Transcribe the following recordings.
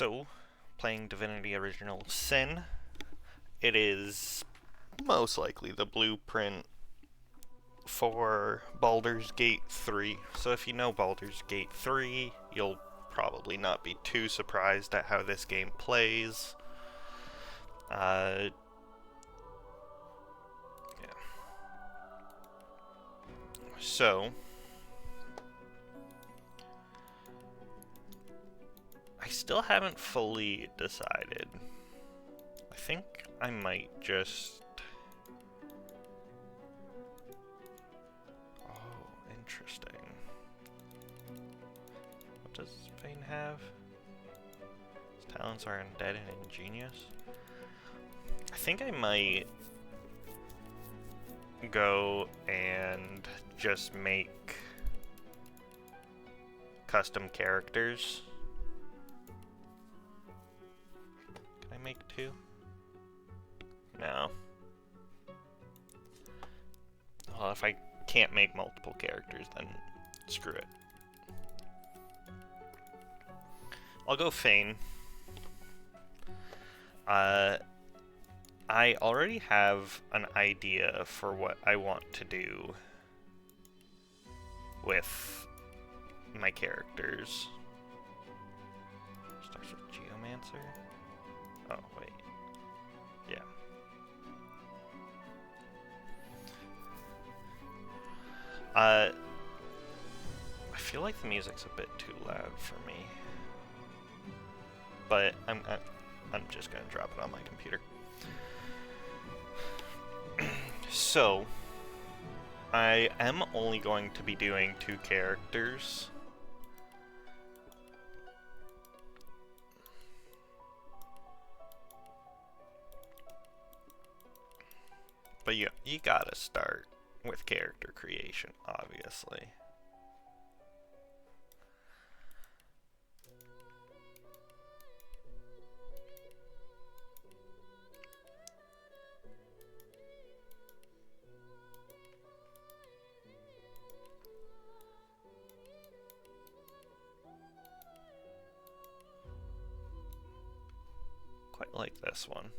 So, playing Divinity Original Sin, it is most likely the blueprint for Baldur's Gate 3. So if you know Baldur's Gate 3, you'll probably not be too surprised at how this game plays. Yeah. So, I still haven't fully decided. I think I might just... Oh, interesting. What does Vayne have? His talents are undead and ingenious. I think I might go and just make custom characters. Can I make two? No. Well, if I can't make multiple characters, then screw it. I'll go Fane. I already have an idea for what I want to do with my characters. Starts with Geomancer. Oh, wait. Yeah. I feel like the music's a bit too loud for me. But I'm just gonna drop it on my computer. So, I am only going to be doing 2 characters. But you gotta start with character creation, obviously. Quite like this one.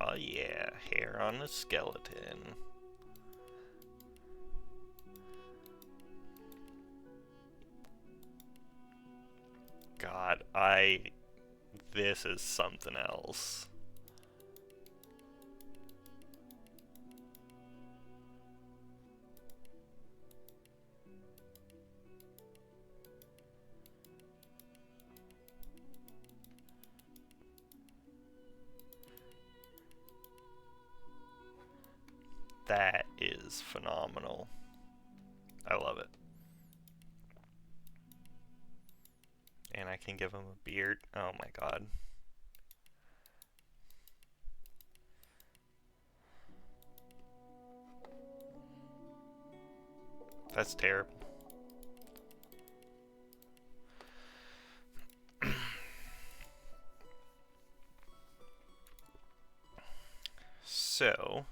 Oh yeah, hair on the skeleton. God, this is something else. That is phenomenal. I love it. And I can give him a beard. Oh my god. That's terrible. So...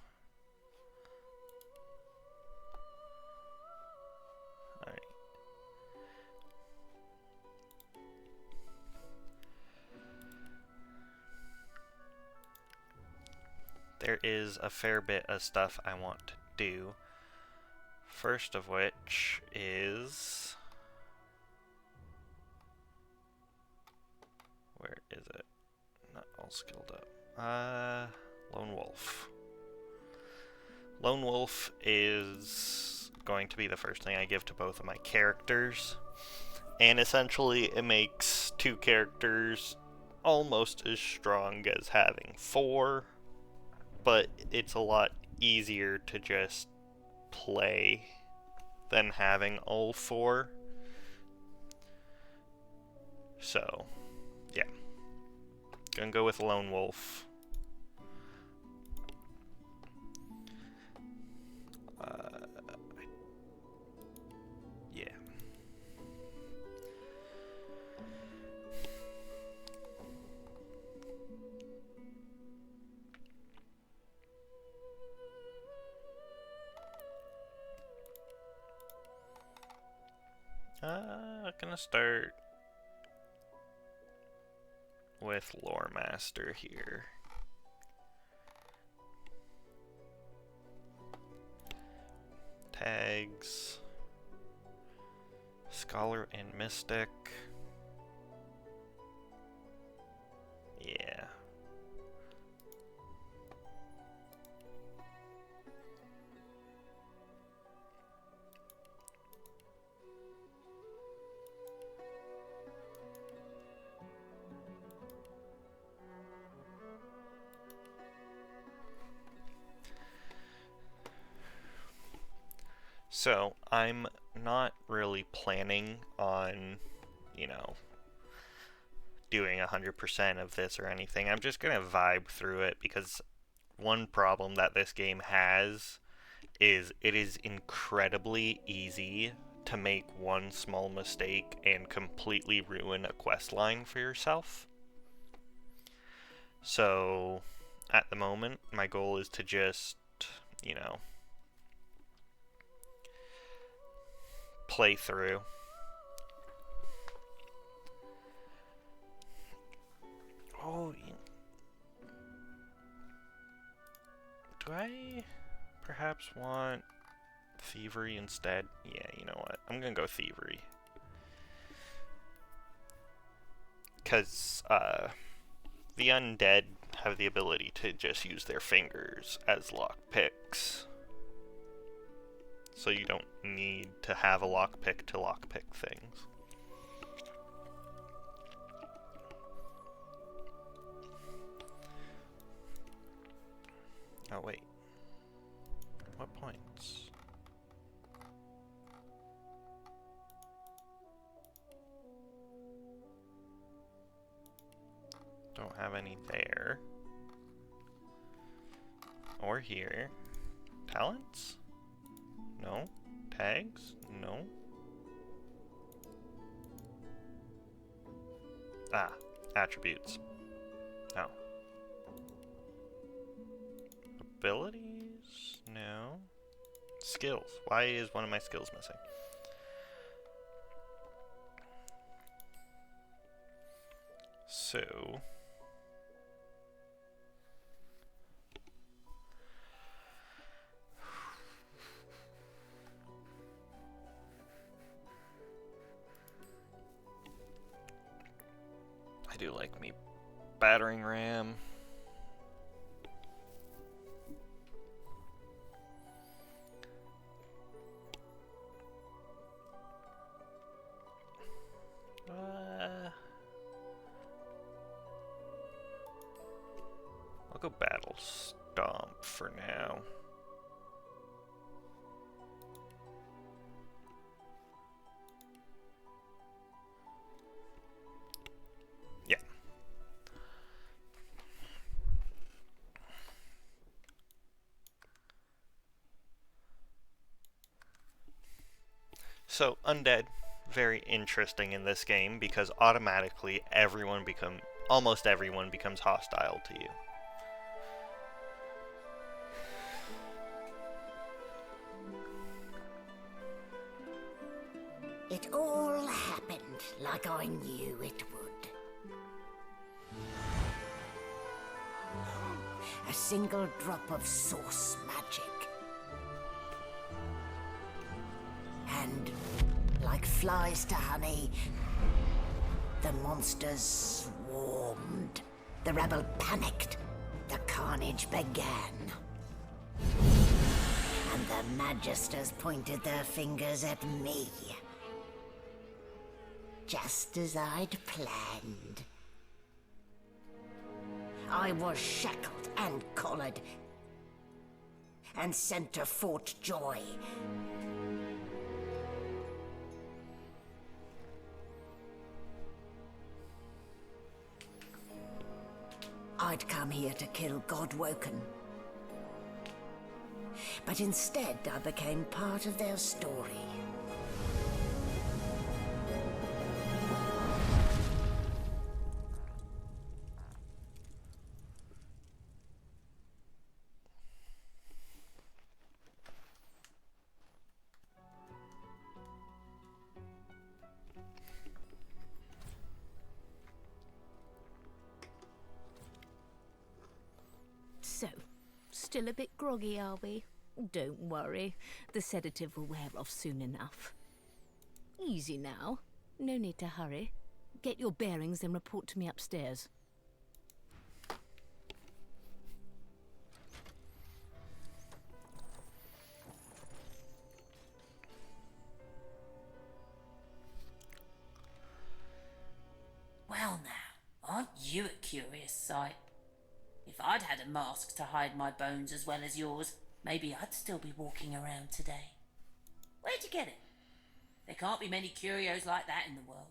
Alright. There is a fair bit of stuff I want to do. First of which is... Where is it? Not all skilled up. Lone Wolf. Lone Wolf is going to be the first thing I give to both of my characters. And essentially it makes 2 characters almost as strong as having 4. But it's a lot easier to just play than having all 4. So, yeah. Gonna go with Lone Wolf. Yeah. Gonna start with Lore Master here. Tags. Scholar and Mystic. Yeah. So, I'm not really planning on, you know, doing 100% of this or anything. I'm just gonna vibe through it because one problem that this game has is it is incredibly easy to make one small mistake and completely ruin a quest line for yourself. So, at the moment, my goal is to just, you know, play through. Oh, do I perhaps want Thievery instead? Yeah, you know what? I'm gonna go Thievery. Because, the undead have the ability to just use their fingers as lockpicks. So you don't need to have a lockpick to lockpick things. Oh, wait. What points? Don't have any there. Or here. Talents? No. Tags? No. Ah, attributes. No. Abilities? No. Skills. Why is one of my skills missing? So... I do like me battering ram. I'll go battle stomp for now. Yeah. So, undead, very interesting in this game because automatically almost everyone becomes hostile to you. It all happened like I knew it would. A single drop of source magic. And, like flies to honey, the monsters swarmed. The rebel panicked. The carnage began. And the magisters pointed their fingers at me. Just as I'd planned. I was shackled and collared, and sent to Fort Joy. I'd come here to kill Godwoken. But instead, I became part of their story. Still a bit groggy, are we? Don't worry. The sedative will wear off soon enough. Easy now. No need to hurry. Get your bearings and report to me upstairs. Well now, aren't you a curious sight? If I'd had a mask to hide my bones as well as yours, maybe I'd still be walking around today. Where'd you get it? There can't be many curios like that in the world.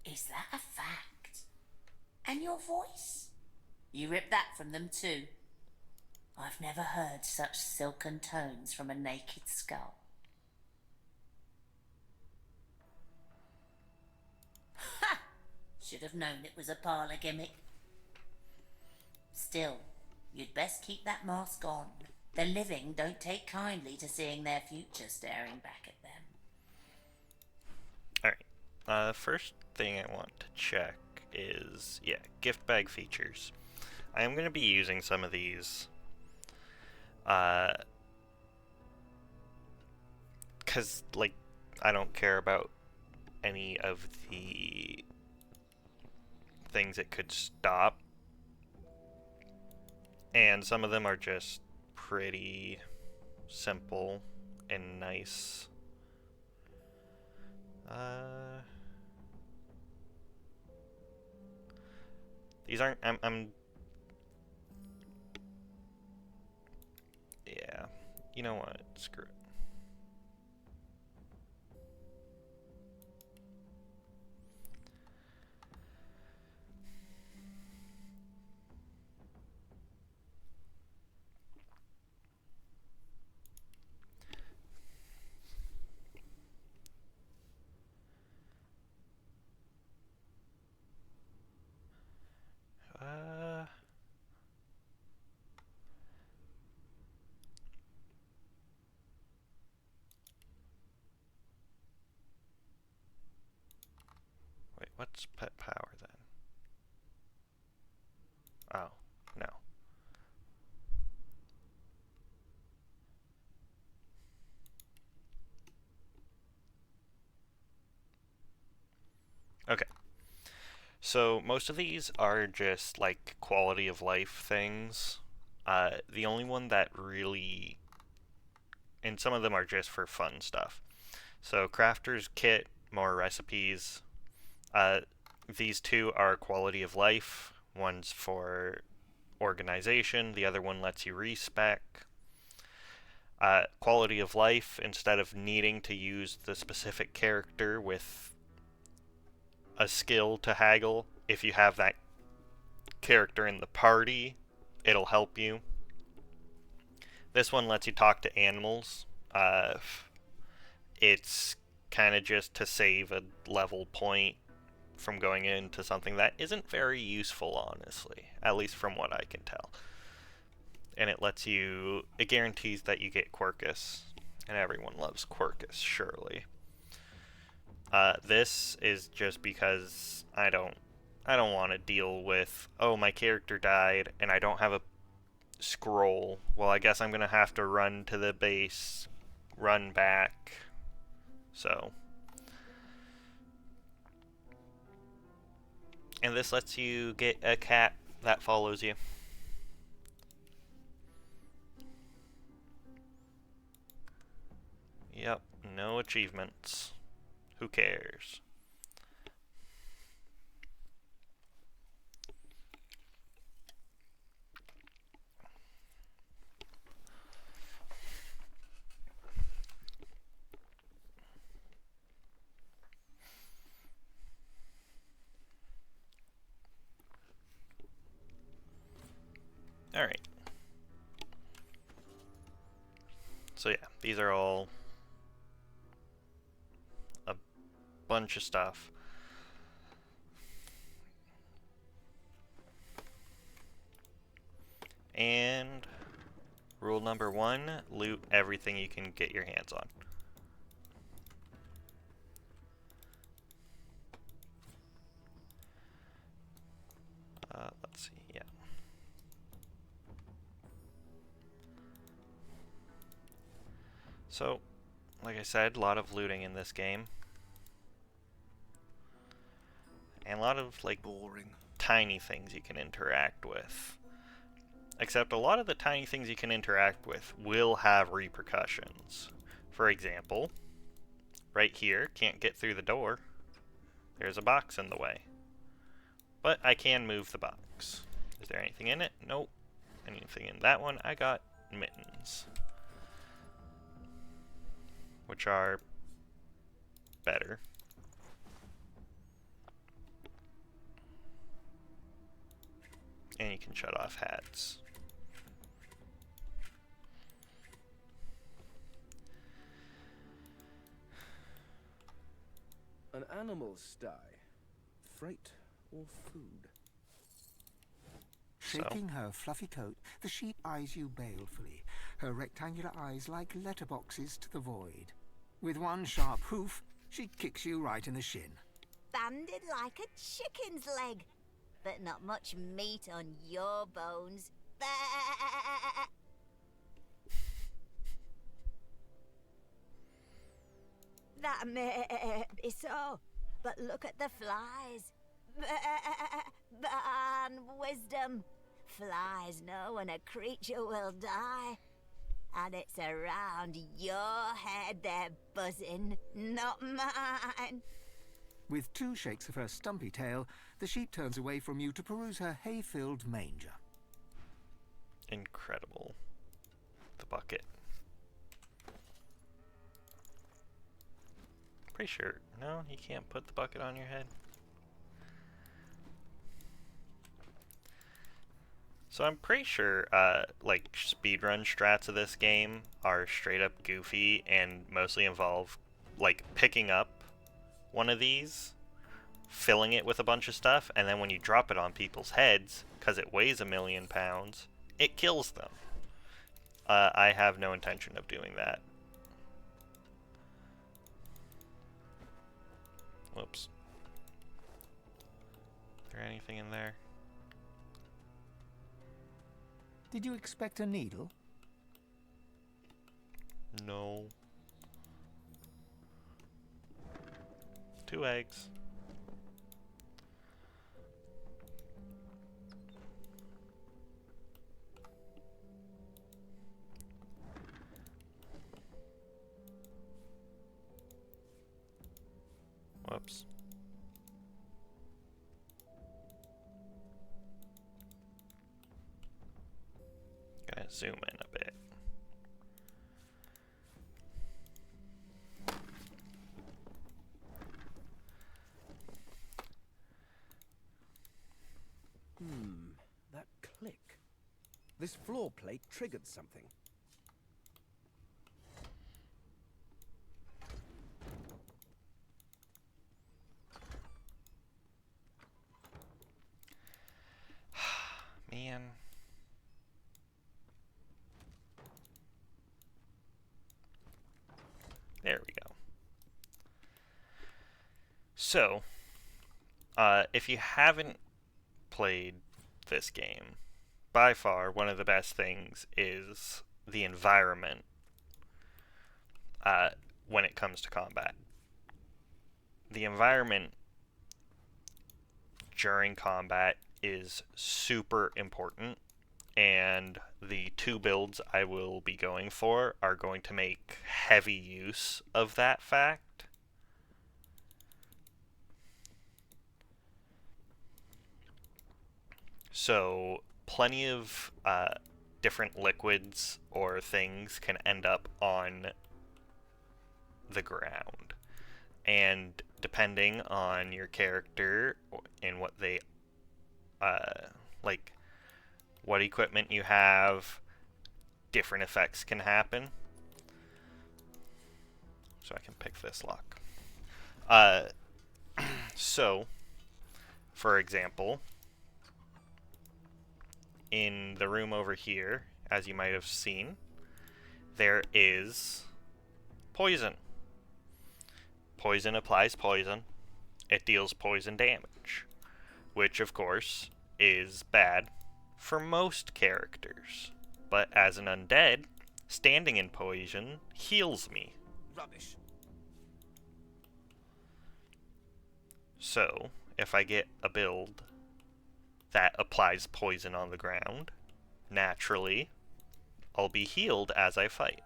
Is that a fact? And your voice? You ripped that from them too. I've never heard such silken tones from a naked skull. Ha! Should have known it was a parlour gimmick. Still, you'd best keep that mask on. The living don't take kindly to seeing their future staring back at them. Alright. First thing I want to check is, yeah, gift bag features. I am going to be using some of these. Because, like, I don't care about any of the things it could stop. And some of them are just pretty simple and nice. These aren't, yeah, you know what, screw it. Wait, what's pet power then? Oh, no. Okay. So most of these are just like quality of life things. The only one that really, and some of them are just for fun stuff. So crafter's kit, more recipes. These two are quality of life. One's for organization, the other one lets you respec. Quality of life, instead of needing to use the specific character with a skill to haggle, if you have that character in the party, it'll help you. This one lets you talk to animals. It's kind of just to save a level point from going into something that isn't very useful, honestly, at least from what I can tell. And it guarantees that you get Quercus, and everyone loves Quercus, surely. This is just because I don't want to deal with, oh, my character died and I don't have a scroll. Well, I guess I'm gonna have to run to the base, run back. So, and this lets you get a cat that follows you. Yep, no achievements. Who cares? Alright. So yeah, these are all a bunch of stuff. And rule number 1, loot everything you can get your hands on. Let's see, yeah. So, like I said, a lot of looting in this game. And a lot of, like, Boring. tiny things you can interact with. Except a lot of the tiny things you can interact with will have repercussions. For example, right here, can't get through the door. There's a box in the way. But I can move the box. Is there anything in it? Nope. Anything in that one? I got mittens. Which are better. And you can shut off hats. An animal sty. Freight or food? Shaking her fluffy coat, the sheep eyes you balefully, her rectangular eyes like letterboxes to the void. With one sharp hoof, she kicks you right in the shin. Banded like a chicken's leg, but not much meat on your bones. That may be so, but look at the flies. Ban wisdom. Flies know when a creature will die. And it's around your head they're buzzing, not mine. With two shakes of her stumpy tail, the sheep turns away from you to peruse her hay-filled manger. Incredible. The bucket. Pretty sure. No, you can't put the bucket on your head. So I'm pretty sure, like, speedrun strats of this game are straight up goofy and mostly involve, like, picking up one of these, filling it with a bunch of stuff, and then when you drop it on people's heads, because it weighs 1,000,000 pounds, it kills them. I have no intention of doing that. Whoops. Is there anything in there? Did you expect a needle? No. 2 eggs. Whoops. Gonna zoom in a bit. That click. This floor plate triggered something. Man. There we go. So, if you haven't played this game, by far one of the best things is the environment when it comes to combat. The environment during combat is super important, and the 2 builds I will be going for are going to make heavy use of that fact. So plenty of different liquids or things can end up on the ground, and depending on your character and what they like what equipment you have, different effects can happen. So I can pick this lock. So for example, in the room over here, as you might have seen, there is poison. Poison applies poison. It deals poison damage, which of course is bad for most characters. But as an undead, standing in poison heals me. Rubbish. So, if I get a build that applies poison on the ground, naturally, I'll be healed as I fight.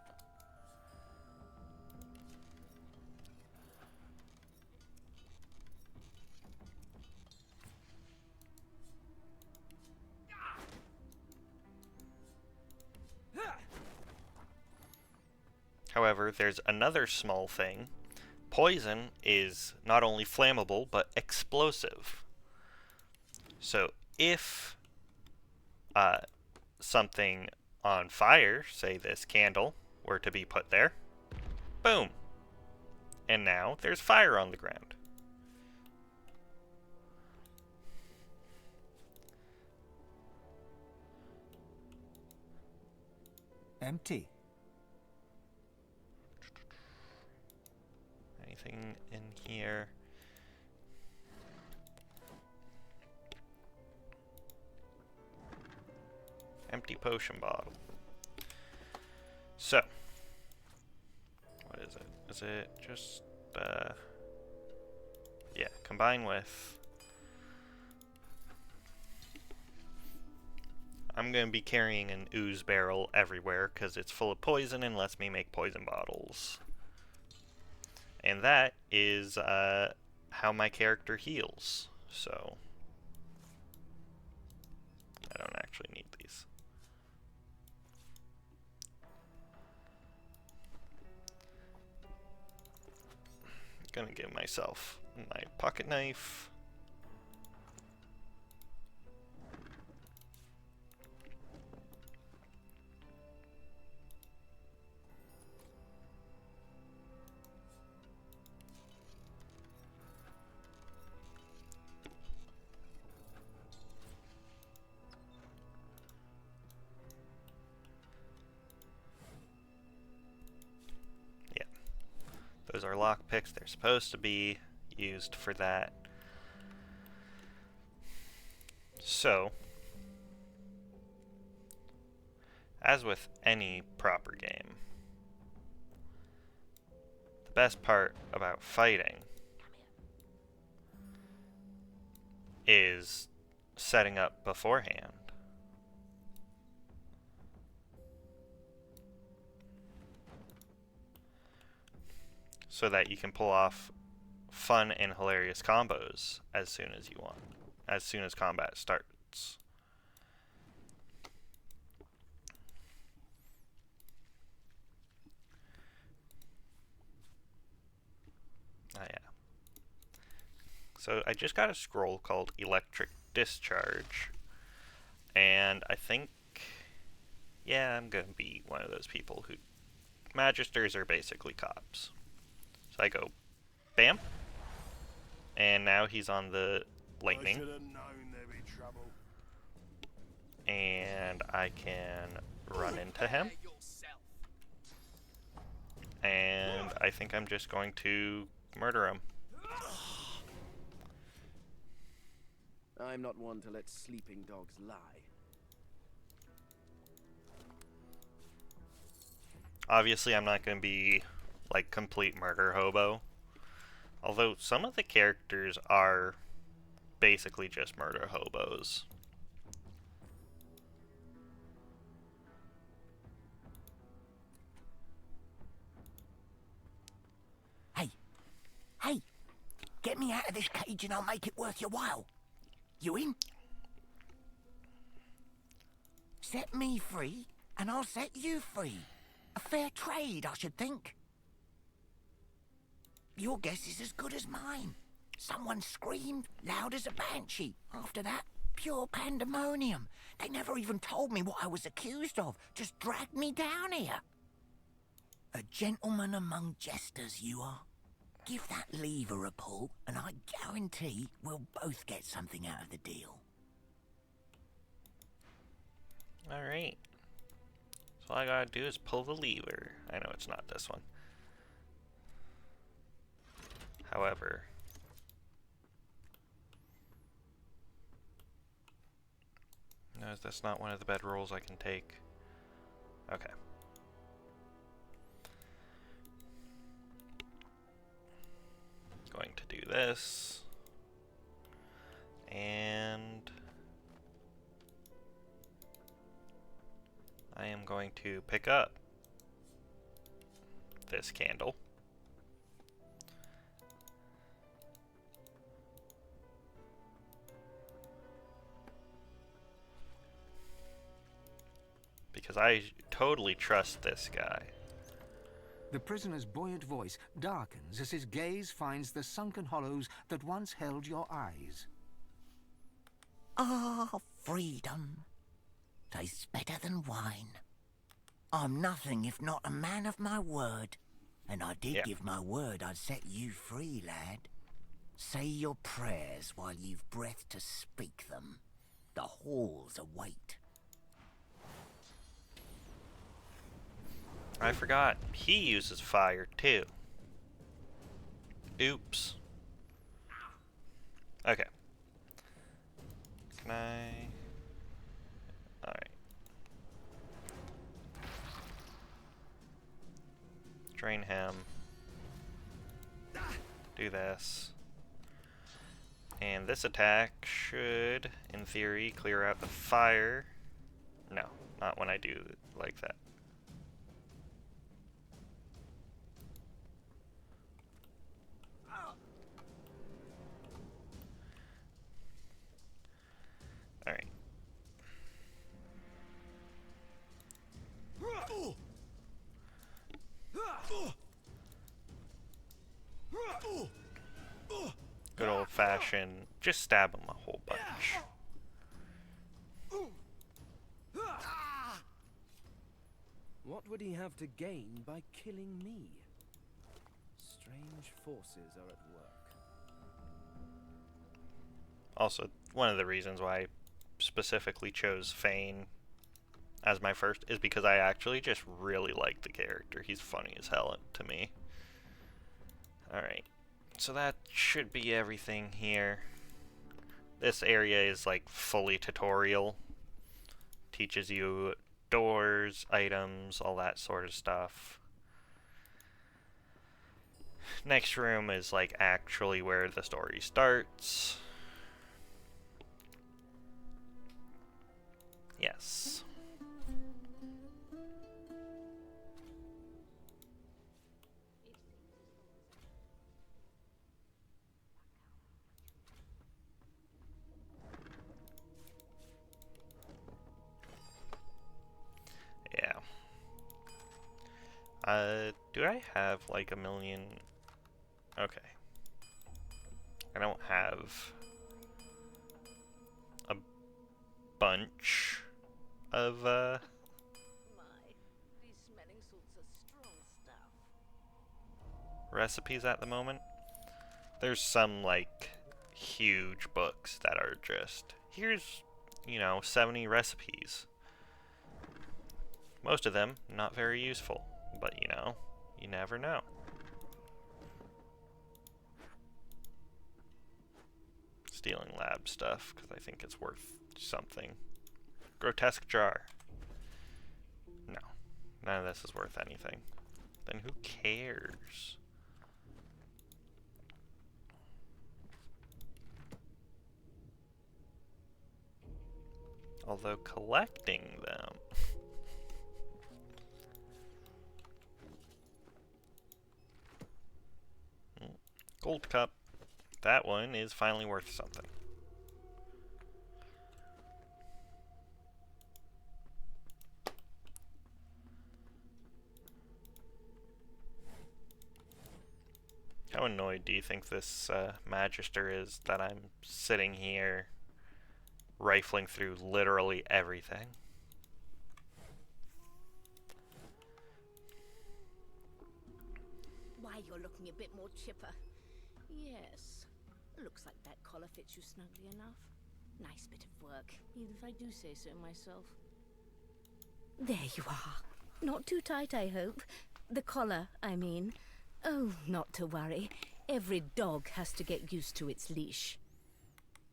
However, there's another small thing. Poison is not only flammable, but explosive. So if something on fire, say this candle, were to be put there, boom. And now there's fire on the ground. Empty. Anything in here? Empty potion bottle. So, what is it? Is it just, yeah, combine with. I'm going to be carrying an ooze barrel everywhere because it's full of poison and lets me make poison bottles. And that is how my character heals. So, I don't actually need these. Gonna give myself my pocket knife. Yeah. Those are lockpicks. They're supposed to be used for that. So, as with any proper game, the best part about fighting is setting up beforehand. So that you can pull off fun and hilarious combos as soon as you want, as soon as combat starts. Oh yeah. So I just got a scroll called Electric Discharge, and I think, yeah, I'm gonna be one of those people who, Magisters are basically cops. So I go, bam, and now he's on the lightning. I should have known there'd be trouble. And I can run into him. And I think I'm just going to murder him. I'm not one to let sleeping dogs lie. Obviously, I'm not going to be like complete murder hobo. Although some of the characters are basically just murder hobos. Hey, get me out of this cage and I'll make it worth your while. You in? Set me free and I'll set you free. A fair trade, I should think. Your guess is as good as mine. Someone screamed loud as a banshee. After that, pure pandemonium. They never even told me what I was accused of. Just dragged me down here. A gentleman among jesters, you are. Give that lever a pull, and I guarantee we'll both get something out of the deal. Alright. So all I gotta do is pull the lever. I know it's not this one. However, no, that's not one of the bedrolls I can take. Okay. Going to do this. And I am going to pick up this candle. Because I totally trust this guy. The prisoner's buoyant voice darkens as his gaze finds the sunken hollows that once held your eyes. Ah, freedom. Tastes better than wine. I'm nothing if not a man of my word. And I did give my word I'd set you free, lad. Say your prayers while you've breath to speak them. The halls await. I forgot. He uses fire too. Oops. Okay. Can I... Alright. Drain him. Do this. And this attack should, in theory, clear out the fire. No, not when I do it like that. Alright. Good old-fashioned, just stab him a whole bunch. What would he have to gain by killing me? Strange forces are at work. Also, one of the reasons why I specifically chose Fane as my first is because I actually just really like the character. He's funny as hell to me. Alright, so that should be everything here. This area is like fully tutorial. Teaches you doors, items, all that sort of stuff. Next room is like actually where the story starts. Yes. Yeah. Do I have like a million? Okay. I don't have a bunch of, These smelling salts are strong stuff. recipes at the moment. There's some, like, huge books that are just, here's, 70 recipes. Most of them not very useful, but, you never know. Stealing lab stuff, because I think it's worth something. Grotesque jar. No. None of this is worth anything. Then who cares? Although collecting them... Gold cup. That one is finally worth something. How annoyed do you think this Magister is that I'm sitting here rifling through literally everything? Why, you're looking a bit more chipper. Yes. Looks like that collar fits you snugly enough. Nice bit of work, even if I do say so myself. There you are. Not too tight, I hope. The collar, I mean. Oh, not to worry. Every dog has to get used to its leash.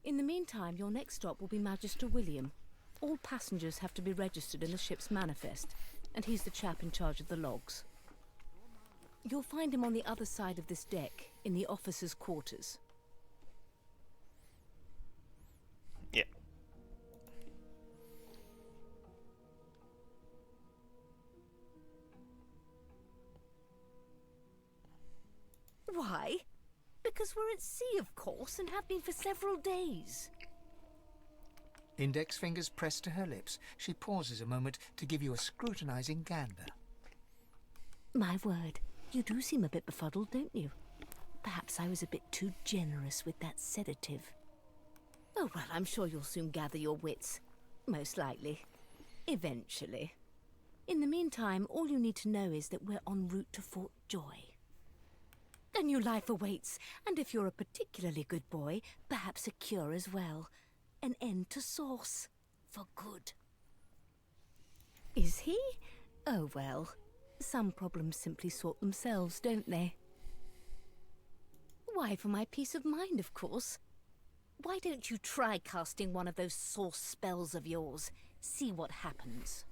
In the meantime, your next stop will be Magister William. All passengers have to be registered in the ship's manifest, and he's the chap in charge of the logs. You'll find him on the other side of this deck, in the officers' quarters. Yeah. Why? Because we're at sea, of course, and have been for several days. Index fingers pressed to her lips, she pauses a moment to give you a scrutinizing gander. My word, you do seem a bit befuddled, don't you? Perhaps I was a bit too generous with that sedative. Oh, well, I'm sure you'll soon gather your wits. Most likely. Eventually. In the meantime, all you need to know is that we're en route to Fort Joy. A new life awaits, and if you're a particularly good boy, perhaps a cure as well. An end to Sauce. For good. Is he? Oh, well. Some problems simply sort themselves, don't they? Why, for my peace of mind, of course. Why don't you try casting one of those Sauce spells of yours? See what happens.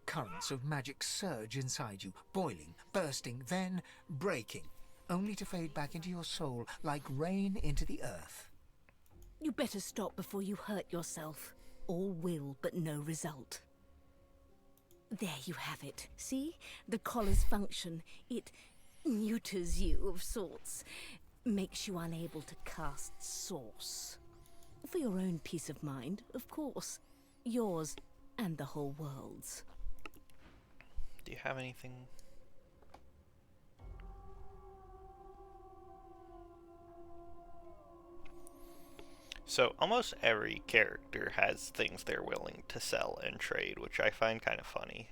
Currents of magic surge inside you, boiling, bursting, then breaking, only to fade back into your soul like rain into the earth. You better stop before you hurt yourself. All will, but no result. There you have it. See? The collar's function. It neuters you of sorts. Makes you unable to cast Sauce. For your own peace of mind, of course. Yours and the whole world's. Do you have anything? So almost every character has things they're willing to sell and trade, which I find kind of funny.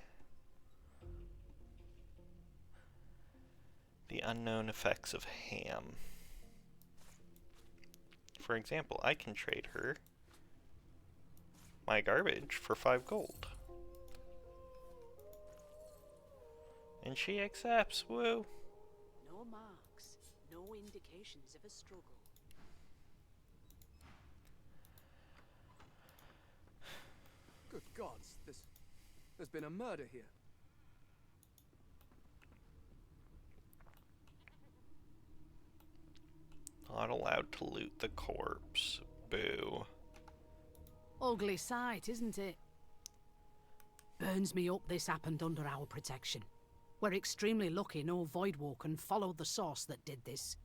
The unknown effects of ham. For example, I can trade her my garbage for 5 gold. And she accepts, woo! No marks, no indications of a struggle. Good gods, there's been a murder here. Not allowed to loot the corpse. Boo. Ugly sight, isn't it? Burns me up this happened under our protection. We're extremely lucky no Voidwalker followed the source that did this.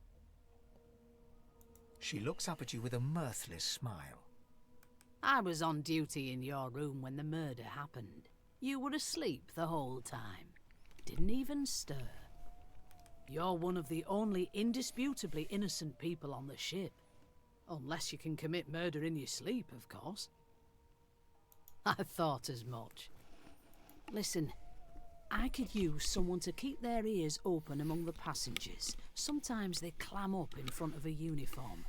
She looks up at you with a mirthless smile. I was on duty in your room when the murder happened. You were asleep the whole time. Didn't even stir. You're one of the only indisputably innocent people on the ship. Unless you can commit murder in your sleep, of course. I thought as much. Listen, I could use someone to keep their ears open among the passengers. Sometimes they clam up in front of a uniform.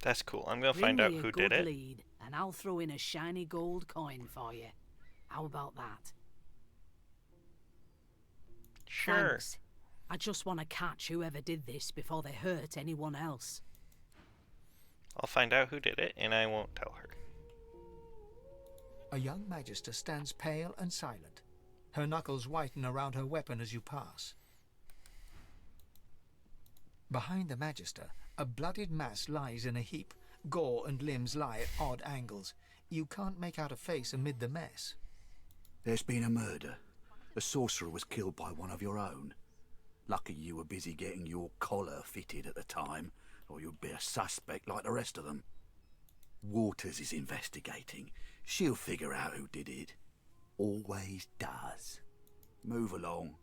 That's cool. I'm gonna find out who did it. Lead, and I'll throw in a shiny gold coin for you. How about that? Sure. Thanks. I just want to catch whoever did this before they hurt anyone else. I'll find out who did it, and I won't tell her. A young magister stands pale and silent. Her knuckles whiten around her weapon as you pass. Behind the magister, a bloodied mass lies in a heap. Gore and limbs lie at odd angles. You can't make out a face amid the mess. There's been a murder. A sorcerer was killed by one of your own. Lucky you were busy getting your collar fitted at the time, or you'd be a suspect like the rest of them. Waters is investigating. She'll figure out who did it. Always does. Move along.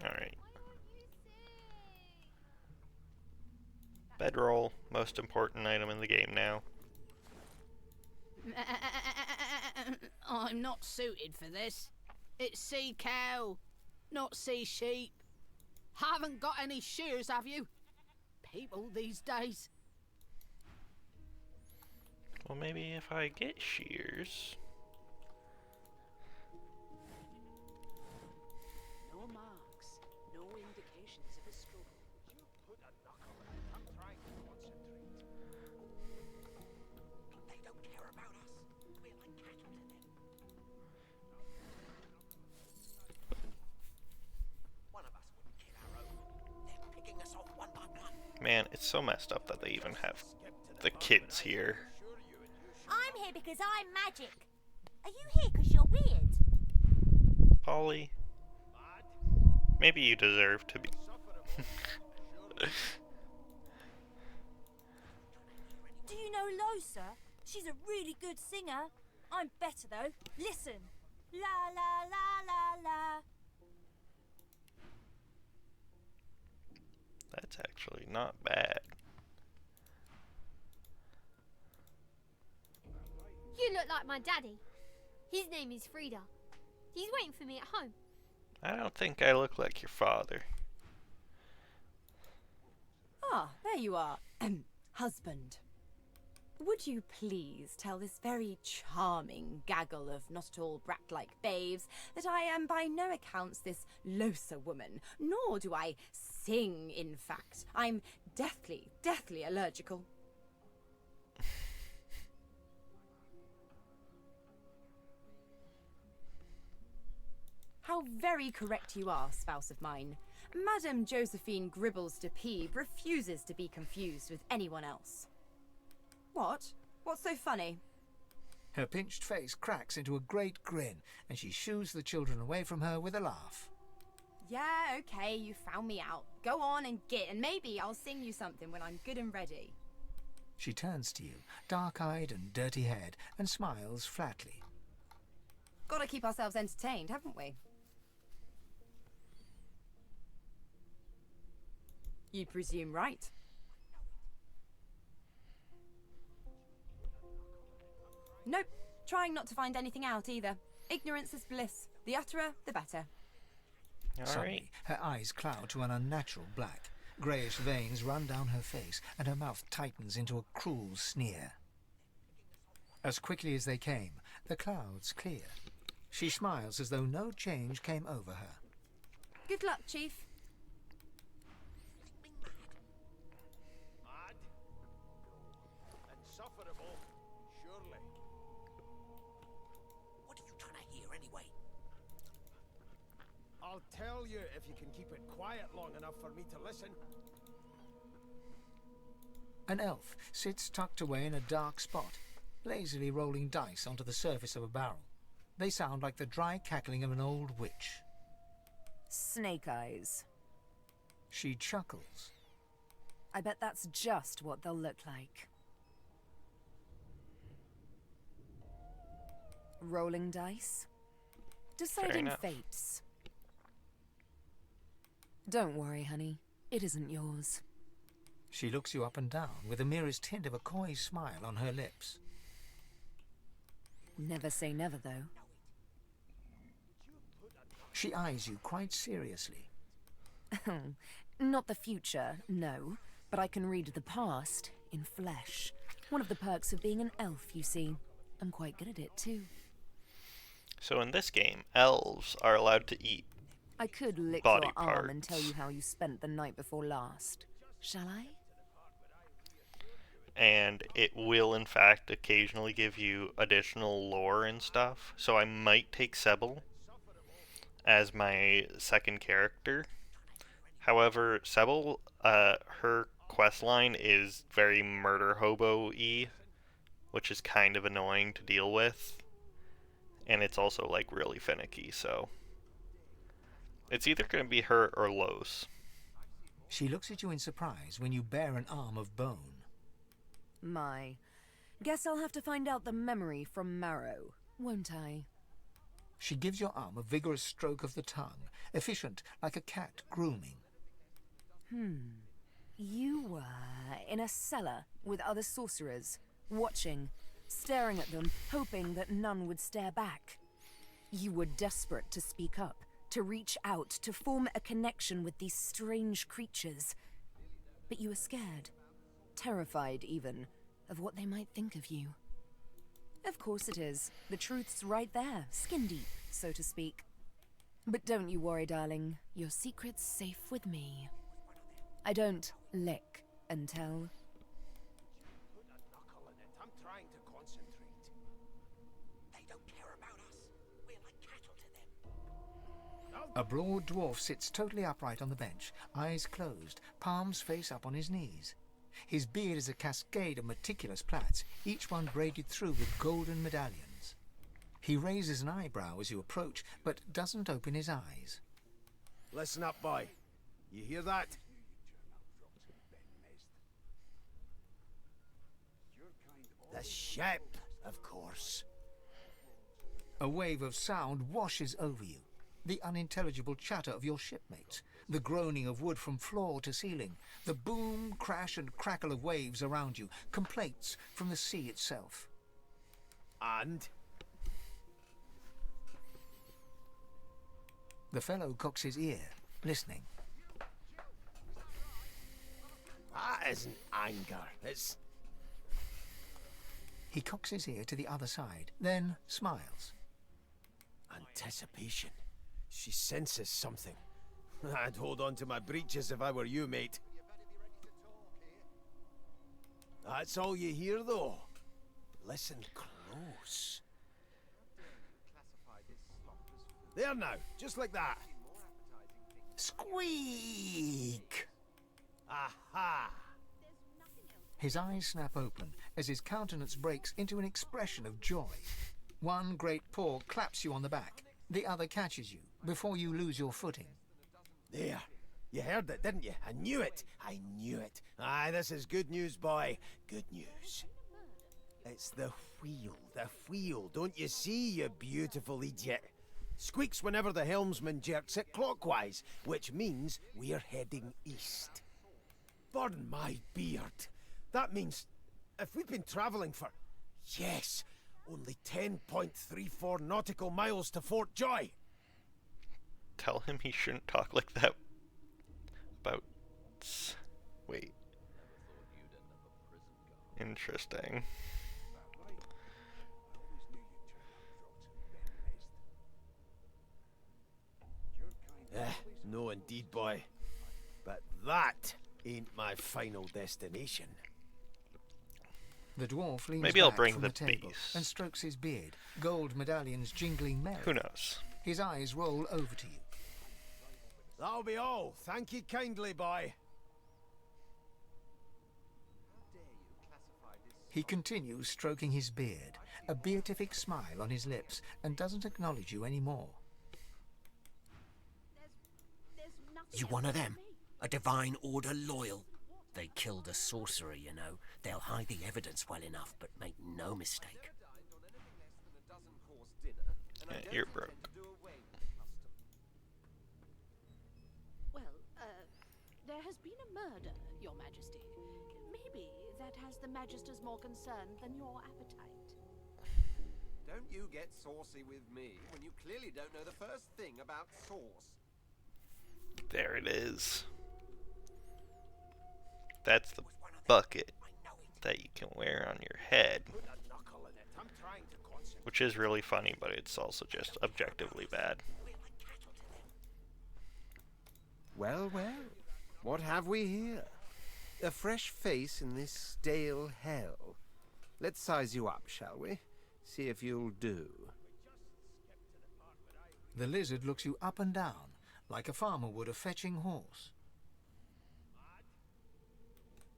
Alright. Bedroll, most important item in the game now. I'm not suited for this. It's sea cow, not sea sheep. Haven't got any shears, have you? People these days. Well, maybe if I get shears. No marks, no indications of a struggle. You put a knuckle in. I'm trying to concentrate. They don't care about us. We're like cattle to them. Man, it's so messed up that they even have the kids here. I'm here because I'm magic. Are you here because you're weird? Polly, maybe you deserve to be. Do you know Losa? She's a really good singer. I'm better though. Listen. La la la la la. That's actually not bad. You look like my daddy. His name is Frida. He's waiting for me at home. I don't think I look like your father. Ah, there you are. Husband. Would you please tell this very charming gaggle of not-at-all brat-like babes that I am by no accounts this Losa woman, nor do I sing, in fact. I'm deathly allergical. How very correct you are, spouse of mine. Madame Josephine Gribbles de Peeb refuses to be confused with anyone else. What? What's so funny? Her pinched face cracks into a great grin, and she shoos the children away from her with a laugh. Yeah, okay, you found me out. Go on and git, and maybe I'll sing you something when I'm good and ready. She turns to you, dark-eyed and dirty-haired, and smiles flatly. Gotta keep ourselves entertained, haven't we? You presume right. Nope. Trying not to find anything out either. Ignorance is bliss. The utterer, the better. Suddenly, her eyes cloud to an unnatural black. Greyish veins run down her face, and her mouth tightens into a cruel sneer. As quickly as they came, the clouds clear. She smiles as though no change came over her. Good luck, Chief. Mad? Insufferable, surely. What are you trying to hear anyway? I'll tell you if you can keep it quiet long enough for me to listen. An elf sits tucked away in a dark spot, lazily rolling dice onto the surface of a barrel. They sound like the dry cackling of an old witch. Snake eyes. She chuckles. I bet that's just what they'll look like. Rolling dice. Deciding fates. Don't worry, honey. It isn't yours. She looks you up and down with the merest hint of a coy smile on her lips. Never say never, though. She eyes you quite seriously. Not the future, no. But I can read the past in flesh. One of the perks of being an elf, you see. I'm quite good at it, too. So in this game, elves are allowed to eat I could lick body your arm and parts. tell you how you spent the night before last. Shall I? And it will in fact occasionally give you additional lore and stuff. So I might take Sebel as my second character. However, Sebel, her questline is very murder hobo-y, which is kind of annoying to deal with. And it's also like really finicky, so it's either going to be her or Los. She looks at you in surprise when you bare an arm of bone. My. Guess I'll have to find out the memory from Marrow, won't I? She gives your arm a vigorous stroke of the tongue, efficient like a cat grooming. You were in a cellar with other sorcerers, watching, staring at them, hoping that none would stare back. You were desperate to speak up, to reach out, to form a connection with these strange creatures. But you were scared, terrified even, of what they might think of you. Of course it is. The truth's right there, skin deep, so to speak. But don't you worry, darling. Your secret's safe with me. I don't lick and tell. Put a knuckle in it. I'm trying to concentrate. They don't care about us. We're like cattle to them. A broad dwarf sits totally upright on the bench, eyes closed, palms face up on his knees. His beard is a cascade of meticulous plaits, each one braided through with golden medallions. He raises an eyebrow as you approach, but doesn't open his eyes. Listen up, boy. You hear that? The ship, of course. A wave of sound washes over you. The unintelligible chatter of your shipmates, the groaning of wood from floor to ceiling, the boom, crash and crackle of waves around you, complaints from the sea itself. And? The fellow cocks his ear, listening. That isn't anger, it's... He cocks his ear to the other side, then smiles. Anticipation. She senses something. I'd hold on to my breeches if I were you, mate. That's all you hear, though. Listen close. There now, just like that. Squeak! Aha! His eyes snap open as his countenance breaks into an expression of joy. One great paw claps you on the back. The other catches you before you lose your footing. There. You heard it, didn't you? I knew it. I knew it. Aye, this is good news, boy. Good news. It's the wheel. The wheel. Don't you see, you beautiful idiot? Squeaks whenever the helmsman jerks it clockwise, which means we're heading east. Burn my beard. That means if we've been travelling for... Yes, only 10.34 nautical miles to Fort Joy. Tell him he shouldn't talk like that about... Wait. Interesting. No indeed, boy. But that ain't my final destination. The dwarf leans Maybe I'll back bring from the table beast. and strokes his beard, gold medallions jingling merrily. Who knows? His eyes roll over to you. That'll be all. Thank you kindly, boy. He continues stroking his beard, a beatific smile on his lips, and doesn't acknowledge you anymore. You one of them? A Divine Order loyal? They killed a sorcerer, you know. They'll hide the evidence well enough, but make no mistake. Yeah, you're broke. Well, there has been a murder, Your Majesty. Maybe that has the Magisters more concerned than your appetite. Don't you get saucy with me when you clearly don't know the first thing about sauce. There it is. That's the bucket that you can wear on your head. Which is really funny, but it's also just objectively bad. Well, well. What have we here? A fresh face in this stale hell. Let's size you up, shall we? See if you'll do. The lizard looks you up and down, like a farmer would a fetching horse.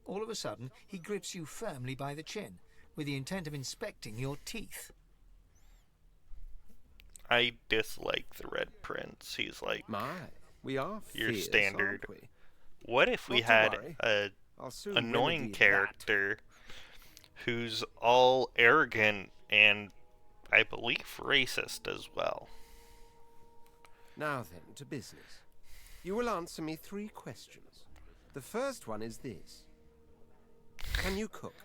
All of a sudden, he grips you firmly by the chin, with the intent of inspecting your teeth. I dislike the Red Prince. He's like, we are your fierce, standard. aren't we? What if we Not to had worry. a I'll soon annoying remedy character who's all arrogant and, I believe, racist as well? Now then, to business. You will answer me 3 questions. The first one is this. Can you cook?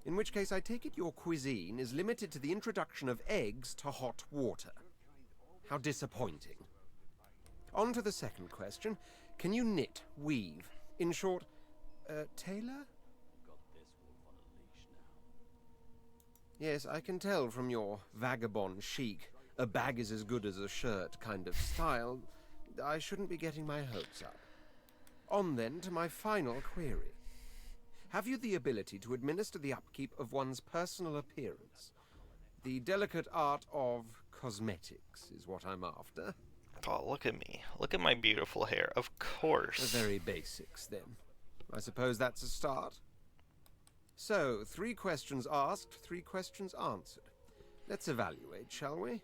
In which case I take it your cuisine is limited to the introduction of eggs to hot water. How disappointing. On to the second question. Can you knit, weave? In short, tailor? Yes, I can tell from your vagabond chic, a bag is as good as a shirt kind of style. I shouldn't be getting my hopes up. On then to my final query. Have you the ability to administer the upkeep of one's personal appearance? The delicate art of cosmetics is what I'm after. Oh, look at me. Look at my beautiful hair. Of course. The very basics, then. I suppose that's a start. So, 3 questions asked, 3 questions answered. Let's evaluate, shall we?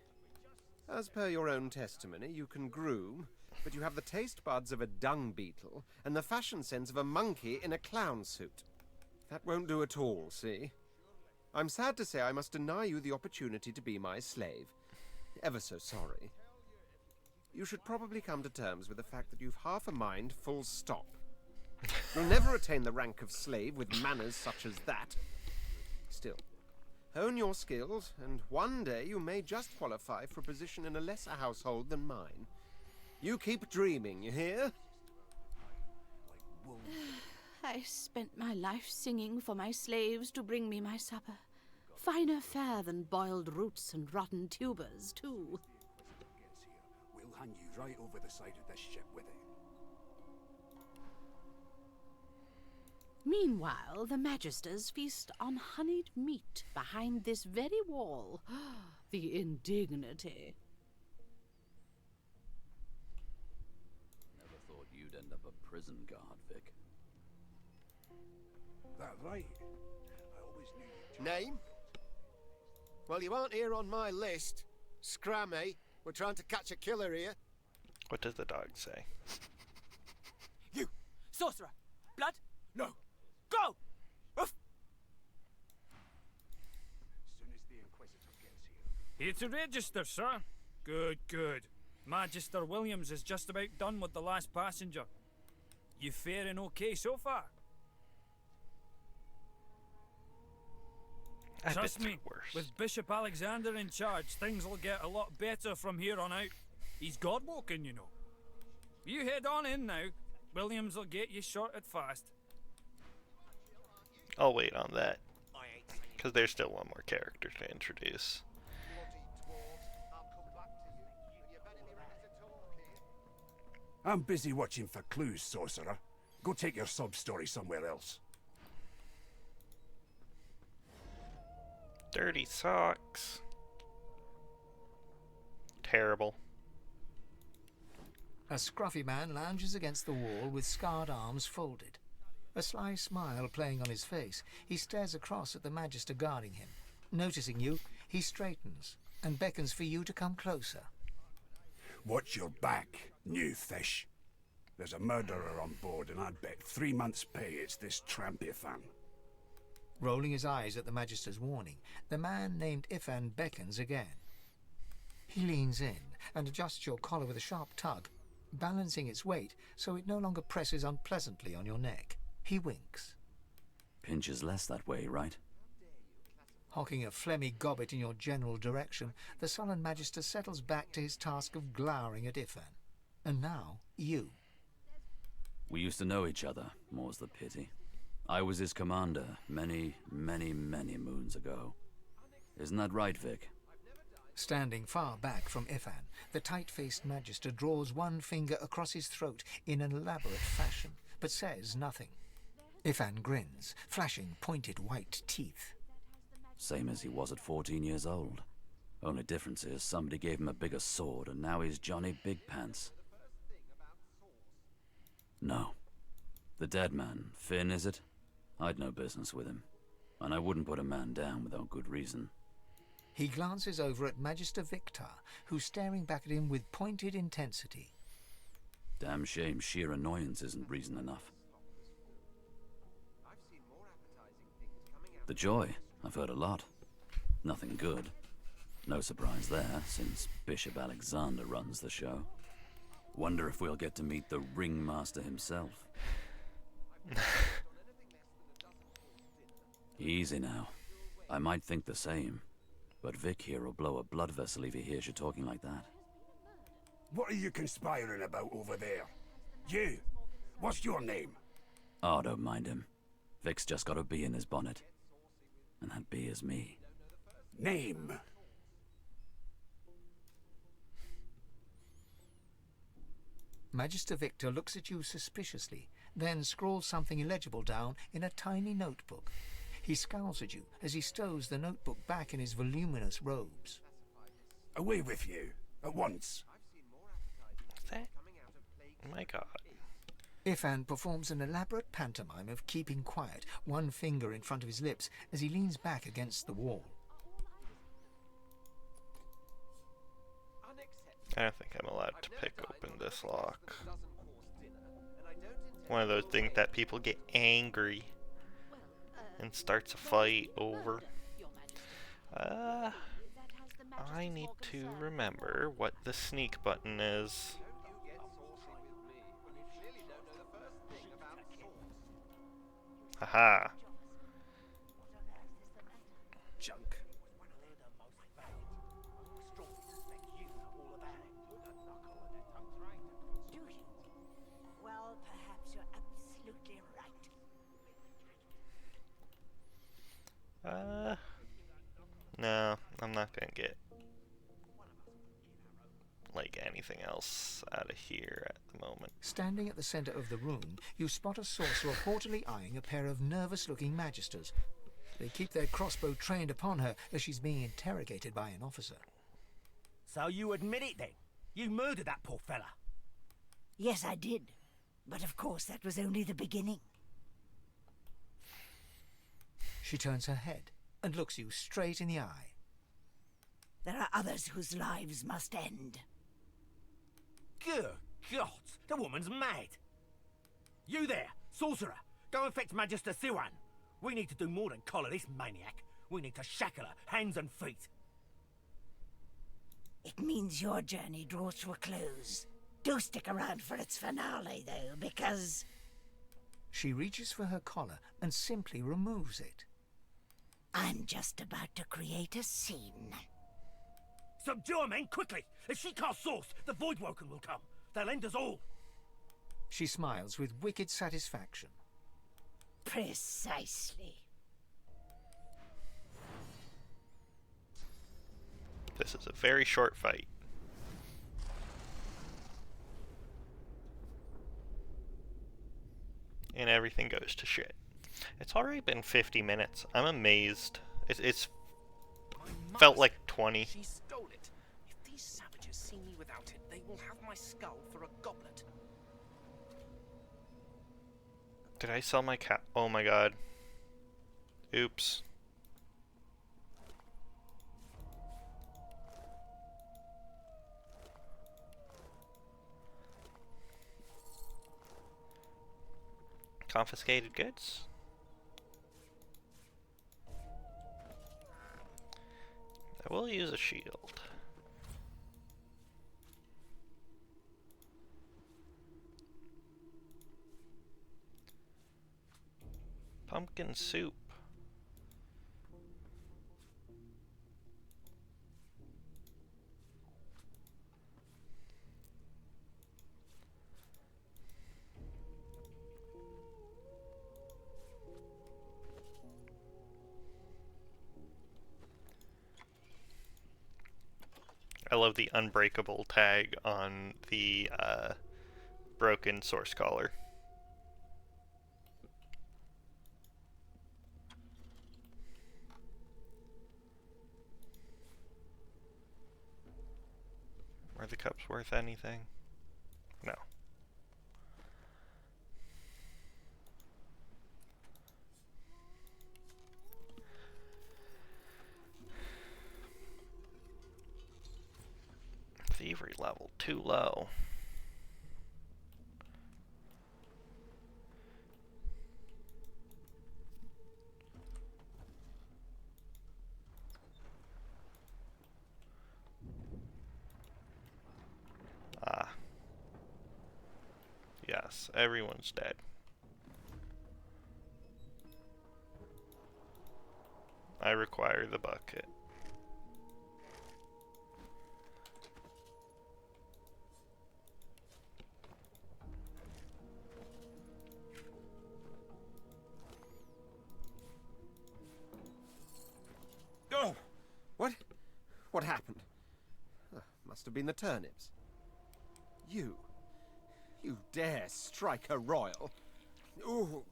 As per your own testimony, you can groom, but you have the taste buds of a dung beetle and the fashion sense of a monkey in a clown suit. That won't do at all, see? I'm sad to say I must deny you the opportunity to be my slave. Ever so sorry. You should probably come to terms with the fact that you've half a mind, full stop. You'll never attain the rank of slave with manners such as that. Still, hone your skills, and one day you may just qualify for a position in a lesser household than mine. You keep dreaming, you hear? I spent my life singing for my slaves to bring me my supper. Finer fare than boiled roots and rotten tubers, too. We'll hang you right over the side of this ship with it. Meanwhile, the Magisters feast on honeyed meat behind this very wall. The indignity. Never thought you'd end up a prison guard, Vic. That right? I always knew you'd... Name? Well, you aren't here on my list. Scram, eh? We're trying to catch a killer here. What does the dog say? You! Sorcerer! Blood? No! Go! Oof. As soon as the Inquisitor gets here... Here to register, sir. Good, good. Magister Williams is just about done with the last passenger. You faring okay so far? Trust me, with Bishop Alexander in charge, things will get a lot better from here on out. He's God-woken, you know. You head on in now. Williams will get you sorted fast. I'll wait on that, because there's still one more character to introduce. I'm busy watching for clues, Sorcerer. Go take your sub-story somewhere else. Dirty socks. Terrible. A scruffy man lounges against the wall with scarred arms folded. A sly smile playing on his face, he stares across at the Magister guarding him. Noticing you, he straightens and beckons for you to come closer. Watch your back, new fish. There's a murderer on board, and I'd bet 3 months' pay it's this tramp Ifan. Rolling his eyes at the Magister's warning, the man named Ifan beckons again. He leans in and adjusts your collar with a sharp tug, balancing its weight so it no longer presses unpleasantly on your neck. He winks. Pinches less that way, right? Hocking a phlegmy gobbet in your general direction, the sullen Magister settles back to his task of glowering at Ifan. And now, you. We used to know each other, more's the pity. I was his commander many, many, many moons ago. Isn't that right, Vic? Standing far back from Ifan, the tight-faced Magister draws one finger across his throat in an elaborate fashion, but says nothing. Ifan grins, flashing pointed white teeth. Same as he was at 14 years old. Only difference is somebody gave him a bigger sword and now he's Johnny Big Pants. No. The dead man, Finn, is it? I'd no business with him. And I wouldn't put a man down without good reason. He glances over at Magister Victor, who's staring back at him with pointed intensity. Damn shame sheer annoyance isn't reason enough. The Joy, I've heard a lot. Nothing good. No surprise there, since Bishop Alexander runs the show. Wonder if we'll get to meet the ringmaster himself. Easy now. I might think the same, but Vic here will blow a blood vessel if he hears you talking like that. What are you conspiring about over there? You! What's your name? Oh, don't mind him. Vic's just got a bee in his bonnet. And that bee is me. Name? Magister Victor looks at you suspiciously, then scrawls something illegible down in a tiny notebook. He scowls at you as he stows the notebook back in his voluminous robes. Away with you, at once. that? My god. Ifan performs an elaborate pantomime of keeping quiet, one finger in front of his lips as he leans back against the wall. I don't think I'm allowed to pick open this lock. One of those things that people get angry and starts a fight over. I need to remember what the sneak button is. Haha. Junk. Well, perhaps you're absolutely right. No, I'm not gonna get like anything else out of here at the moment. Standing at the center of the room, you spot a sorcerer haughtily eyeing a pair of nervous-looking magisters. They keep their crossbow trained upon her as she's being interrogated by an officer. So you admit it then? You murdered that poor fella? Yes, I did. But of course, that was only the beginning. She turns her head and looks you straight in the eye. There are others whose lives must end. Good God, the woman's mad. You there, sorcerer, go and fetch Magister Siwan. We need to do more than collar this maniac. We need to shackle her, hands and feet. It means your journey draws to a close. Do stick around for its finale, though, because... She reaches for her collar and simply removes it. I'm just about to create a scene. Subdue her, men, quickly! If she casts source, the Voidwoken will come. They'll end us all. She smiles with wicked satisfaction. Precisely. This is a very short fight. And everything goes to shit. It's already been 50 minutes. I'm amazed. It's felt like 20. She stole it. If these savages see me without it, they will have my skull for a goblet. Did I sell my cat? Oh my god. Oops. Confiscated goods? I will use a shield. Pumpkin soup. I love the unbreakable tag on the broken source collar. Are the cups worth anything? No. Thievery level too low. Ah. Yes, everyone's dead. I require the bucket. Oh! What happened? Must have been the turnips. You dare strike a royal? Ooh!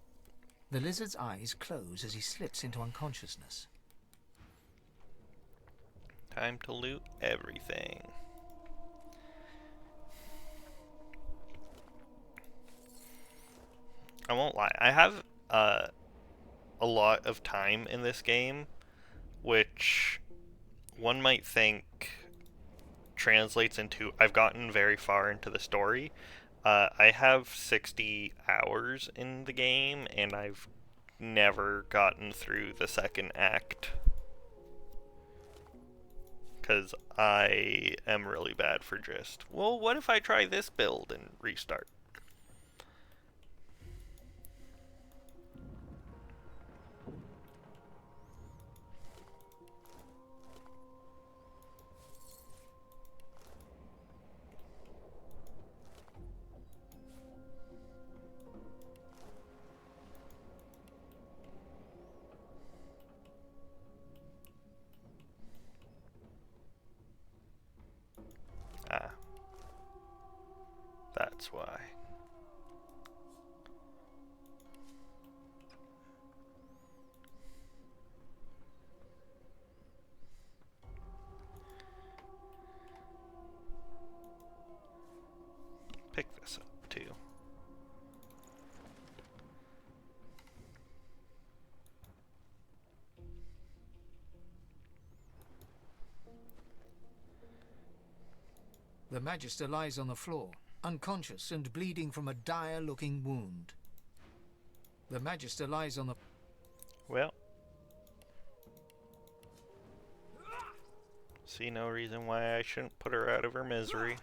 The lizard's eyes close as he slips into unconsciousness. Time to loot everything. I won't lie. I have a lot of time in this game, which one might think translates into I've gotten very far into the story. I have 60 hours in the game, and I've never gotten through the second act. Because I am really bad for just, well, what if I try this build and restart? Ah. That's why. Pick this up, too. The Magister lies on the floor, unconscious and bleeding from a dire-looking wound. The Magister lies on the... Well. See no reason why I shouldn't put her out of her misery.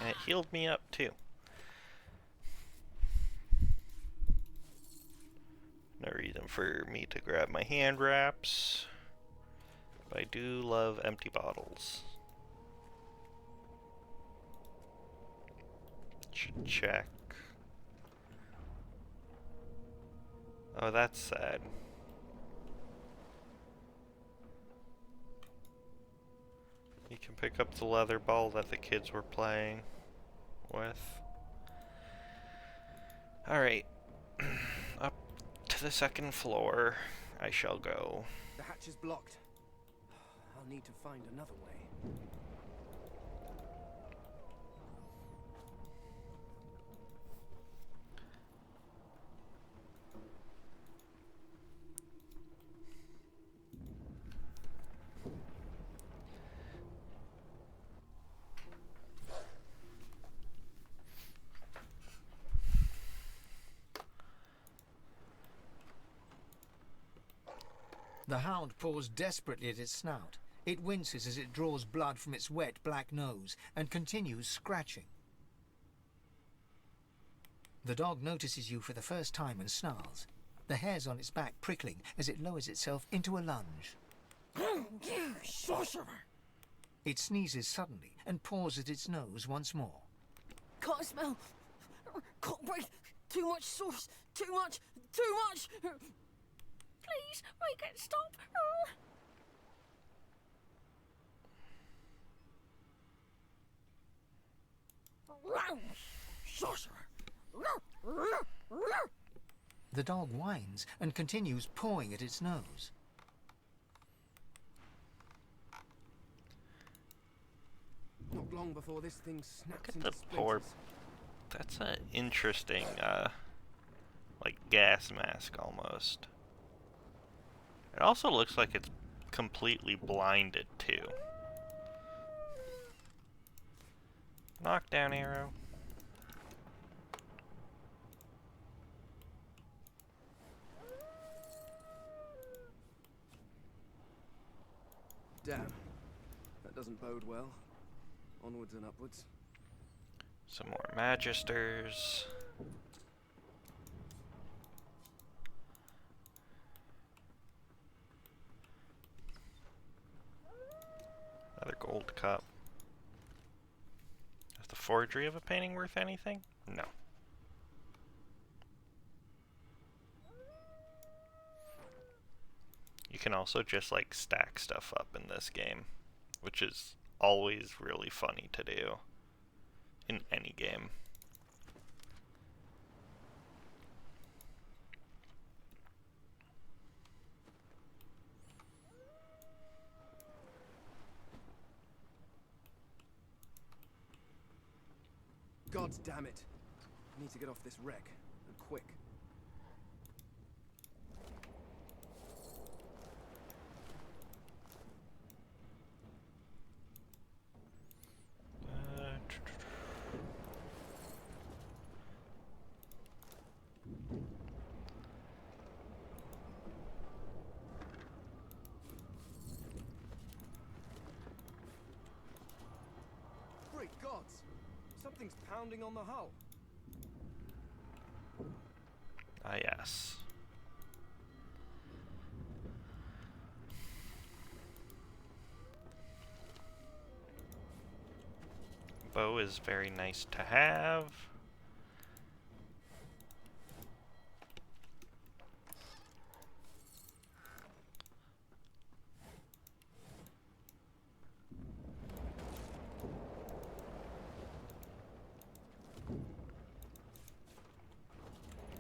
And it healed me up, too. No reason for me to grab my hand wraps. But I do love empty bottles. Should check. Oh, that's sad. You can pick up the leather ball that the kids were playing with. Alright. Up to the second floor I shall go. The hatch is blocked. I'll need to find another way. The hound paws desperately at its snout. It winces as it draws blood from its wet black nose and continues scratching. The dog notices you for the first time and snarls, the hairs on its back prickling as it lowers itself into a lunge. Sorcerer! It sneezes suddenly and paws at its nose once more. Can't smell. Can't breathe. Too much sauce. Too much. Too much. Please make it stop. Sorcerer. The dog whines and continues pawing at its nose. Not long before this thing snaps Look at into the poor... That's an interesting, like, gas mask almost. It also looks like it's completely blinded, too. Knockdown arrow. Damn. That doesn't bode well. Onwards and upwards. Some more Magisters. Another gold cup. Is the forgery of a painting worth anything? No. You can also just like stack stuff up in this game, which is always really funny to do in any game. God damn it. I need to get off this wreck, and quick. Great gods! Something's pounding on the hull. Ah, yes. Bow is very nice to have.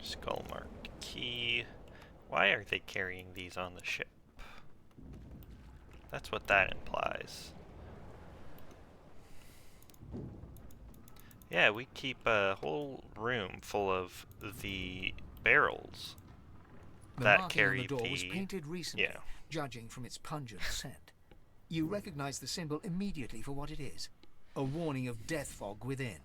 Skullmark key. Why are they carrying these on the ship? That's what that implies. Yeah, we keep a whole room full of the barrels The that marking on carry the door the... was painted recently, Yeah. judging from its pungent scent. You recognize the symbol immediately for what it is. A warning of death fog within.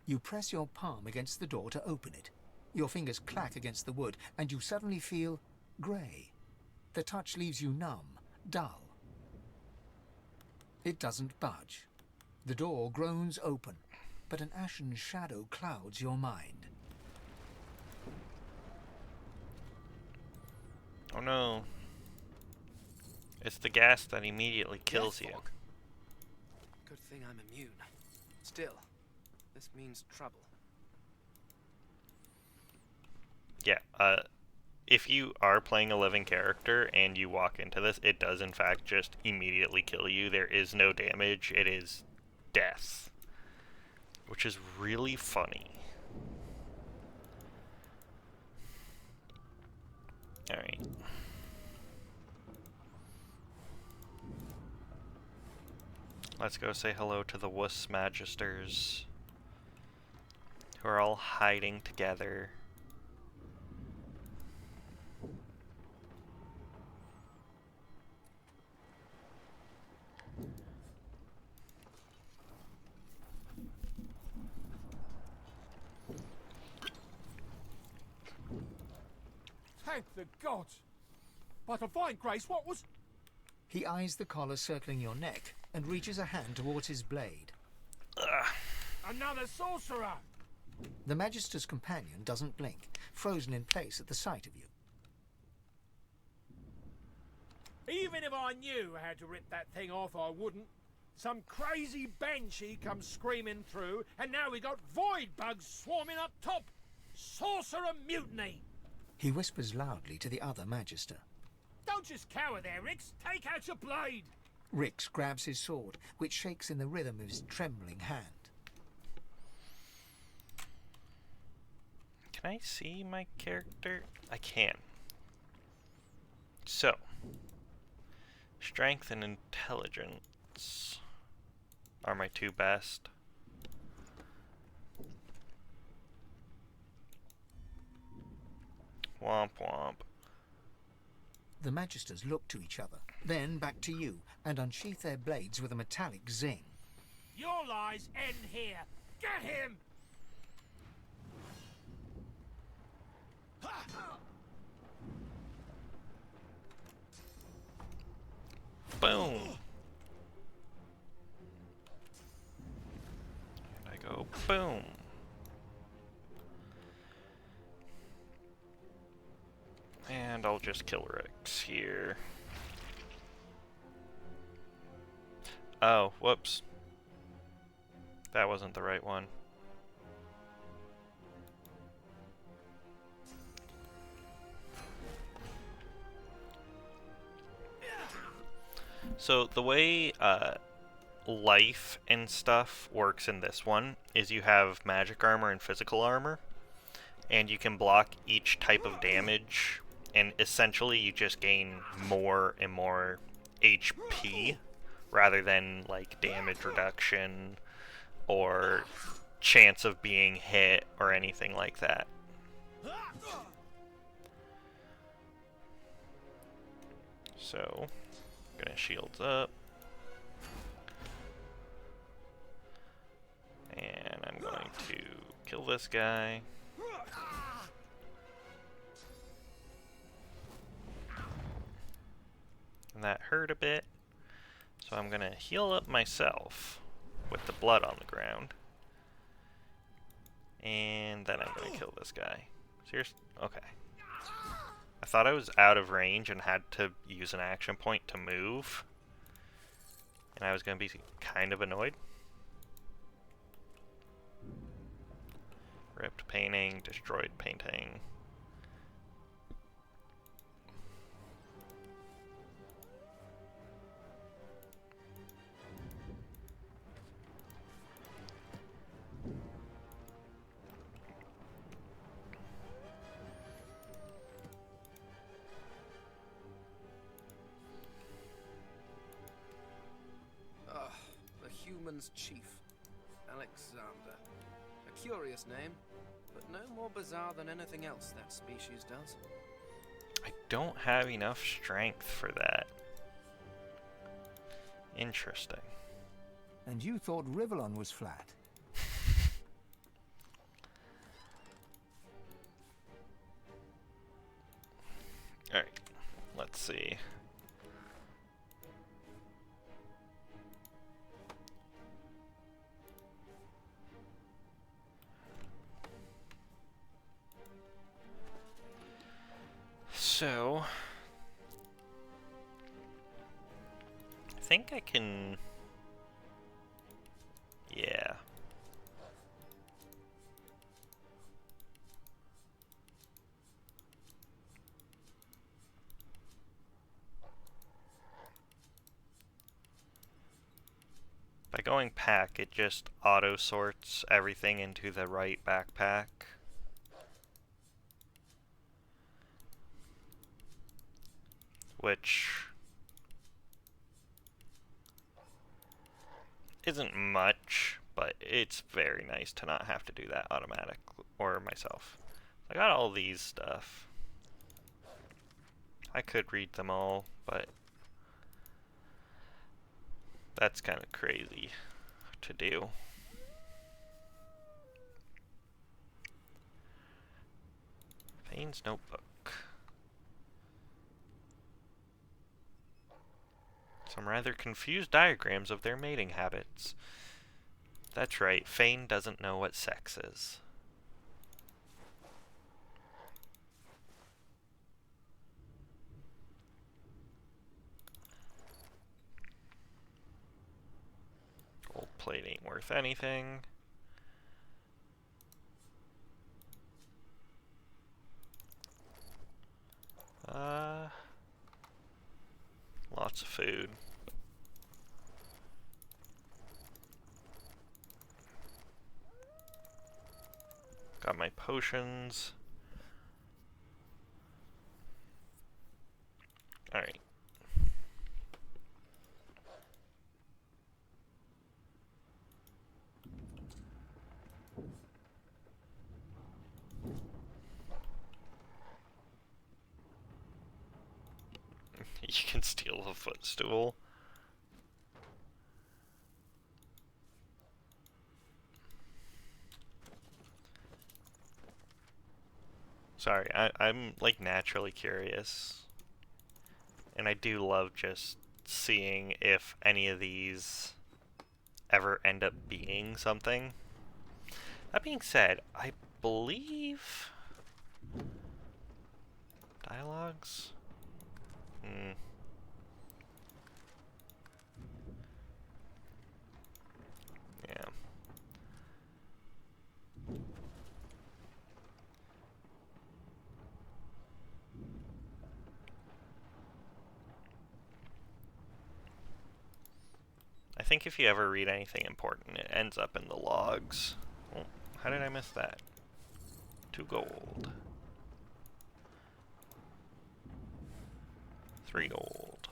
You press your palm against the door to open it. Your fingers clack against the wood, and you suddenly feel grey. The touch leaves you numb, dull. It doesn't budge. The door groans open, but an ashen shadow clouds your mind. Oh no. It's the gas that immediately kills you. Good thing I'm immune. Still, this means trouble. Yeah, if you are playing a living character and you walk into this, it does in fact just immediately kill you. There is no damage, it is death. Which is really funny. Alright. Let's go say hello to the Wuss Magisters, who are all hiding together. Thank the gods! By divine grace, what was... He eyes the collar circling your neck and reaches a hand towards his blade. Another sorcerer! The Magister's companion doesn't blink, frozen in place at the sight of you. Even if I knew how to rip that thing off, I wouldn't. Some crazy banshee comes screaming through, and now we got void bugs swarming up top. Sorcerer mutiny! He whispers loudly to the other Magister. Don't just cower there, Rix. Take out your blade. Rix grabs his sword, which shakes in the rhythm of his trembling hand. Can I see my character? I can. So, strength and intelligence are my two best. Womp womp. The Magisters look to each other, then back to you, and unsheath their blades with a metallic zing. Your lies end here. Get him! Boom! And I go boom. And I'll just kill Rex here. Oh, whoops. That wasn't the right one. So the way life and stuff works in this one is you have magic armor and physical armor, and you can block each type of damage, and essentially you just gain more and more HP rather than like damage reduction or chance of being hit or anything like that. So, gonna shields up. And I'm going to kill this guy. And that hurt a bit. So I'm gonna heal up myself with the blood on the ground. And then I'm gonna kill this guy. Seriously? Okay. I thought I was out of range and had to use an action point to move. And I was gonna be kind of annoyed. Ripped painting, destroyed painting. The human's chief, Alexander. A curious name, but no more bizarre than anything else that species does. I don't have enough strength for that. Interesting. And you thought Rivellon was flat? Alright, let's see. So, I think I can, yeah. By going pack, it just auto sorts everything into the right backpack. Which isn't much, but it's very nice to not have to do that automatic or myself. I got all these stuff. I could read them all, but that's kind of crazy to do. Fane's notebook. Some rather confused diagrams of their mating habits. That's right, Fane doesn't know what sex is. Gold plate ain't worth anything. Lots of food. Got my potions. Alright. You can steal a footstool. Sorry, I'm like naturally curious. And I do love just seeing if any of these ever end up being something. That being said, I believe dialogues? Yeah. I think if you ever read anything important, it ends up in the logs. Oh, how did I miss that? 2 gold. 3 gold.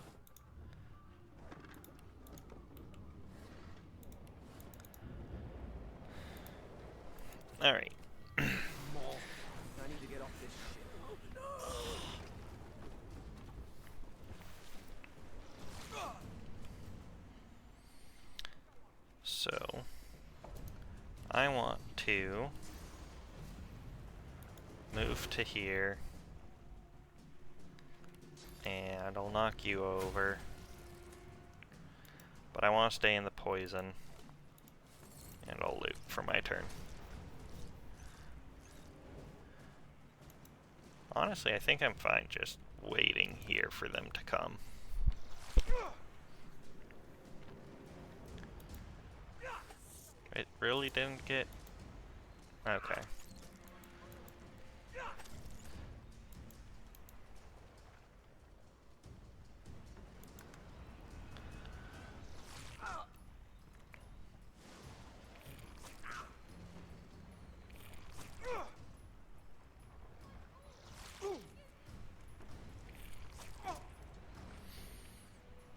Alright. More. I need to get off this shit. So, I want to move to here, and I'll knock you over, but I want to stay in the poison, and I'll loot for my turn. Honestly, I think I'm fine just waiting here for them to come. It really didn't get... Okay.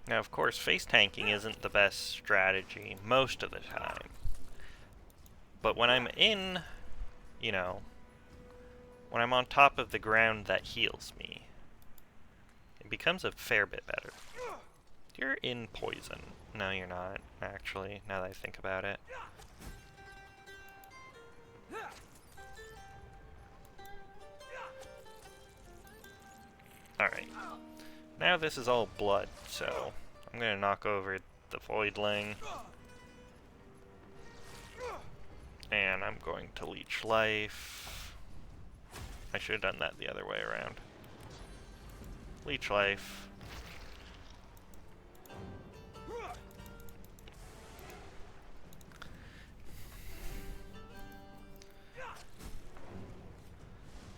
Now, of course, face tanking isn't the best strategy most of the time. But when I'm in, you know, when I'm on top of the ground that heals me, it becomes a fair bit better. You're in poison. No, you're not, actually, now that I think about it. Alright. Now this is all blood, so I'm gonna knock over the Voidling. And I'm going to leech life. I should have done that the other way around. Leech life.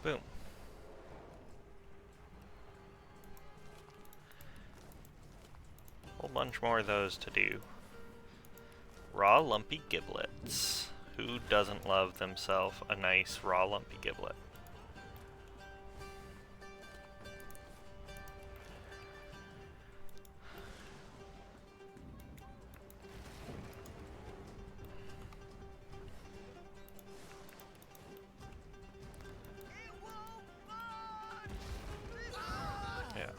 Boom. Whole bunch more of those to do. Raw lumpy giblets. Who doesn't love themselves a nice raw lumpy giblet? Yeah.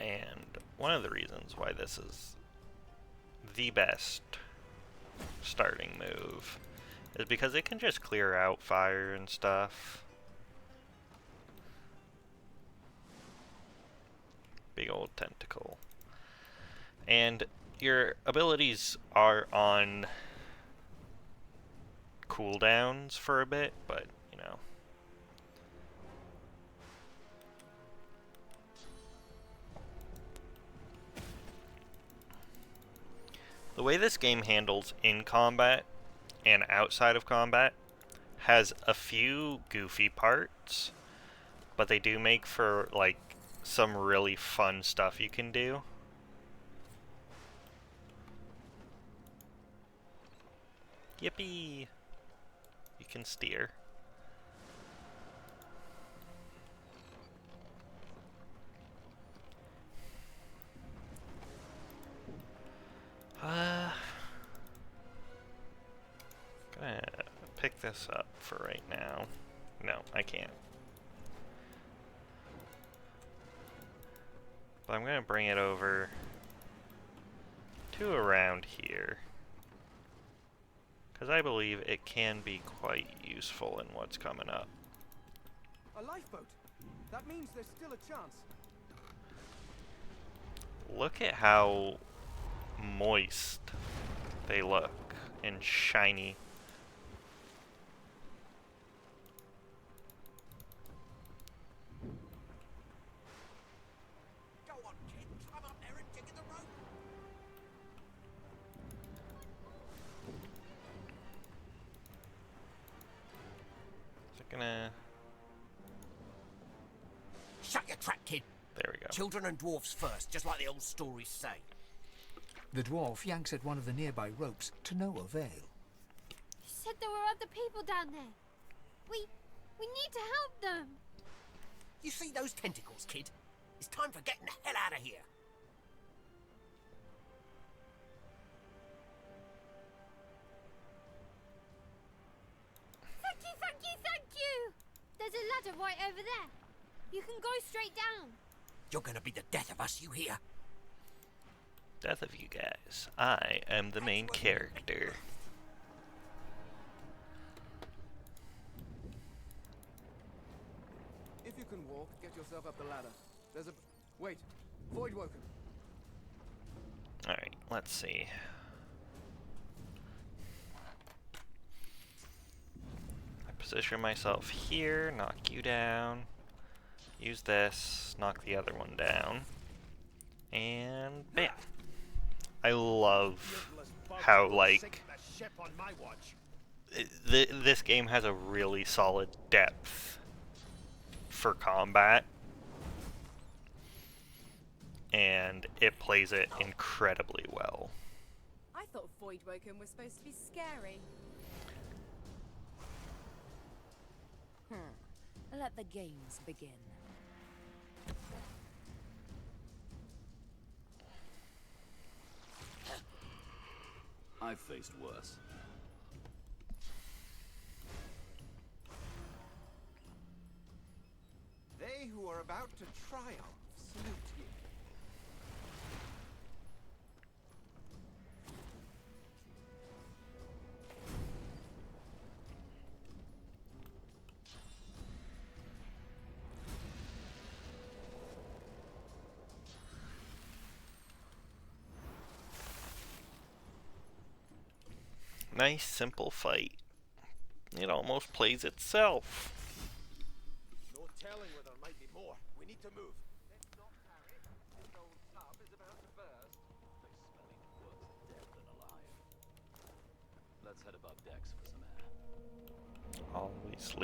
And one of the reasons why this is the best starting move is because it can just clear out fire and stuff. Big old tentacle. And your abilities are on cooldowns for a bit, but, you know. The way this game handles in combat and outside of combat has a few goofy parts, but they do make for, like, some really fun stuff you can do. Yippee! You can steer. Gonna pick this up for right now. No, I can't. But I'm gonna bring it over to around here, because I believe it can be quite useful in what's coming up. A lifeboat. That means there's still a chance. Look at how moist they look and shiny. Go on, kid. Climb up there and dig in the rope. Is it gonna... Shut your trap, kid. There we go. Children and dwarfs first, just like the old stories say. The dwarf yanks at one of the nearby ropes to no avail. You said there were other people down there. We need to help them. You see those tentacles, kid? It's time for getting the hell out of here. Thank you, thank you, thank you! There's a ladder right over there. You can go straight down. You're gonna be the death of us, you hear? Death of you guys. I am the main character. If you can walk, get yourself up the ladder. There's a... Wait. Void Woken. Alright, let's see. I position myself here, knock you down. Use this, knock the other one down. And bam. I love how, like, this game has a really solid depth for combat. And it plays it incredibly well. I thought Void Woken was supposed to be scary. Let the games begin. I've faced worse. They who are about to triumph salute you. Nice, simple fight. It almost plays itself. No telling whether there might be more. We need to move. Let's not tarry. This old tub is about to burst. They smell even worse dead than alive. Let's head above decks for some air. Always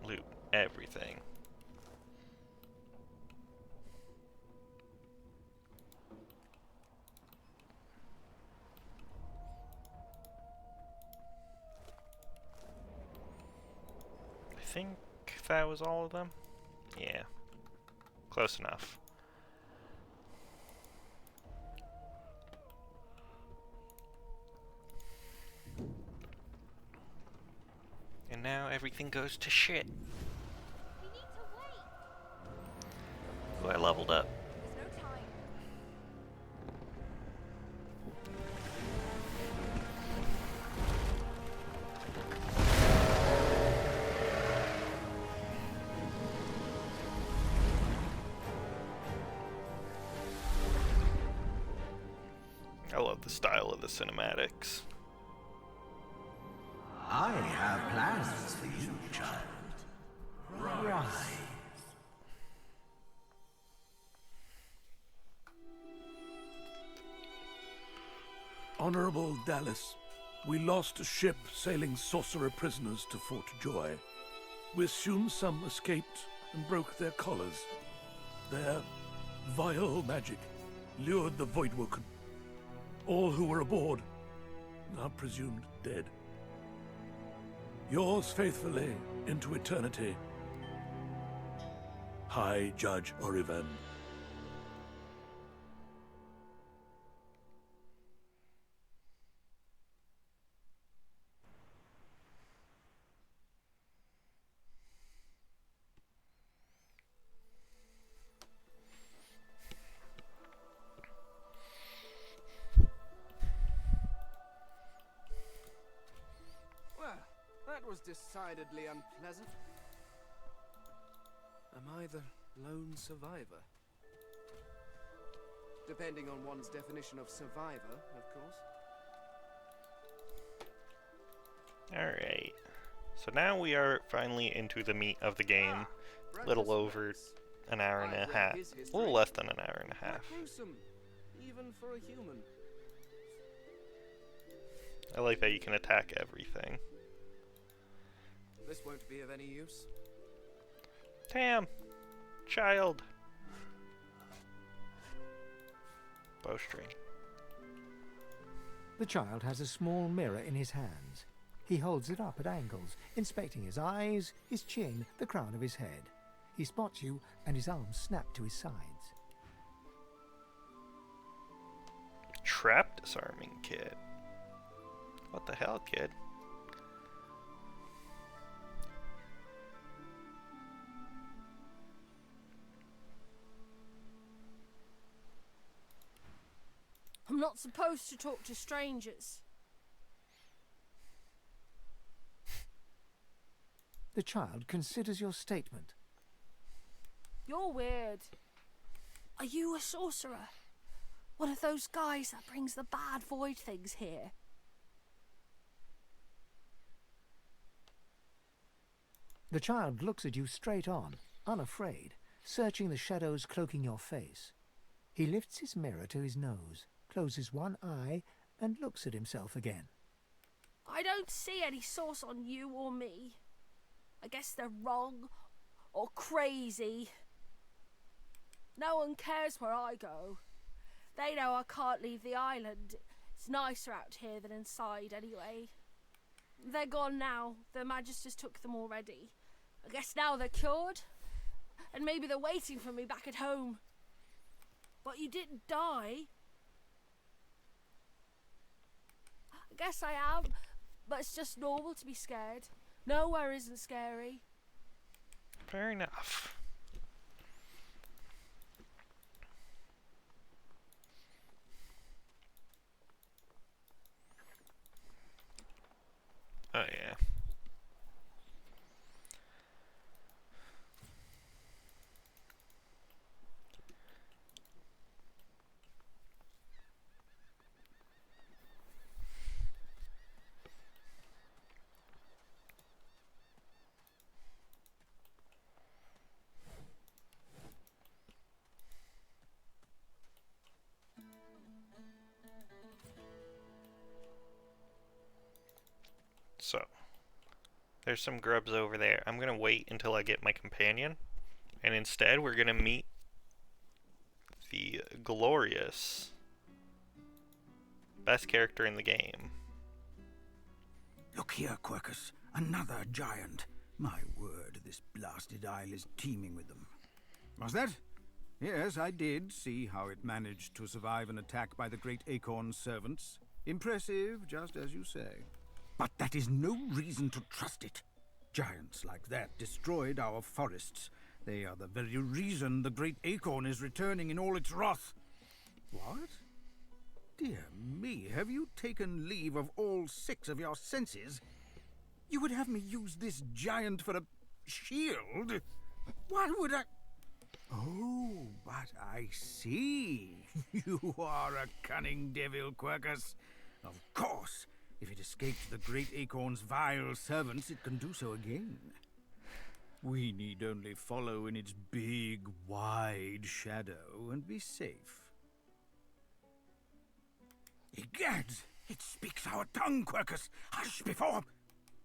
loot everything. I think that was all of them. Yeah, close enough. And now everything goes to shit. We need to wait. Ooh, I leveled up. There's no time. I love the style of the cinematics. I have plans for you, child. Rise. Honorable Dallas, we lost a ship sailing sorcerer prisoners to Fort Joy. We assume some escaped and broke their collars. Their vile magic lured the Voidwoken. All who were aboard are presumed dead. Yours faithfully into eternity, High Judge Orivan. Well, that was decidedly unpleasant. Am I the lone survivor? Depending on one's definition of survivor, of course. Alright. So now we are finally into the meat of the game. A little over an hour and a half. A little less than an hour and a half. Gruesome, even for a human. I like that you can attack everything. This won't be of any use. Damn! Child! Bowstring. The child has a small mirror in his hands. He holds it up at angles, inspecting his eyes, his chin, the crown of his head. He spots you, and his arms snap to his sides. Trap disarming kit. What the hell, kid? I'm not supposed to talk to strangers. The child considers your statement. You're weird. Are you a sorcerer? One of those guys that brings the bad void things here? The child looks at you straight on, unafraid, searching the shadows cloaking your face. He lifts his mirror to his nose, closes one eye, and looks at himself again. I don't see any source on you or me. I guess they're wrong or crazy. No one cares where I go. They know I can't leave the island. It's nicer out here than inside anyway. They're gone now. The Magisters took them already. I guess now they're cured. And maybe they're waiting for me back at home. But you didn't die. I guess I am, but it's just normal to be scared. Nowhere isn't scary. Fair enough. Oh yeah. So, there's some grubs over there. I'm gonna wait until I get my companion, and instead we're gonna meet the glorious best character in the game. Look here, Quercus. Another giant. My word, this blasted isle is teeming with them. Was that? Yes, I did see how it managed to survive an attack by the Great Acorn's servants. Impressive, just as you say. But that is no reason to trust it. Giants like that destroyed our forests. They are the very reason the Great Acorn is returning in all its wrath. What? Dear me, have you taken leave of all 6 of your senses? You would have me use this giant for a shield? Why would I... Oh, but I see. You are a cunning devil, Quercus. Of course. If it escaped the Great Acorn's vile servants, it can do so again. We need only follow in its big, wide shadow and be safe. Egad! It speaks our tongue, Quercus! Hush before...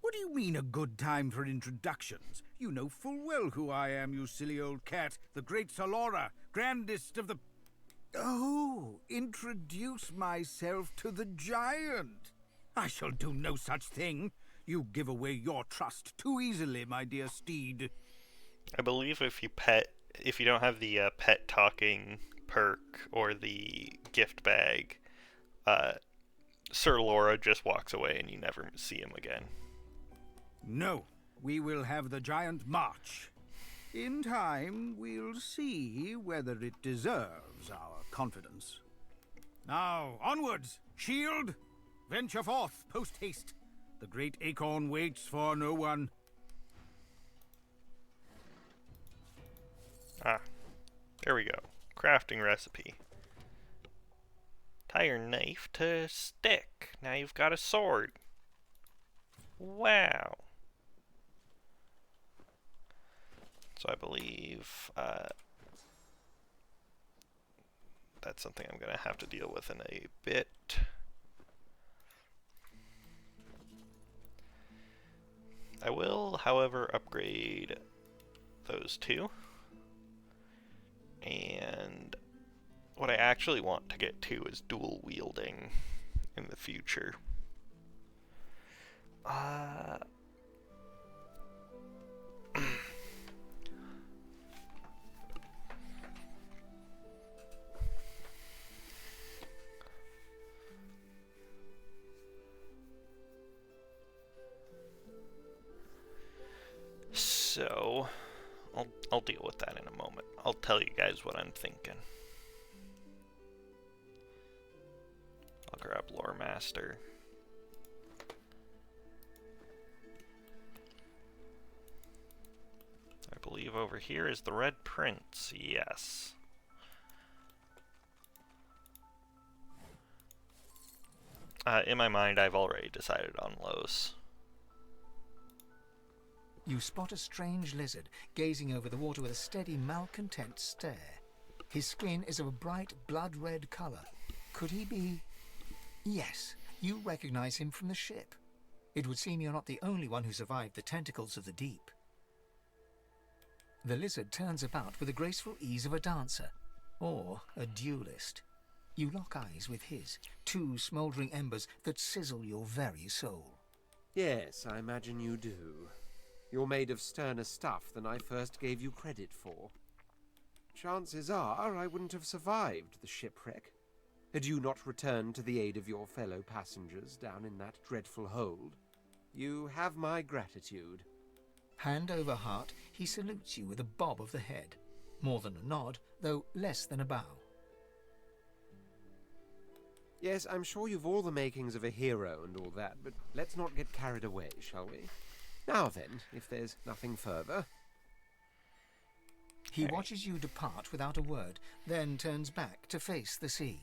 What do you mean a good time for introductions? You know full well who I am, you silly old cat. The great Solora, grandest of the... Oh, introduce myself to the giant. I shall do no such thing. You give away your trust too easily, my dear steed. I believe if you don't have the pet talking perk or the gift bag, Sir Laura just walks away and you never see him again. No, we will have the giant march. In time, we'll see whether it deserves our confidence. Now, onwards! Shield! Venture forth, post-haste. The Great Acorn waits for no one. Ah, there we go. Crafting recipe. Tie your knife to a stick. Now you've got a sword. Wow. So I believe that's something I'm going to have to deal with in a bit. I will, however, upgrade those 2. And what I actually want to get to is dual wielding. in the future. So, I'll deal with that in a moment. I'll tell you guys what I'm thinking. I'll grab Lore Master. I believe over here is the Red Prince, yes. In my mind, I've already decided on Los. You spot a strange lizard gazing over the water with a steady, malcontent stare. His skin is of a bright, blood-red color. Could he be... Yes, you recognize him from the ship. It would seem you're not the only one who survived the tentacles of the deep. The lizard turns about with the graceful ease of a dancer, or a duelist. You lock eyes with his, two smouldering embers that sizzle your very soul. Yes, I imagine you do. You're made of sterner stuff than I first gave you credit for. Chances are I wouldn't have survived the shipwreck had you not returned to the aid of your fellow passengers down in that dreadful hold. You have my gratitude. Hand over heart, he salutes you with a bob of the head. More than a nod, though less than a bow. Yes, I'm sure you've all the makings of a hero and all that, but let's not get carried away, shall we? Now then, if there's nothing further. He watches you depart without a word, then turns back to face the sea.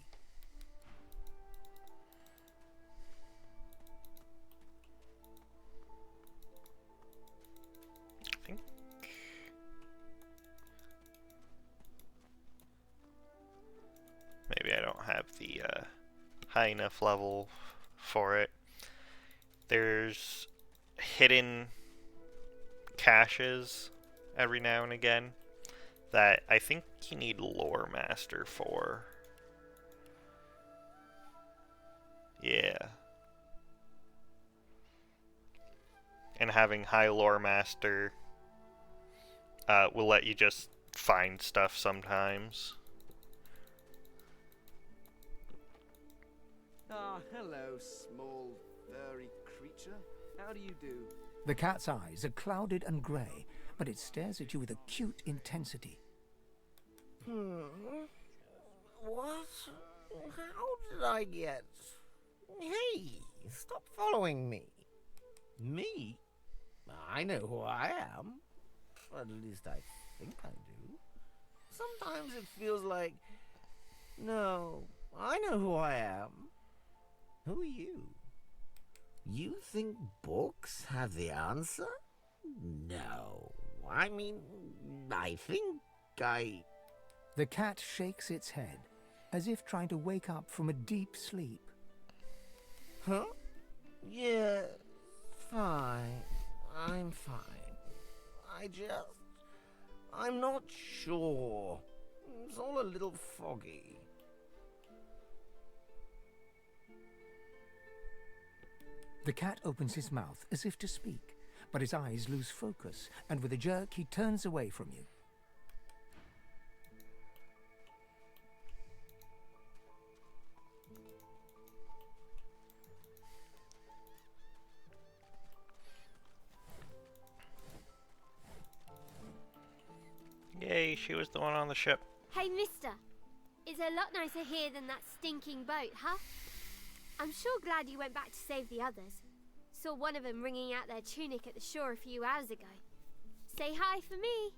Maybe I don't have the high enough level for it. There's hidden caches every now and again that I think you need Lore Master for. Yeah. And having high Lore Master will let you just find stuff sometimes. Ah, hello, small, furry creature. How do you do? The cat's eyes are clouded and grey, but it stares at you with acute intensity. What? How did I get... Hey, stop following me. Me? I know who I am. At least I think I do. Sometimes it feels like... No, I know who I am. Who are you? You think books have the answer? No. I mean, I think I... The cat shakes its head, as if trying to wake up from a deep sleep. Huh? Yeah, fine. I'm fine. I'm not sure. It's all a little foggy. The cat opens his mouth as if to speak, but his eyes lose focus, and with a jerk he turns away from you. Yay, she was the one on the ship. Hey, mister. It's a lot nicer here than that stinking boat, huh? I'm sure glad you went back to save the others. Saw one of them wringing out their tunic at the shore a few hours ago. Say hi for me.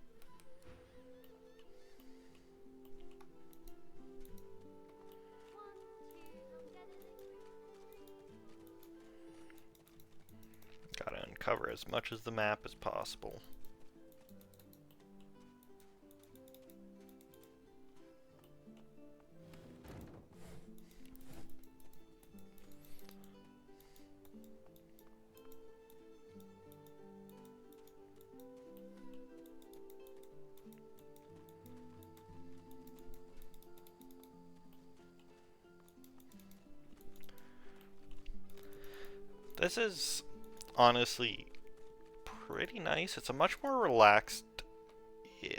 Gotta uncover as much of the map as possible. This is honestly pretty nice. It's a much more relaxed, yeah,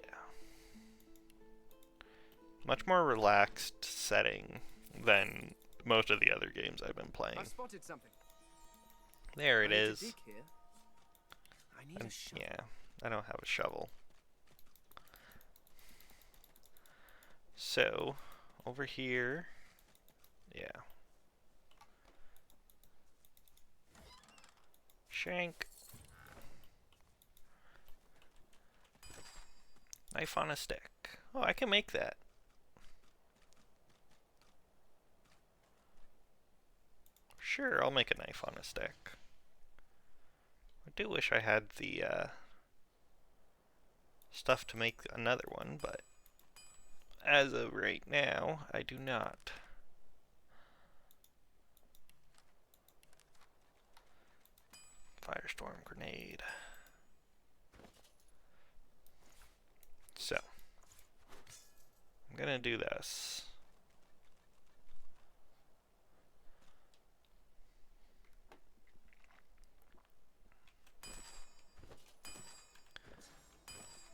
much more relaxed setting than most of the other games I've been playing. I spotted something. There it I need to is. dig here. I need a shovel. Yeah, I don't have a shovel. So, over here, yeah. Shank. Knife on a stick. Oh, I can make that. Sure, I'll make a knife on a stick. I do wish I had the stuff to make another one, but as of right now, I do not. Firestorm grenade. So, I'm gonna do this.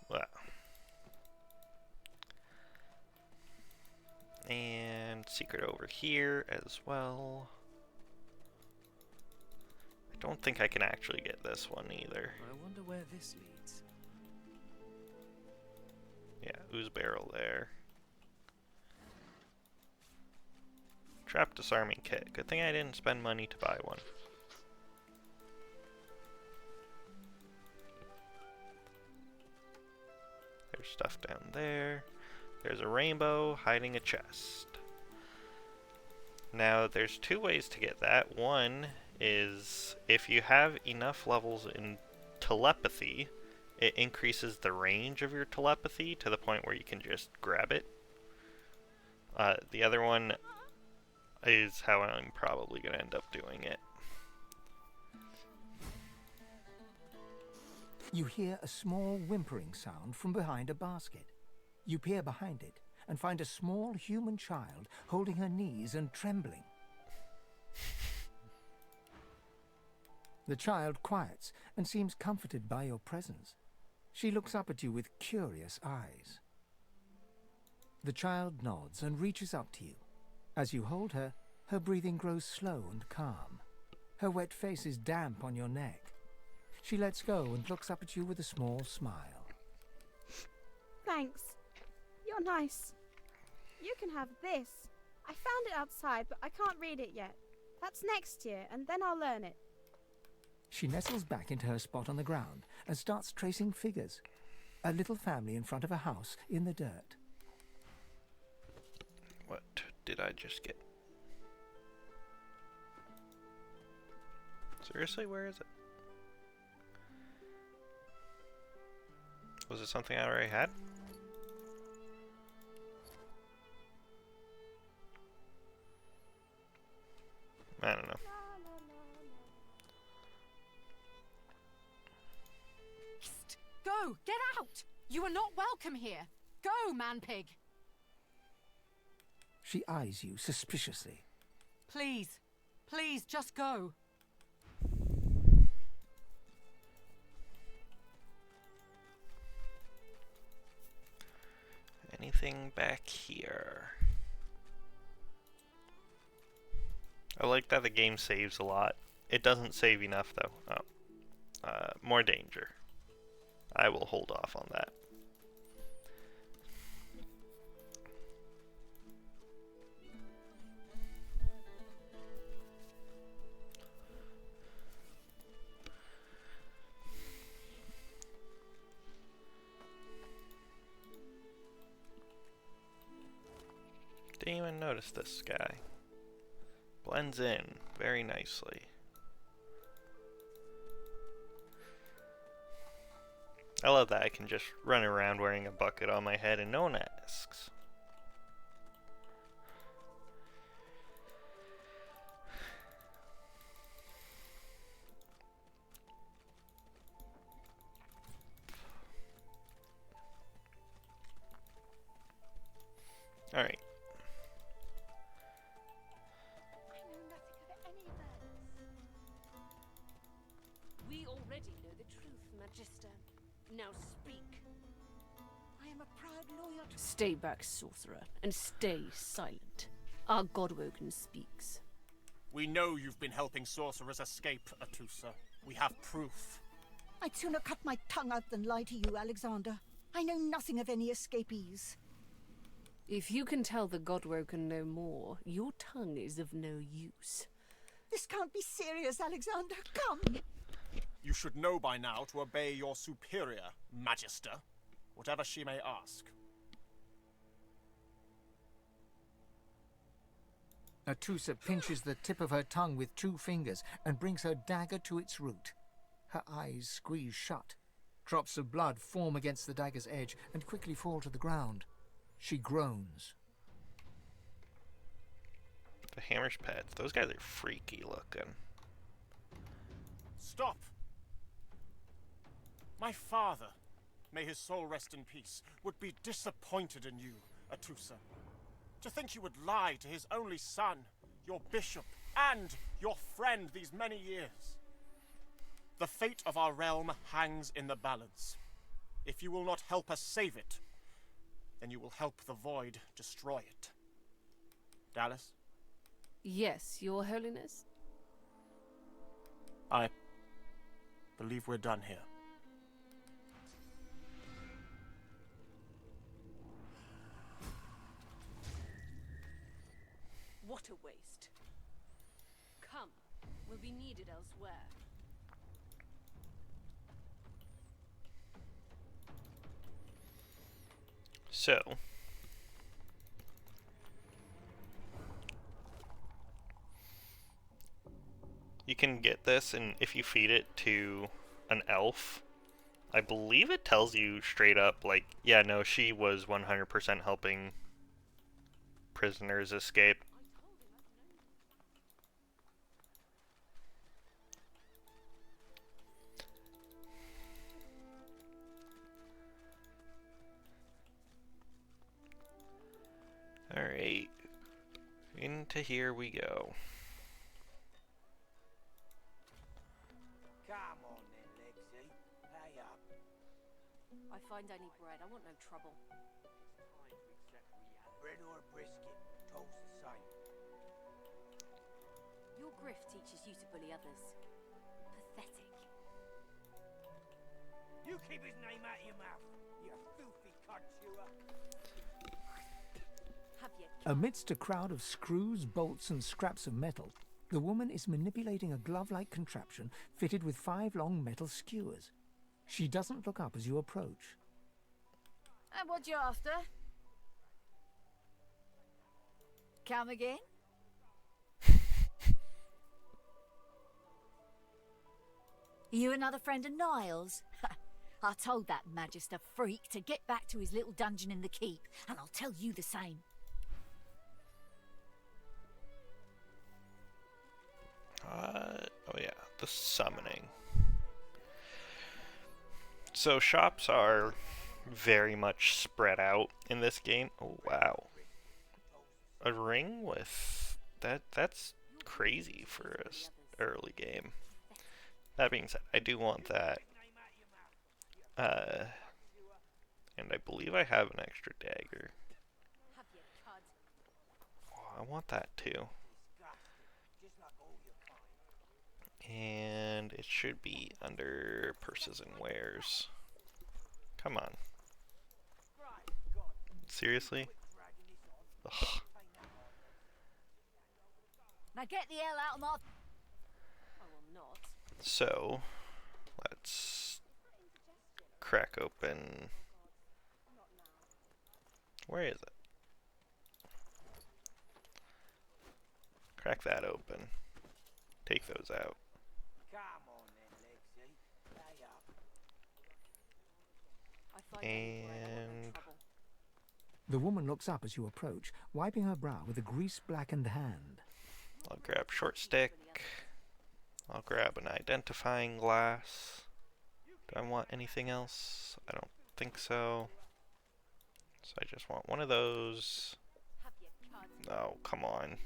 Well. And secret over here as well. I don't think I can actually get this one either. I wonder where this leads. Yeah, ooze barrel there. Trap disarming kit. Good thing I didn't spend money to buy one. There's stuff down there. There's a rainbow hiding a chest. Now, there's two ways to get that. One is if you have enough levels in telepathy, it increases the range of your telepathy to the point where you can just grab it. The other one is how I'm probably going to end up doing it. You hear a small whimpering sound from behind a basket. You peer behind it and find a small human child holding her knees and trembling. The child quiets and seems comforted by your presence. She looks up at you with curious eyes. The child nods and reaches up to you. As you hold her, her breathing grows slow and calm. Her wet face is damp on your neck. She lets go and looks up at you with a small smile. Thanks. You're nice. You can have this. I found it outside, but I can't read it yet. That's next year, and then I'll learn it. She nestles back into her spot on the ground and starts tracing figures. A little family in front of a house in the dirt. What did I just get? Seriously, where is it? Was it something I already had? I don't know. Psst! Go! Get out! You are not welcome here! Go, man-pig! She eyes you suspiciously. Please. Please, just go. Anything back here? I like that the game saves a lot. It doesn't save enough though. Oh. More danger. I will hold off on that. Didn't even notice this guy. Blends in very nicely. I love that I can just run around wearing a bucket on my head and no one asks. Alright. already know the truth, Magister. Now speak. I am a proud loyal to... Stay back, sorcerer, and stay silent. Our Godwoken speaks. We know you've been helping sorcerers escape, Atusa. We have proof. I'd sooner cut my tongue out than lie to you, Alexander. I know nothing of any escapees. If you can tell the Godwoken no more, your tongue is of no use. This can't be serious, Alexander. Come! You should know by now to obey your superior, Magister, whatever she may ask. Atusa pinches the tip of her tongue with 2 fingers and brings her dagger to its root. Her eyes squeeze shut. Drops of blood form against the dagger's edge and quickly fall to the ground. She groans. The hammer's pets, those guys are freaky looking. Stop! My father, may his soul rest in peace, would be disappointed in you, Atusa. To think you would lie to his only son, your bishop, and your friend these many years. The fate of our realm hangs in the balance. If you will not help us save it, then you will help the Void destroy it. Dallas? Yes, Your Holiness? I believe we're done here. What a waste. Come, we'll be needed elsewhere. So, you can get this, and if you feed it to an elf, I believe it tells you straight up, like, yeah, no, she was 100% helping prisoners escape. Alright, into here we go. Come on then, Lexi. Pay up. I find I need bread. I want no trouble. Bread or brisket, toast the same. Your grift teaches you to bully others. Pathetic. You keep his name out of your mouth, you filthy cud chewer. Amidst a crowd of screws, bolts, and scraps of metal, the woman is manipulating a glove-like contraption fitted with 5 long metal skewers. She doesn't look up as you approach. And what you after? Come again? You another friend of Niles? I told that Magister freak to get back to his little dungeon in the keep, and I'll tell you the same. Oh yeah, the summoning. So shops are very much spread out in this game. Oh wow. A ring with that's crazy for a early game. That being said, I do want that. And I believe I have an extra dagger. Oh, I want that too. And it should be under purses and wares. Come on. Seriously? Ugh. Now get the hell out of my... I will not. So, let's crack open... Where is it? Crack that open. Take those out. And The woman looks up as you approach, wiping her brow with a grease-blackened hand. I'll grab short stick. I'll grab an identifying glass. Do I want anything else? I don't think so. So I just want one of those. Oh, come on.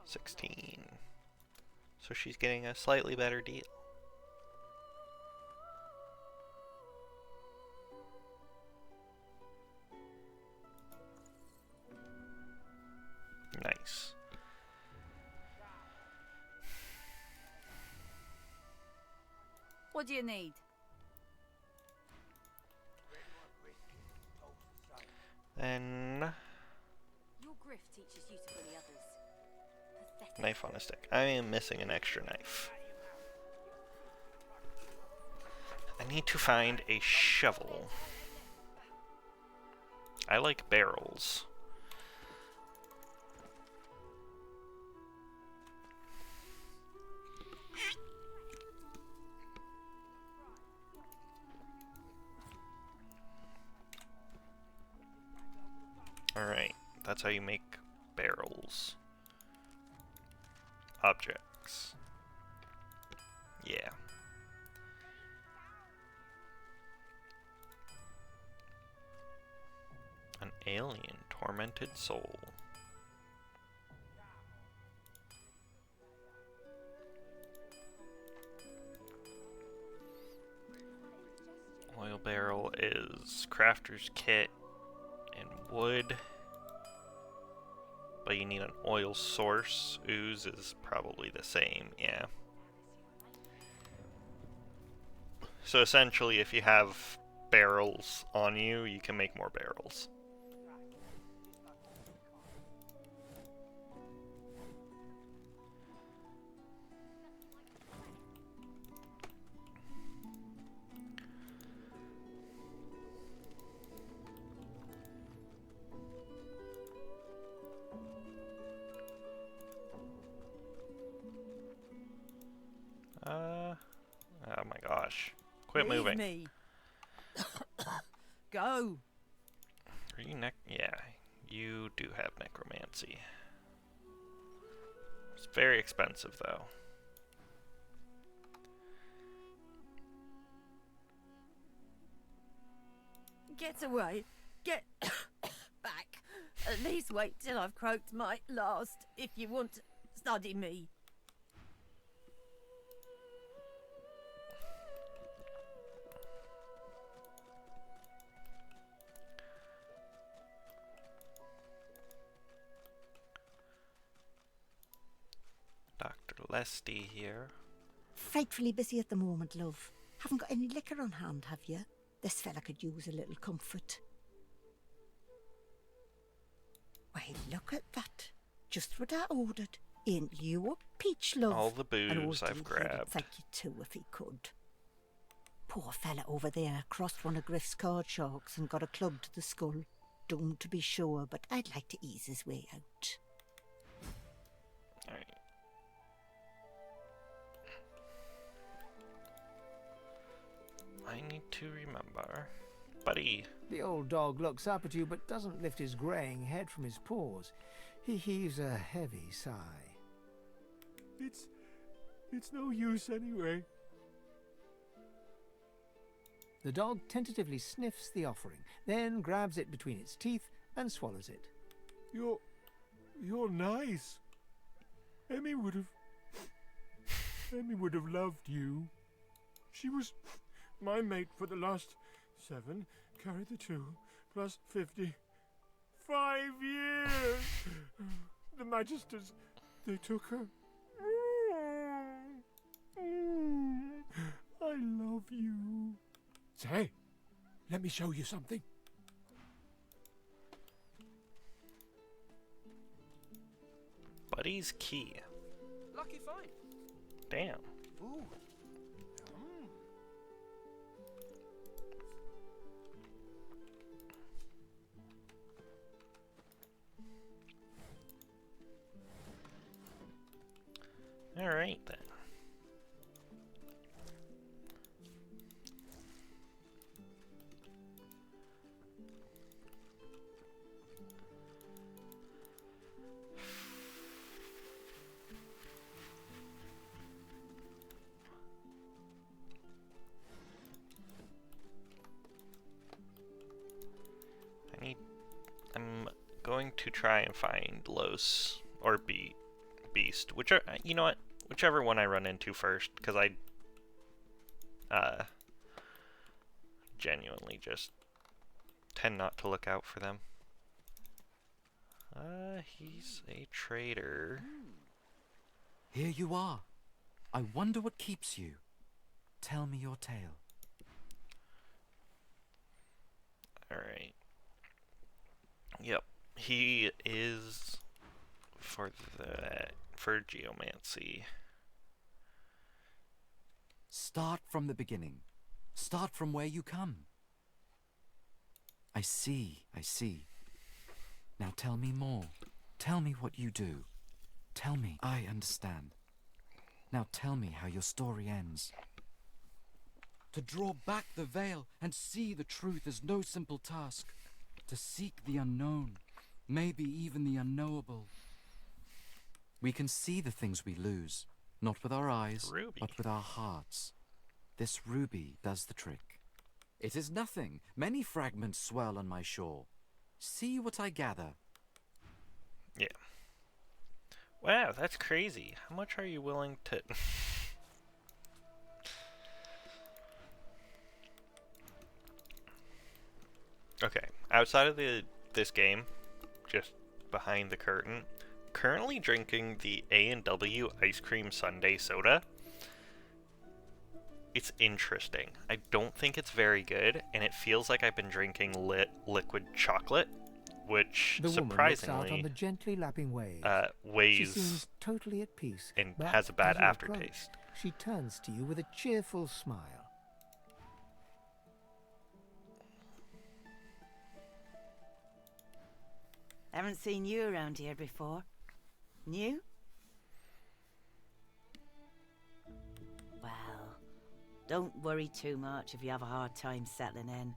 16. So she's getting a slightly better deal. Nice. What do you need? Then Your grift teaches you to bully others. Pathetic. knife on a stick. I am missing an extra knife. I need to find a shovel. I like barrels. Alright, that's how you make barrels. Objects. Yeah. An alien tormented soul. Oil barrel is crafter's kit and wood. But you need an oil source. Ooze is probably the same, yeah. So essentially, if you have barrels on you, you can make more barrels. Oh my gosh. Quit Leave moving. me. Go. Are you yeah, you do have necromancy. It's very expensive though. Get away. Get back. At least wait till I've croaked my last if you want to study me. Dr. Lesty here. Frightfully busy at the moment, love. Haven't got any liquor on hand, have you? This fella could use a little comfort. Why, look at that. Just what I ordered. Ain't you a peach, love? All the And old booze I've Dee grabbed. would thank you too if he could. Poor fella over there crossed one of Griff's card sharks and got a club to the skull. Doomed to be sure, but I'd like to ease his way out. Alright. I need to remember. Buddy. The old dog looks up at you but doesn't lift his greying head from his paws. He heaves a heavy sigh. It's no use anyway. The dog tentatively sniffs the offering, then grabs it between its teeth and swallows it. You're nice. Emmy would have loved you. She was my mate for the last 7, carry the 2, plus 50. 5 years! The Magisters, they took her. I love you. Say, let me show you something. Buddy's key. Lucky find. Damn. Ooh. Alright then. I'm going to try and find Los, or be beast. You know what? Whichever one I run into first, because I genuinely just tend not to look out for them. He's a traitor. Here you are. I wonder what keeps you. Tell me your tale. Alright. Yep. He is for geomancy. Start from the beginning. Start from where you come. I see. Now tell me more. Tell me what you do. Tell me. I understand. Now tell me how your story ends. To draw back the veil and see the truth is no simple task. To seek the unknown, maybe even the unknowable. We can see the things we lose, not with our eyes, but with our hearts. This ruby does the trick. It is nothing. Many fragments swirl on my shore. See what I gather. Yeah. Wow, that's crazy. How much are you willing to... Okay, outside of this game, just behind the curtain, currently drinking the A&W ice cream sundae soda. It's interesting. I don't think it's very good, and it feels like I've been drinking liquid chocolate, which the woman surprisingly looks out on the gently lapping waves. weighs she seems totally at peace, and but has a bad as you aftertaste. approach, she turns to you with a cheerful smile. Haven't seen you around here before. New? Well, don't worry too much if you have a hard time settling in.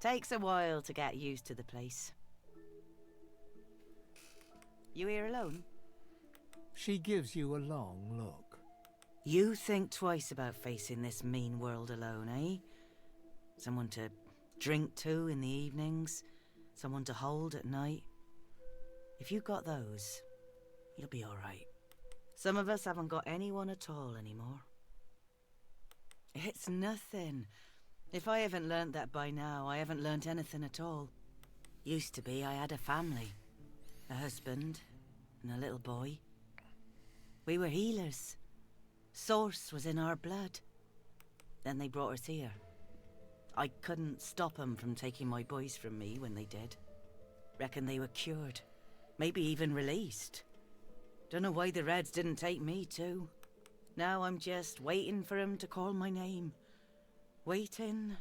Takes a while to get used to the place. You here alone? She gives you a long look. You think twice about facing this mean world alone, eh? Someone to drink to in the evenings, someone to hold at night. If you got those, you'll be alright. Some of us haven't got anyone at all anymore. It's nothing. If I haven't learnt that by now, I haven't learnt anything at all. Used to be I had a family. A husband and a little boy. We were healers. Source was in our blood. Then they brought us here. I couldn't stop them from taking my boys from me when they did. Reckon they were cured. Maybe even released. Don't know why the Reds didn't take me too. Now I'm just waiting for him to call my name. Waiting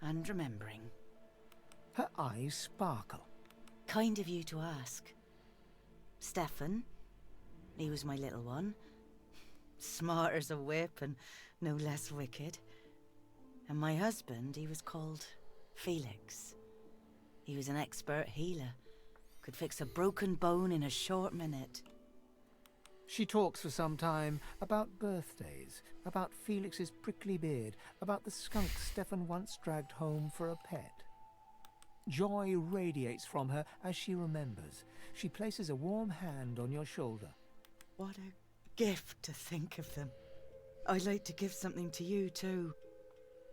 and remembering. Her eyes sparkle. Kind of you to ask. Stefan, he was my little one. Smart as a whip and no less wicked. And my husband, he was called Felix. He was an expert healer. Could fix a broken bone in a short minute. She talks for some time about birthdays, about Felix's prickly beard, about the skunk Stefan once dragged home for a pet. Joy radiates from her as she remembers. She places a warm hand on your shoulder. What a gift to think of them. I'd like to give something to you too.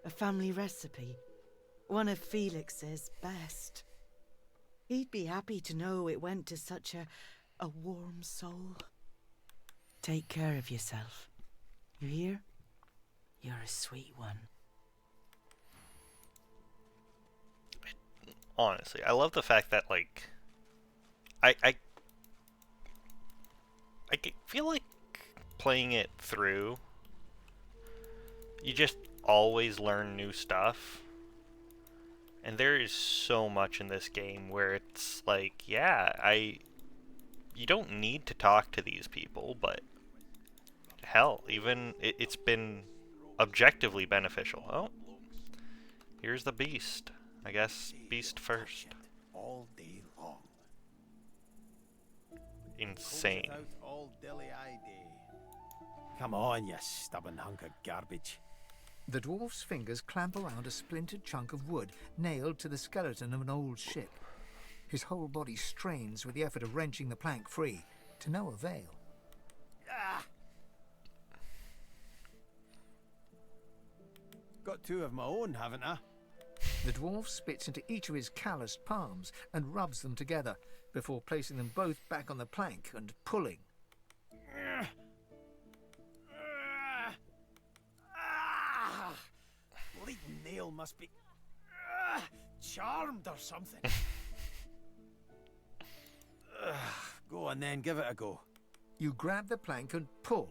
A family recipe. One of Felix's best. He'd be happy to know it went to such a warm soul. Take care of yourself. You hear? You're a sweet one. Honestly, I love the fact that, like, I feel like playing it through, you just always learn new stuff. And there is so much in this game where it's like, yeah, you don't need to talk to these people, but hell, even it's been objectively beneficial. Oh, here's the beast. I guess beast first. All day long. Insane. All dilly-eye day. Come on, you stubborn hunk of garbage. The dwarf's fingers clamp around a splintered chunk of wood nailed to the skeleton of an old ship. His whole body strains with the effort of wrenching the plank free, to no avail. two of my own, haven't I? The dwarf spits into each of his calloused palms and rubs them together before placing them both back on the plank and pulling. Bleeding nail must be charmed or something. Go on then, give it a go. You grab the plank and pull.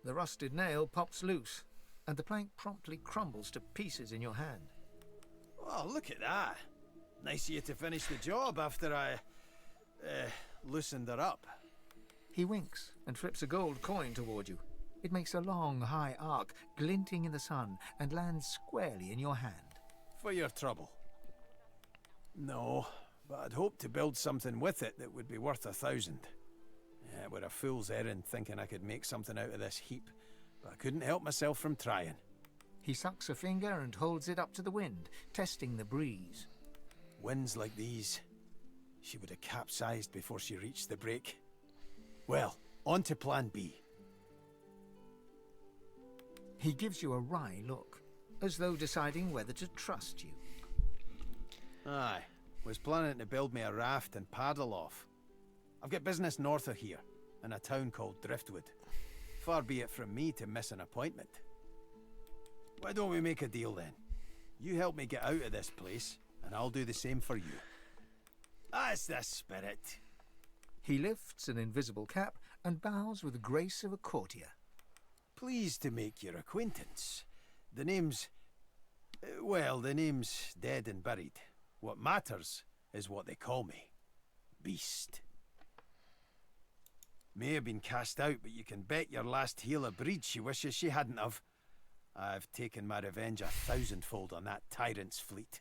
The rusted nail pops loose, and the plank promptly crumbles to pieces in your hand. Oh, look at that. Nice of you to finish the job after I loosened her up. He winks and flips a gold coin toward you. It makes a long, high arc, glinting in the sun, and lands squarely in your hand. For your trouble. No, but I'd hoped to build something with it that would be worth 1,000. Yeah, it were a fool's errand thinking I could make something out of this heap, but I couldn't help myself from trying. He sucks a finger and holds it up to the wind, testing the breeze. Winds like these, she would have capsized before she reached the break. Well, on to plan B. He gives you a wry look, as though deciding whether to trust you. Aye, was planning to build me a raft and paddle off. I've got business north of here, in a town called Driftwood. Far be it from me to miss an appointment. Why don't we make a deal then? You help me get out of this place, and I'll do the same for you. That's the spirit. He lifts an invisible cap and bows with the grace of a courtier. Pleased to make your acquaintance. The name's... well, the name's dead and buried. What matters is what they call me. Beast. May have been cast out, but you can bet your last heel of breed she wishes she hadn't have. I've taken my revenge 1,000-fold on that tyrant's fleet.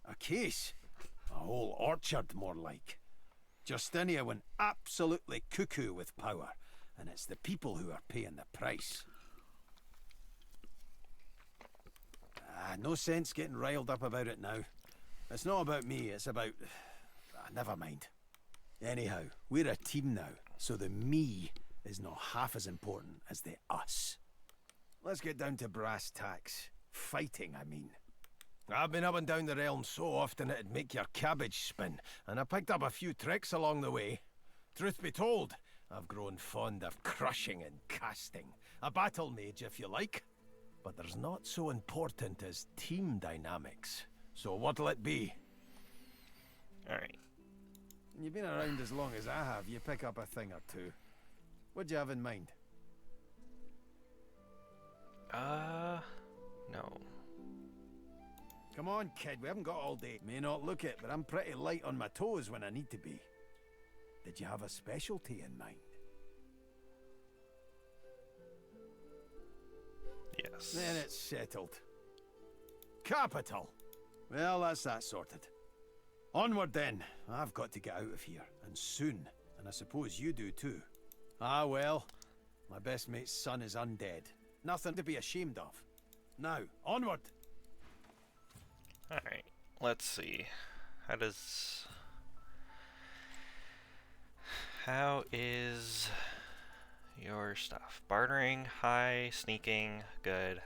A case? A whole orchard, more like. Justinia went absolutely cuckoo with power, and it's the people who are paying the price. No sense getting riled up about it now. It's not about me, it's about... never mind. Anyhow, we're a team now, so the me is not half as important as the us. Let's get down to brass tacks. Fighting, I mean. I've been up and down the realm so often it'd make your cabbage spin, and I picked up a few tricks along the way. Truth be told, I've grown fond of crushing and casting. A battle mage, if you like. But there's not so important as team dynamics. So what'll it be? Alright. You've been around as long as I have, you pick up a thing or two. What do you have in mind? No. Come on, kid, we haven't got all day. May not look it, but I'm pretty light on my toes when I need to be. Did you have a specialty in mind? Yes. Then it's settled. Capital! Well, that's that sorted. Onward then. I've got to get out of here, and soon. And I suppose you do too. Ah well, my best mate's son is undead. Nothing to be ashamed of. Now, onward! Alright, let's see. How is your stuff? Bartering, high, sneaking, good.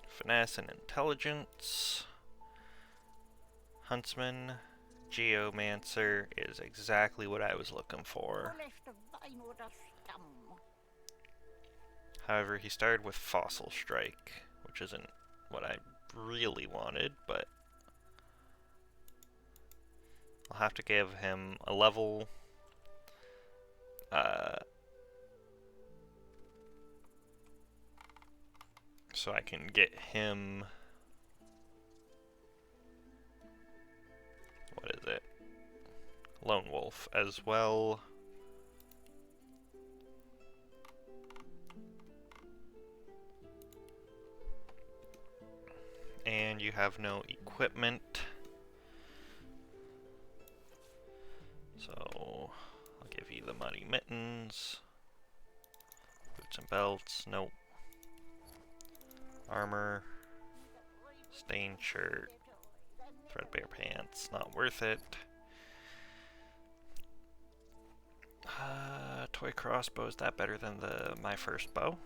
Finesse and intelligence. Huntsman, geomancer is exactly what I was looking for. However, he started with Fossil Strike, which isn't what I really wanted, but I'll have to give him a level so I can get him, what is it? Lone Wolf as well. And you have no equipment. So I'll give you the muddy mittens. Boots and belts, nope. Armor. Stained shirt. Threadbare pants, not worth it. Toy crossbow, is that better than my first bow?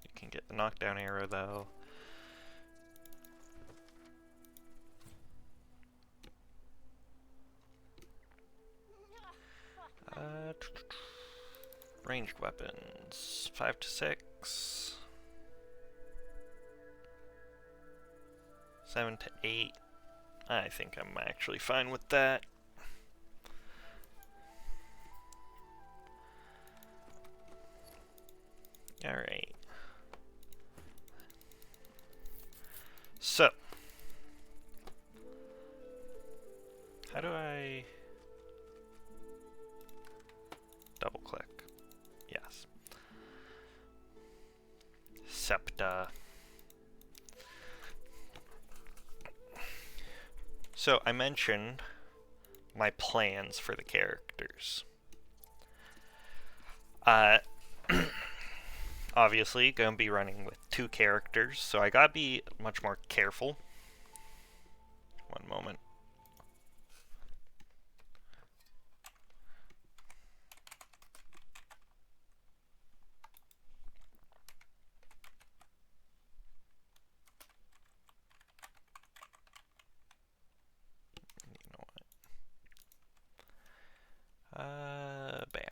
You can get the knockdown arrow though. Ranged weapons, 5 to 6, 7 to 8. I think I'm actually fine with that. Alright. So, how do I double click? Yes. Septa. So, I mentioned my plans for the characters. Obviously, gonna be running with 2 characters, so I gotta be much more careful. One moment. You know what? Bam.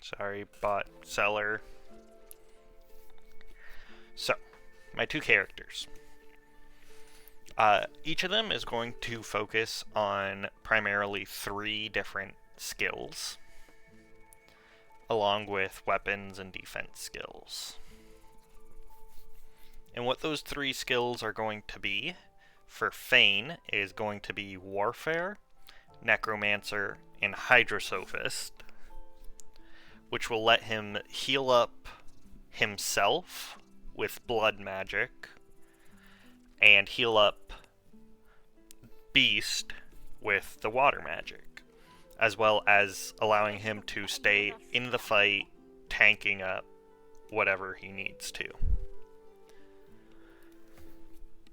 Sorry, bot seller. So, my 2 characters. Each of them is going to focus on primarily 3 different skills, along with weapons and defense skills. And what those 3 skills are going to be, for Fane, is going to be Warfare, Necromancer, and Hydrosophist, which will let him heal up himself with blood magic, and heal up Beast with the water magic, as well as allowing him to stay in the fight, tanking up whatever he needs to.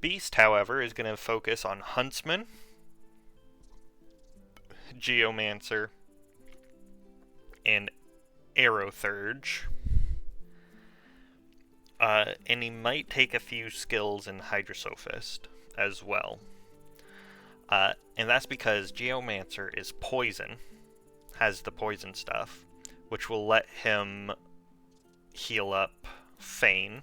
Beast, however, is going to focus on Huntsman, Geomancer, and Aerothurge. And he might take a few skills in Hydrosophist as well. And that's because Geomancer is poison, has the poison stuff, which will let him heal up Fane.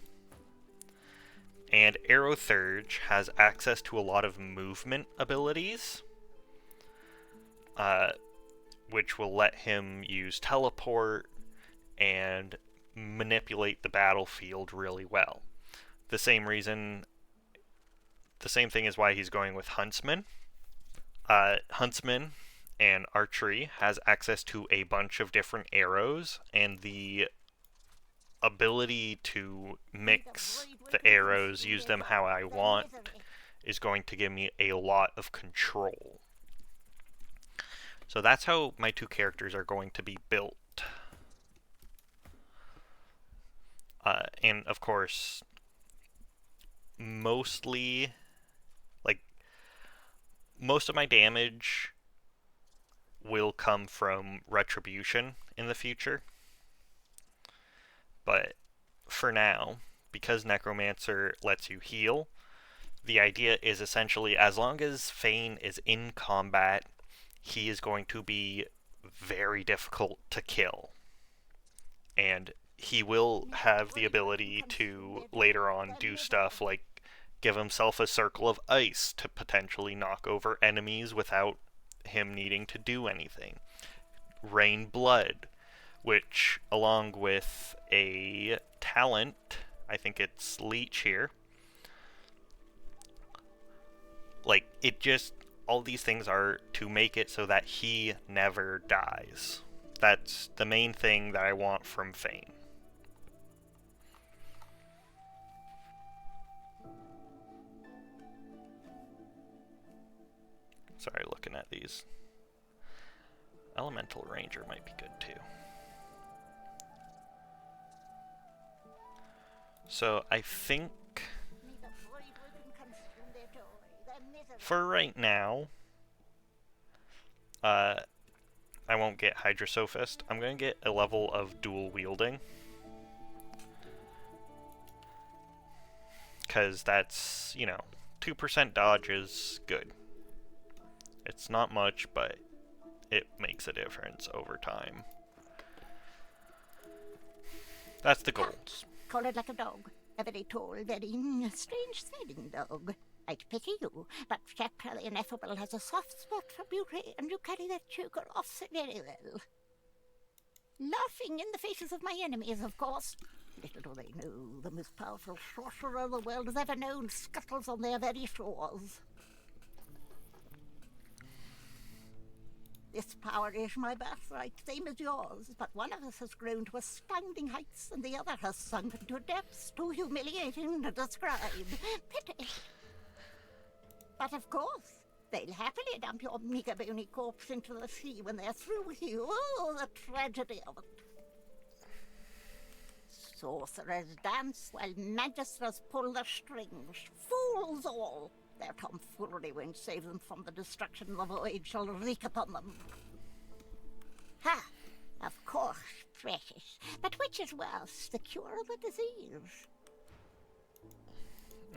And Aerothurge has access to a lot of movement abilities, which will let him use teleport and manipulate the battlefield really well. The same thing is why he's going with Huntsman. Huntsman and Archery has access to a bunch of different arrows, and the ability to mix the arrows, use them how I want, is going to give me a lot of control. So that's how my 2 characters are going to be built. And of course, most of my damage will come from Retribution in the future. But for now, because Necromancer lets you heal, the idea is essentially as long as Fane is in combat, he is going to be very difficult to kill. And he will have the ability to later on do stuff like give himself a circle of ice to potentially knock over enemies without him needing to do anything. Rain blood, which along with a talent, I think it's Leech here, like it just, all these things are to make it so that he never dies. That's the main thing that I want from Fane. Sorry, looking at these. Elemental Ranger might be good too. So I think For right now, I won't get Hydrosophist. I'm going to get a level of dual wielding. Because that's, 2% dodge is good. It's not much, but it makes a difference over time. That's the goals. Call it like a dog. A very tall, very strange-smelling dog. I'd pity you, but Shepard the Ineffable has a soft spot for beauty, and you carry that choker off very well. Laughing in the faces of my enemies, of course. Little do they know, the most powerful sorcerer the world has ever known scuttles on their very shores. This power is my birthright, same as yours, but one of us has grown to astounding heights, and the other has sunk into depths too humiliating to describe. Pity. But of course, they'll happily dump your meager bony corpse into the sea when they're through with you. Oh, the tragedy of it. Sorcerers dance while magisters pull the strings. Fools all! Their tomfoolery won't save them from the destruction the void shall wreak upon them. Ha! Of course, precious. But which is worse, the cure or the disease?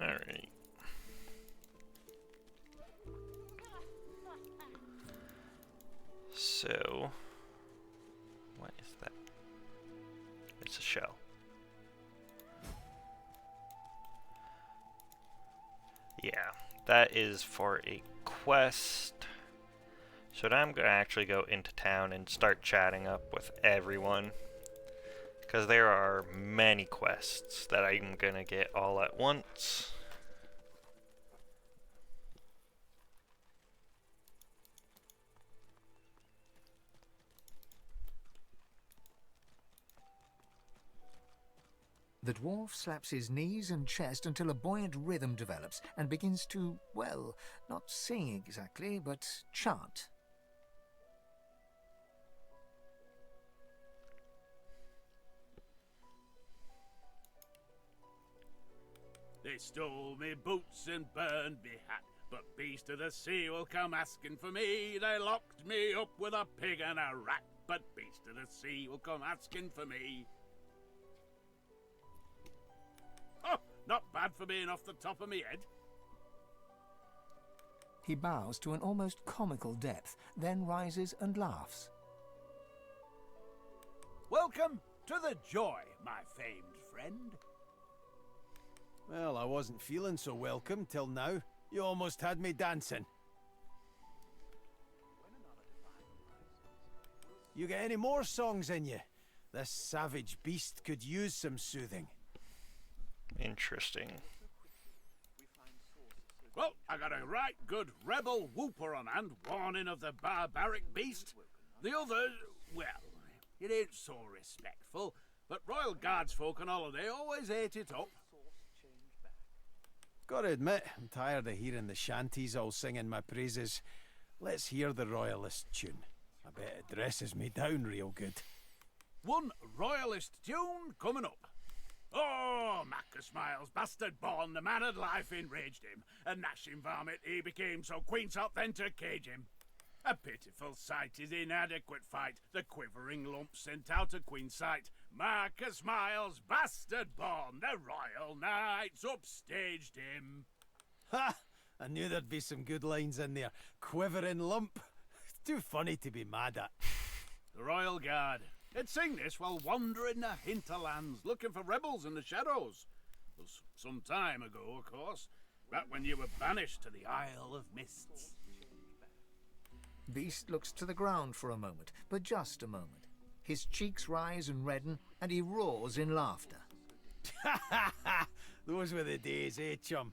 Alright. So, what is that? It's a shell. Yeah, that is for a quest. So now I'm going to actually go into town and start chatting up with everyone. Because there are many quests that I'm going to get all at once. The dwarf slaps his knees and chest until a buoyant rhythm develops and begins to, well, not sing exactly, but chant. They stole me boots and burned me hat, but beast of the sea will come asking for me. They locked me up with a pig and a rat, but beast of the sea will come asking for me. Oh, not bad for being off the top of me head. He bows to an almost comical depth, then rises and laughs. Welcome to the Joy, my famed friend. Well, I wasn't feeling so welcome till now. You almost had me dancing. You got any more songs in you? This savage beast could use some soothing. Interesting. Well, I got a right good rebel whooper on hand, warning of the barbaric beast. The others, well, it ain't so respectful, but Royal Guards folk on holiday always ate it up. Gotta admit, I'm tired of hearing the shanties all singing my praises. Let's hear the Royalist tune. I bet it dresses me down real good. One Royalist tune coming up. Oh, Macca Smiles, bastard born, the man of life enraged him. A gnashing varmint he became, so Queen sought then to cage him. A pitiful sight, his inadequate fight, the quivering lump sent out of Queen's sight. Macca Smiles, bastard born, the royal knights upstaged him. Ha! I knew there'd be some good lines in there. Quivering lump. Too funny to be mad at. The Royal Guard. They'd sing this while wandering the hinterlands, looking for rebels in the shadows. It was some time ago, of course, back when you were banished to the Isle of Mists. Beast looks to the ground for a moment, but just a moment. His cheeks rise and redden, and he roars in laughter. Ha ha ha! Those were the days, eh, chum?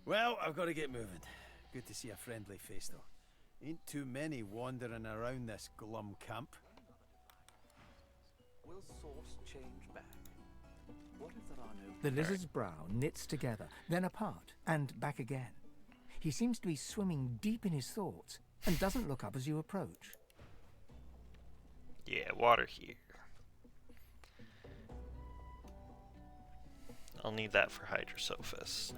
Well, I've got to get moving. Good to see a friendly face, though. Ain't too many wandering around this glum camp. Will source change back? What if there are no... The lizard's brow knits together, then apart, and back again. He seems to be swimming deep in his thoughts, and doesn't look up as you approach. Yeah, water here. I'll need that for Hydrosophis.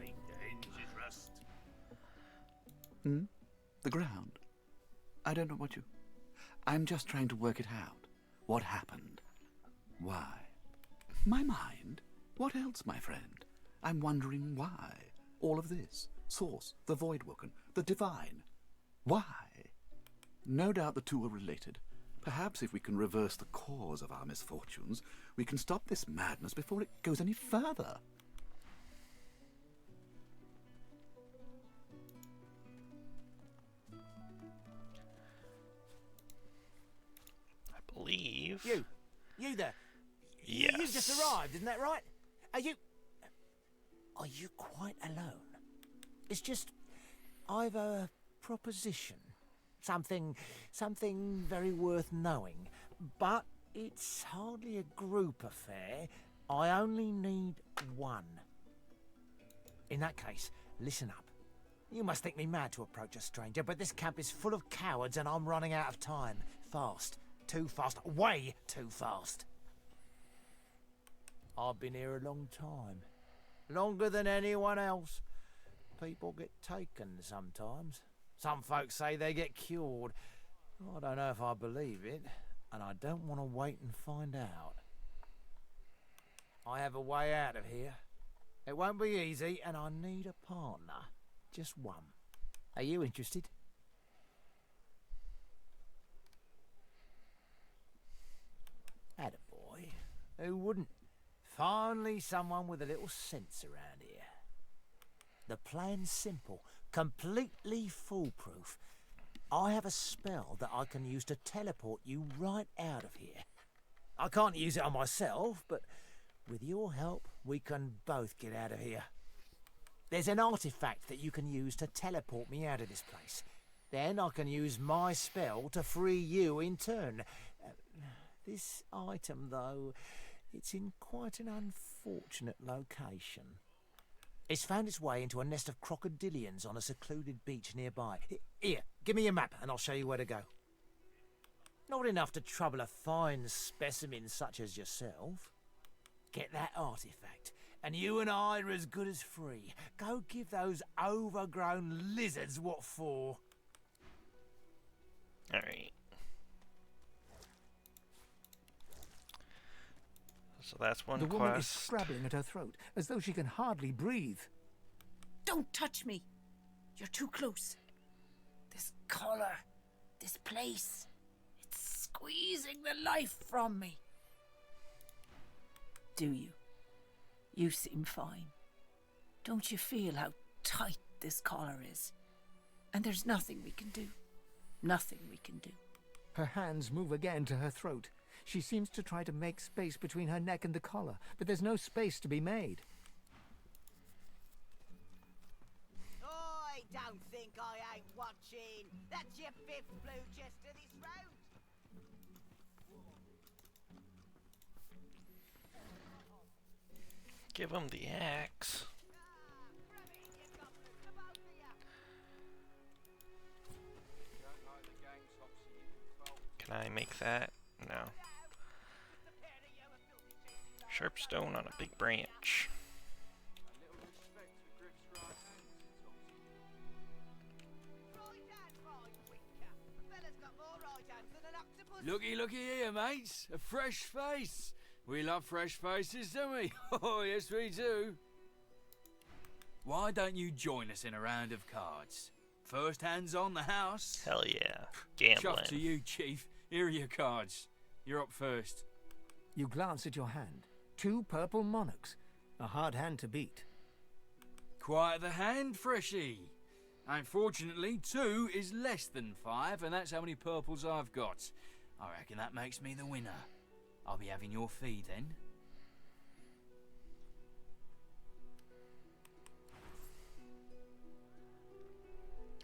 Hmm? The ground? I don't know what you... I'm just trying to work it out. What happened? Why? My mind? What else, my friend? I'm wondering why. All of this. Source, the Voidwoken, the Divine. Why? No doubt the two are related. Perhaps if we can reverse the cause of our misfortunes, we can stop this madness before it goes any further. I believe. You there. Yes. You've just arrived, isn't that right? Are you quite alone? It's just, I've a proposition. Something very worth knowing. But it's hardly a group affair. I only need one. In that case, listen up. You must think me mad to approach a stranger, but this camp is full of cowards and I'm running out of time. Fast. Too fast. Way too fast. I've been here a long time. Longer than anyone else. People get taken sometimes. Some folks say they get cured. I don't know if I believe it, and I don't want to wait and find out. I have a way out of here. It won't be easy, and I need a partner. Just one. Are you interested? Attaboy. Who wouldn't? Finally someone with a little sense around here. The plan's simple, completely foolproof. I have a spell that I can use to teleport you right out of here. I can't use it on myself, but with your help, we can both get out of here. There's an artifact that you can use to teleport me out of this place. Then I can use my spell to free you in turn. This item, though, it's in quite an unfortunate location. It's found its way into a nest of crocodilians on a secluded beach nearby. Here, give me a map and I'll show you where to go. Not enough to trouble a fine specimen such as yourself. Get that artifact, and you and I are as good as free. Go give those overgrown lizards what for. Alright. So that's one quest. The quest. woman is scrabbling at her throat, as though she can hardly breathe. Don't touch me. You're too close. This collar, this place, it's squeezing the life from me. Do you? You seem fine. Don't you feel how tight this collar is? And there's nothing we can do. Nothing we can do. Her hands move again to her throat. She seems to try to make space between her neck and the collar, but there's no space to be made. I don't think I ain't watching. That's your fifth blue chest of this round. Give him the axe. Can I make that? No. Sharp stone on a big branch. Looky, looky here, mates. A fresh face. We love fresh faces, don't we? Oh, yes, we do. Why don't you join us in a round of cards? First hands on the house. Hell yeah. Gambling. Chuff to you, Chief. Here are your cards. You're up first. You glance at your hand. 2 purple monarchs. A hard hand to beat. Quite the hand, Freshie. Unfortunately, 2 is less than 5, and that's how many purples I've got. I reckon that makes me the winner. I'll be having your fee then.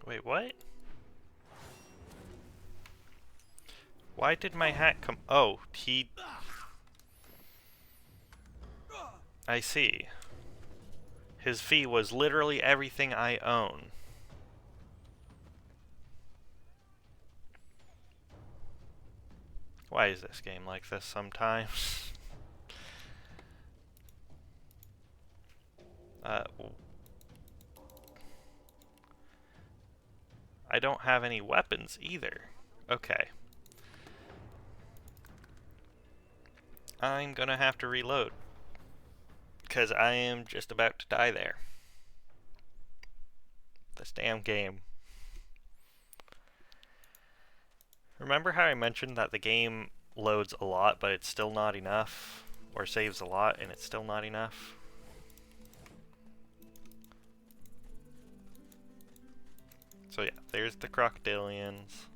Wait, what? Why did my hat come... Oh, he... I see. His fee was literally everything I own. Why is this game like this sometimes? I don't have any weapons either. Okay. I'm gonna have to reload. Because I am just about to die there. This damn game. Remember how I mentioned that the game loads a lot, but it's still not enough? Or saves a lot, and it's still not enough? So yeah, there's the crocodilians.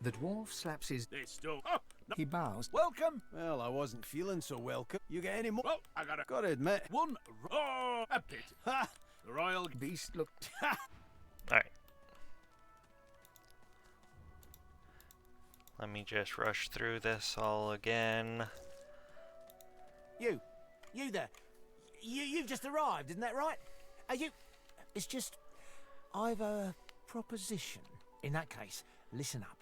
The dwarf slaps his... He bows. Welcome. Well, I wasn't feeling so welcome. You get any more? Well, I gotta admit. one. Oh, a pity. Ha! The royal beast looked. Alright. Let me just rush through this all again. You there. You've just arrived, isn't that right? Are you... It's just... I've a proposition. In that case, listen up.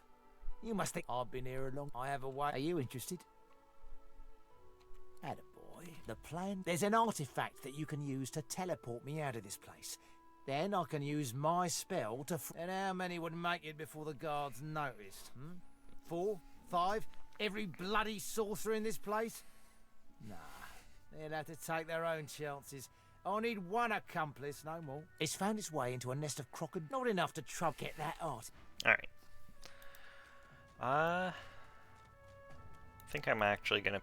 You must think I've been here a long... I have a way... Are you interested? Attaboy. The plan... There's an artifact that you can use to teleport me out of this place. Then I can use my spell to... And how many would make it before the guards noticed? 4? 5? Every bloody sorcerer in this place? Nah. They'll have to take their own chances. I'll need one accomplice, no more. It's found its way into a nest of crocodiles. Not enough to get that art. Alright. I think I'm actually gonna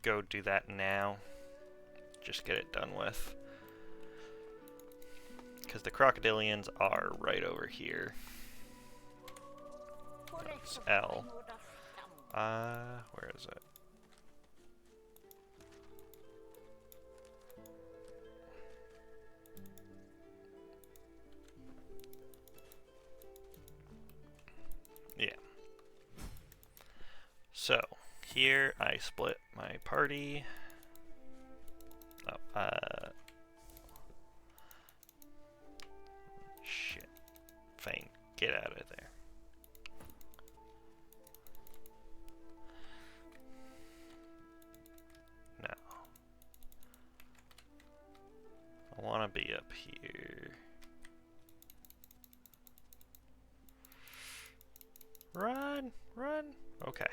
go do that now. Just get it done with. Because the crocodilians are right over here. That's L. Where is it? Yeah. So, here I split my party. Oh, shit. Fine, get out of there. No. I want to be up here. Run! Run! Okay.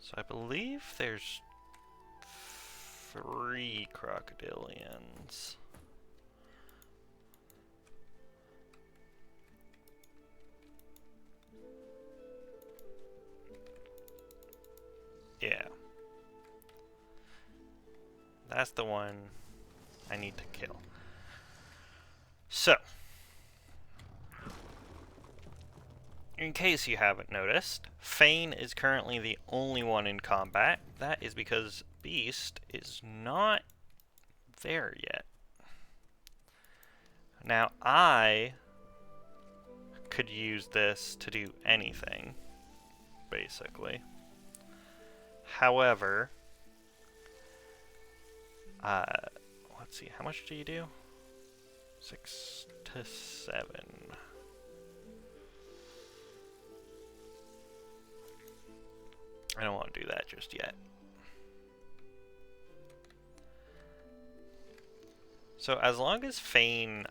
So I believe there's 3 crocodilians. Yeah. That's the one I need to kill. So, in case you haven't noticed, Fane is currently the only one in combat. That is because Beast is not there yet. Now, I could use this to do anything, basically. However, let's see, how much do you do? 6 to 7. I don't want to do that just yet. So as long as Fane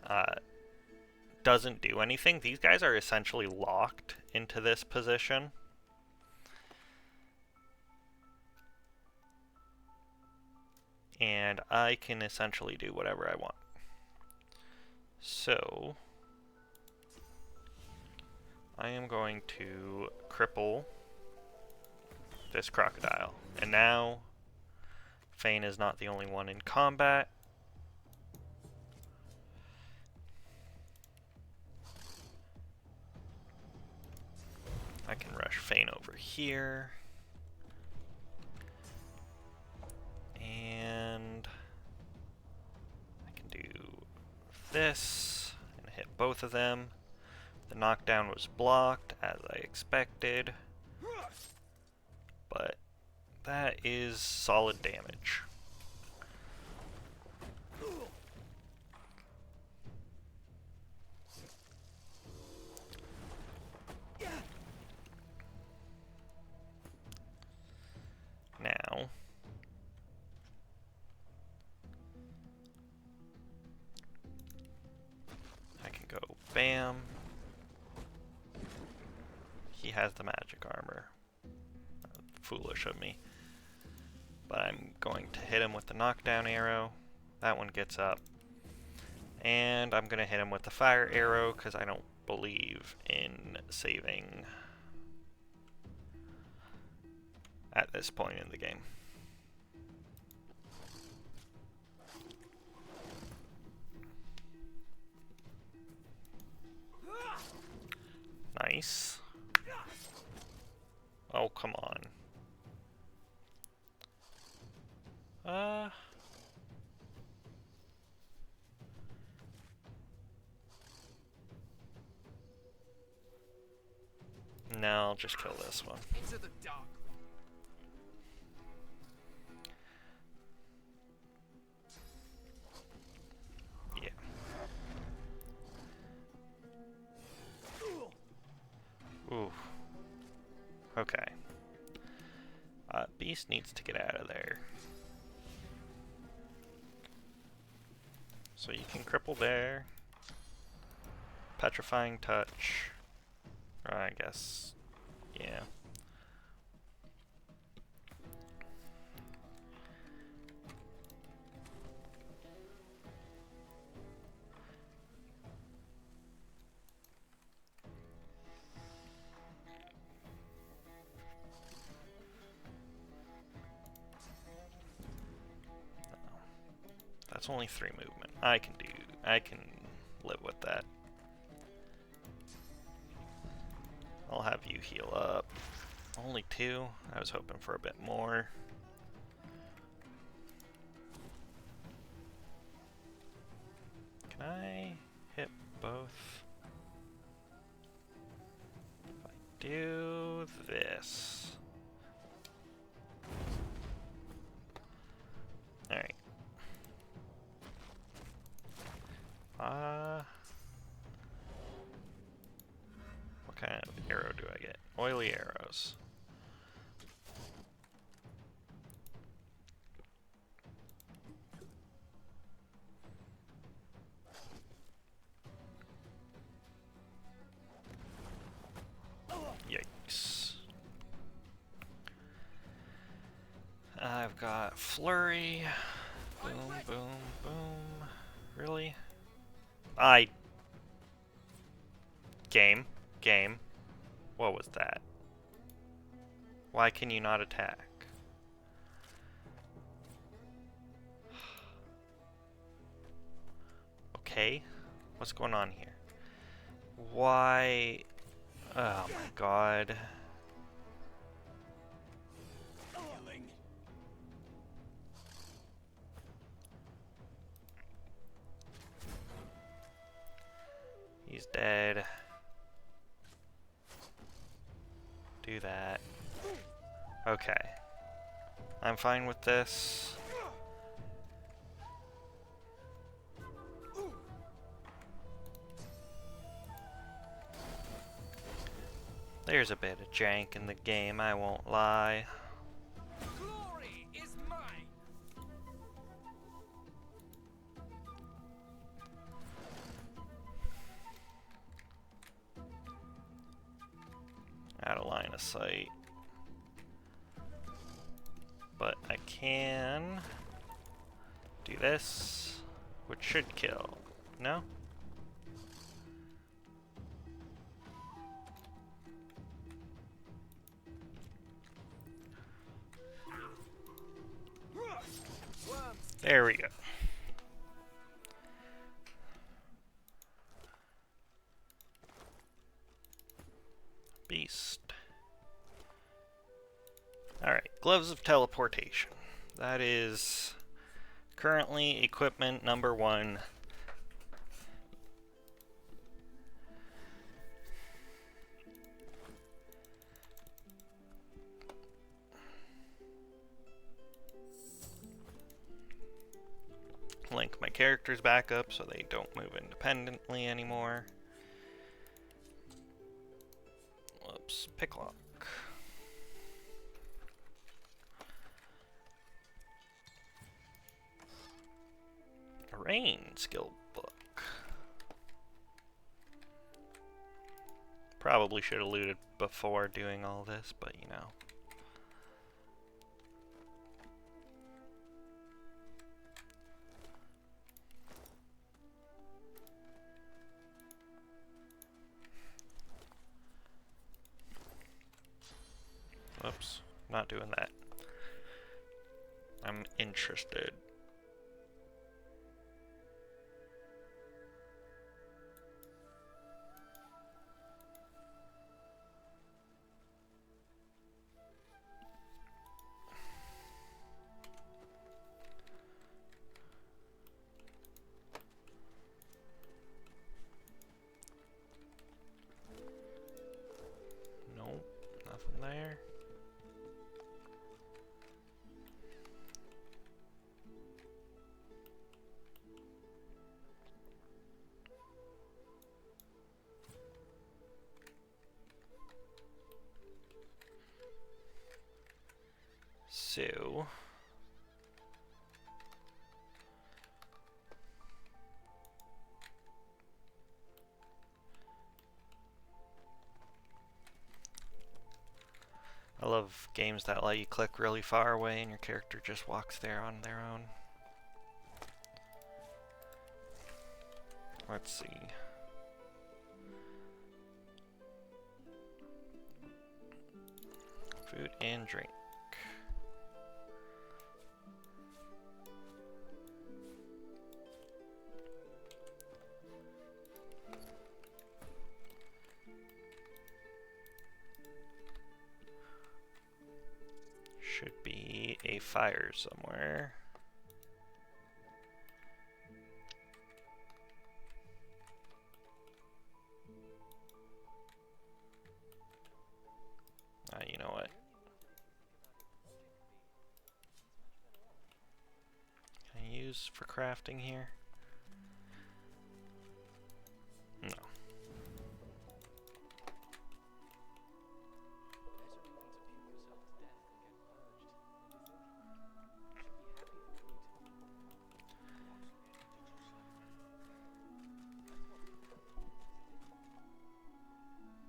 doesn't do anything, these guys are essentially locked into this position. And I can essentially do whatever I want. So I am going to cripple this crocodile. And now Fane is not the only one in combat. I can rush Fane over here. And I can do this and hit both of them. The knockdown was blocked, as I expected. But that is solid damage. Now, I can go bam. He has the magic armor. Foolish of me. But I'm going to hit him with the knockdown arrow. That one gets up. And I'm going to hit him with the fire arrow because I don't believe in saving at this point in the game. Nice. Oh, come on. No, I'll just kill this one. Into the dark. Yeah. Ooh. Okay. Beast needs to get out of there. So you can cripple there. Petrifying touch. Or I guess, yeah. That's only 3 movement. I can live with that. I'll have you heal up. Only 2? I was hoping for a bit more. Can I hit both? If I do this. Alright. What kind of arrow do I get? Oily arrows. Yikes. I've got flurry. Boom, boom, boom. Really? Game. What was that? Why can you not attack? Okay. What's going on here? Why? Oh my god. He's dead. Do that. Okay. I'm fine with this. There's a bit of jank in the game, I won't lie. Glory is mine. Out of line of sight. But I can do this, which should kill. No? There we go. Beast. Alright, Gloves of Teleportation. That is currently equipment number 1. link my characters back up so they don't move independently anymore. Whoops, picklock. A rain skill book. Probably should have looted before doing all this, but you know. Oops, not doing that. I'm interested. Nope, nothing there. So I love games that let you click really far away and your character just walks there on their own. Let's see. Food and drink. Should be a fire somewhere. You know what? Can I use for crafting here? No.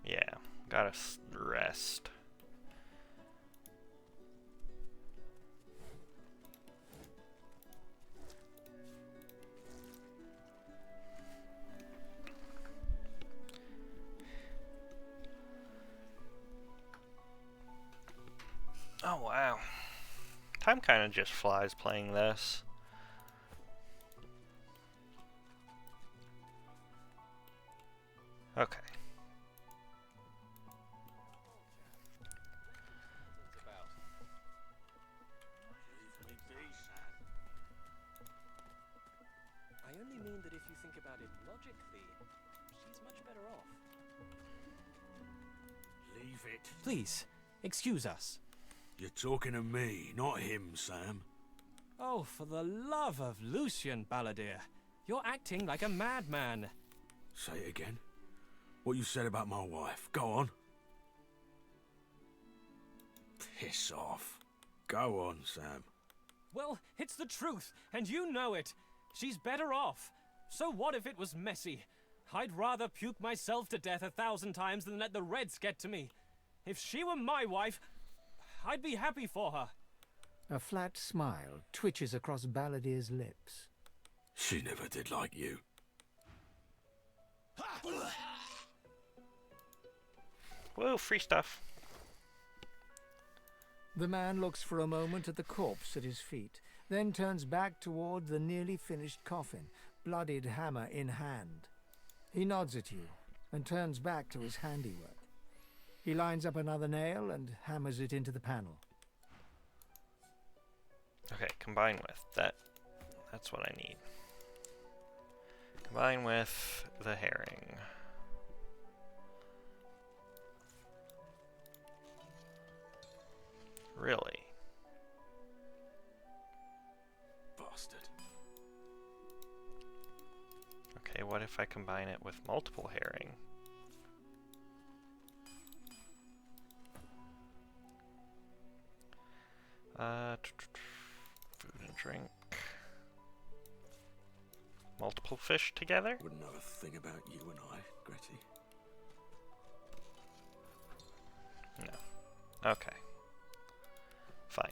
Yeah, gotta rest. Oh wow. Time kind of just flies playing this. Okay. I only mean that if you think about it logically, she's much better off. Leave it. Please, excuse us. You're talking to me, not him, Sam. Oh, for the love of Lucian, Balladeer. You're acting like a madman. Say it again. What you said about my wife. Go on. Piss off. Go on, Sam. Well, it's the truth, and you know it. She's better off. So what if it was messy? I'd rather puke myself to death 1,000 times than let the Reds get to me. If she were my wife, I'd be happy for her. A flat smile twitches across Balladeer's lips. She never did like you. Whoa, free stuff. The man looks for a moment at the corpse at his feet, then turns back toward the nearly finished coffin, bloodied hammer in hand. He nods at you and turns back to his handiwork. He lines up another nail and hammers it into the panel. Okay, combine with that. That's what I need. Combine with the herring. Really? Bastard. Okay, what if I combine it with multiple herring? Food and drink. Multiple fish together? Wouldn't know a thing about you and I, Gretty. No. Okay. Fine.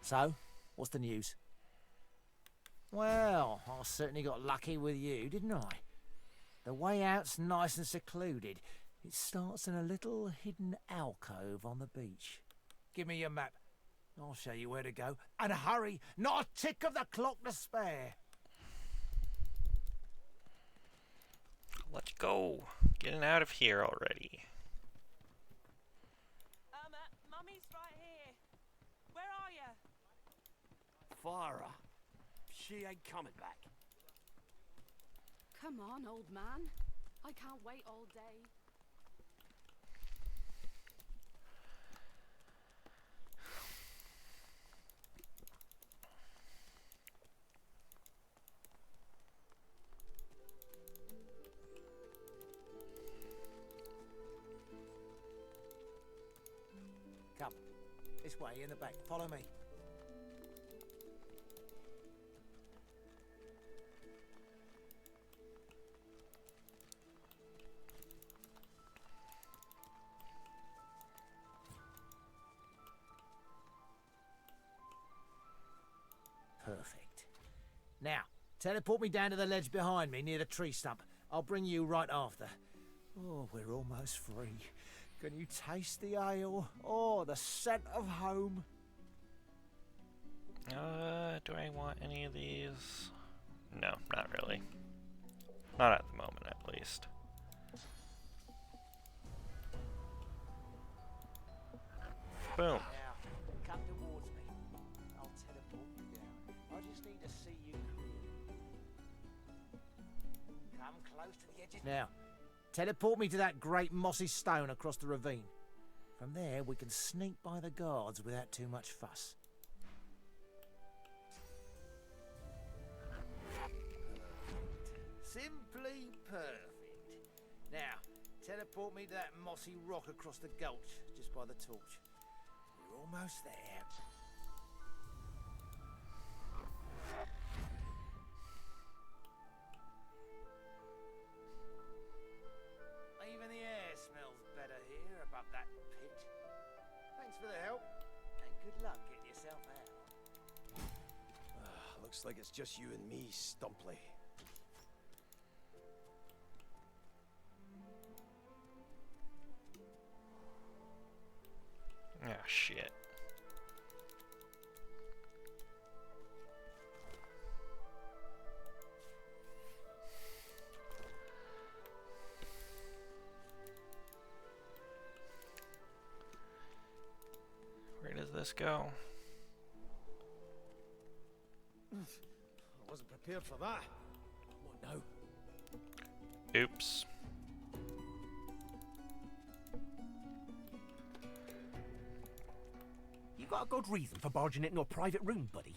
So, what's the news? Well, I certainly got lucky with you, didn't I? The way out's nice and secluded. It starts in a little hidden alcove on the beach. Give me your map. I'll show you where to go. And hurry! Not a tick of the clock to spare! Let's go. Getting out of here already. Mummy's right here. Where are you? Farah. She ain't coming back. Come on, old man. I can't wait all day. Come. This way, in the back. Follow me. Perfect. Now, teleport me down to the ledge behind me near the tree stump. I'll bring you right after. Oh, we're almost free. Can you taste the ale? Oh, the scent of home. Do I want any of these? No, not really. Not at the moment, at least. Boom. Now, come towards me. I'll teleport you down. I just need to see you clearly. Come close to the edge. Now, teleport me to that great mossy stone across the ravine. From there, we can sneak by the guards without too much fuss. Simply perfect. Now, teleport me to that mossy rock across the gulch, just by the torch. We're almost there. Even the air smells better here above that pit. Thanks for the help, and good luck getting yourself out. Looks like it's just you and me, Stumply. Ah, shit. Where does this go? I wasn't prepared for that. What now? Oops. You got a good reason for barging into a private room, buddy.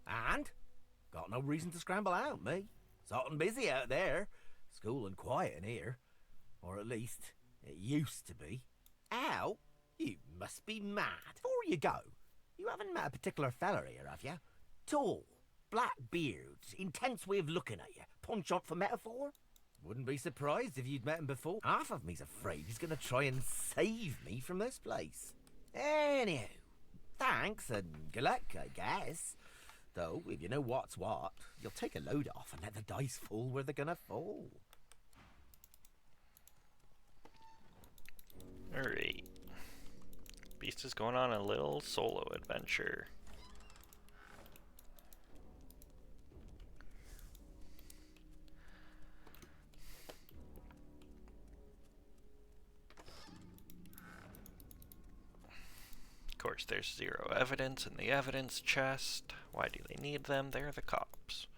And? Got no reason to scramble out, me. It's hot and busy out there. It's cool and quiet in here. Or at least, it used to be. Out? You must be mad. Before you go, you haven't met a particular fella here, have you? Tall, black beards, intense way of looking at you. Punch up for metaphor? Wouldn't be surprised if you'd met him before. Half of me's afraid he's gonna try and save me from this place. Anyhow, thanks and good luck, I guess. Though, if you know what's what, you'll take a load off and let the dice fall where they're gonna fall. Alright. Beast is going on a little solo adventure. Of course, there's 0 evidence in the evidence chest. Why do they need them? They're the cops.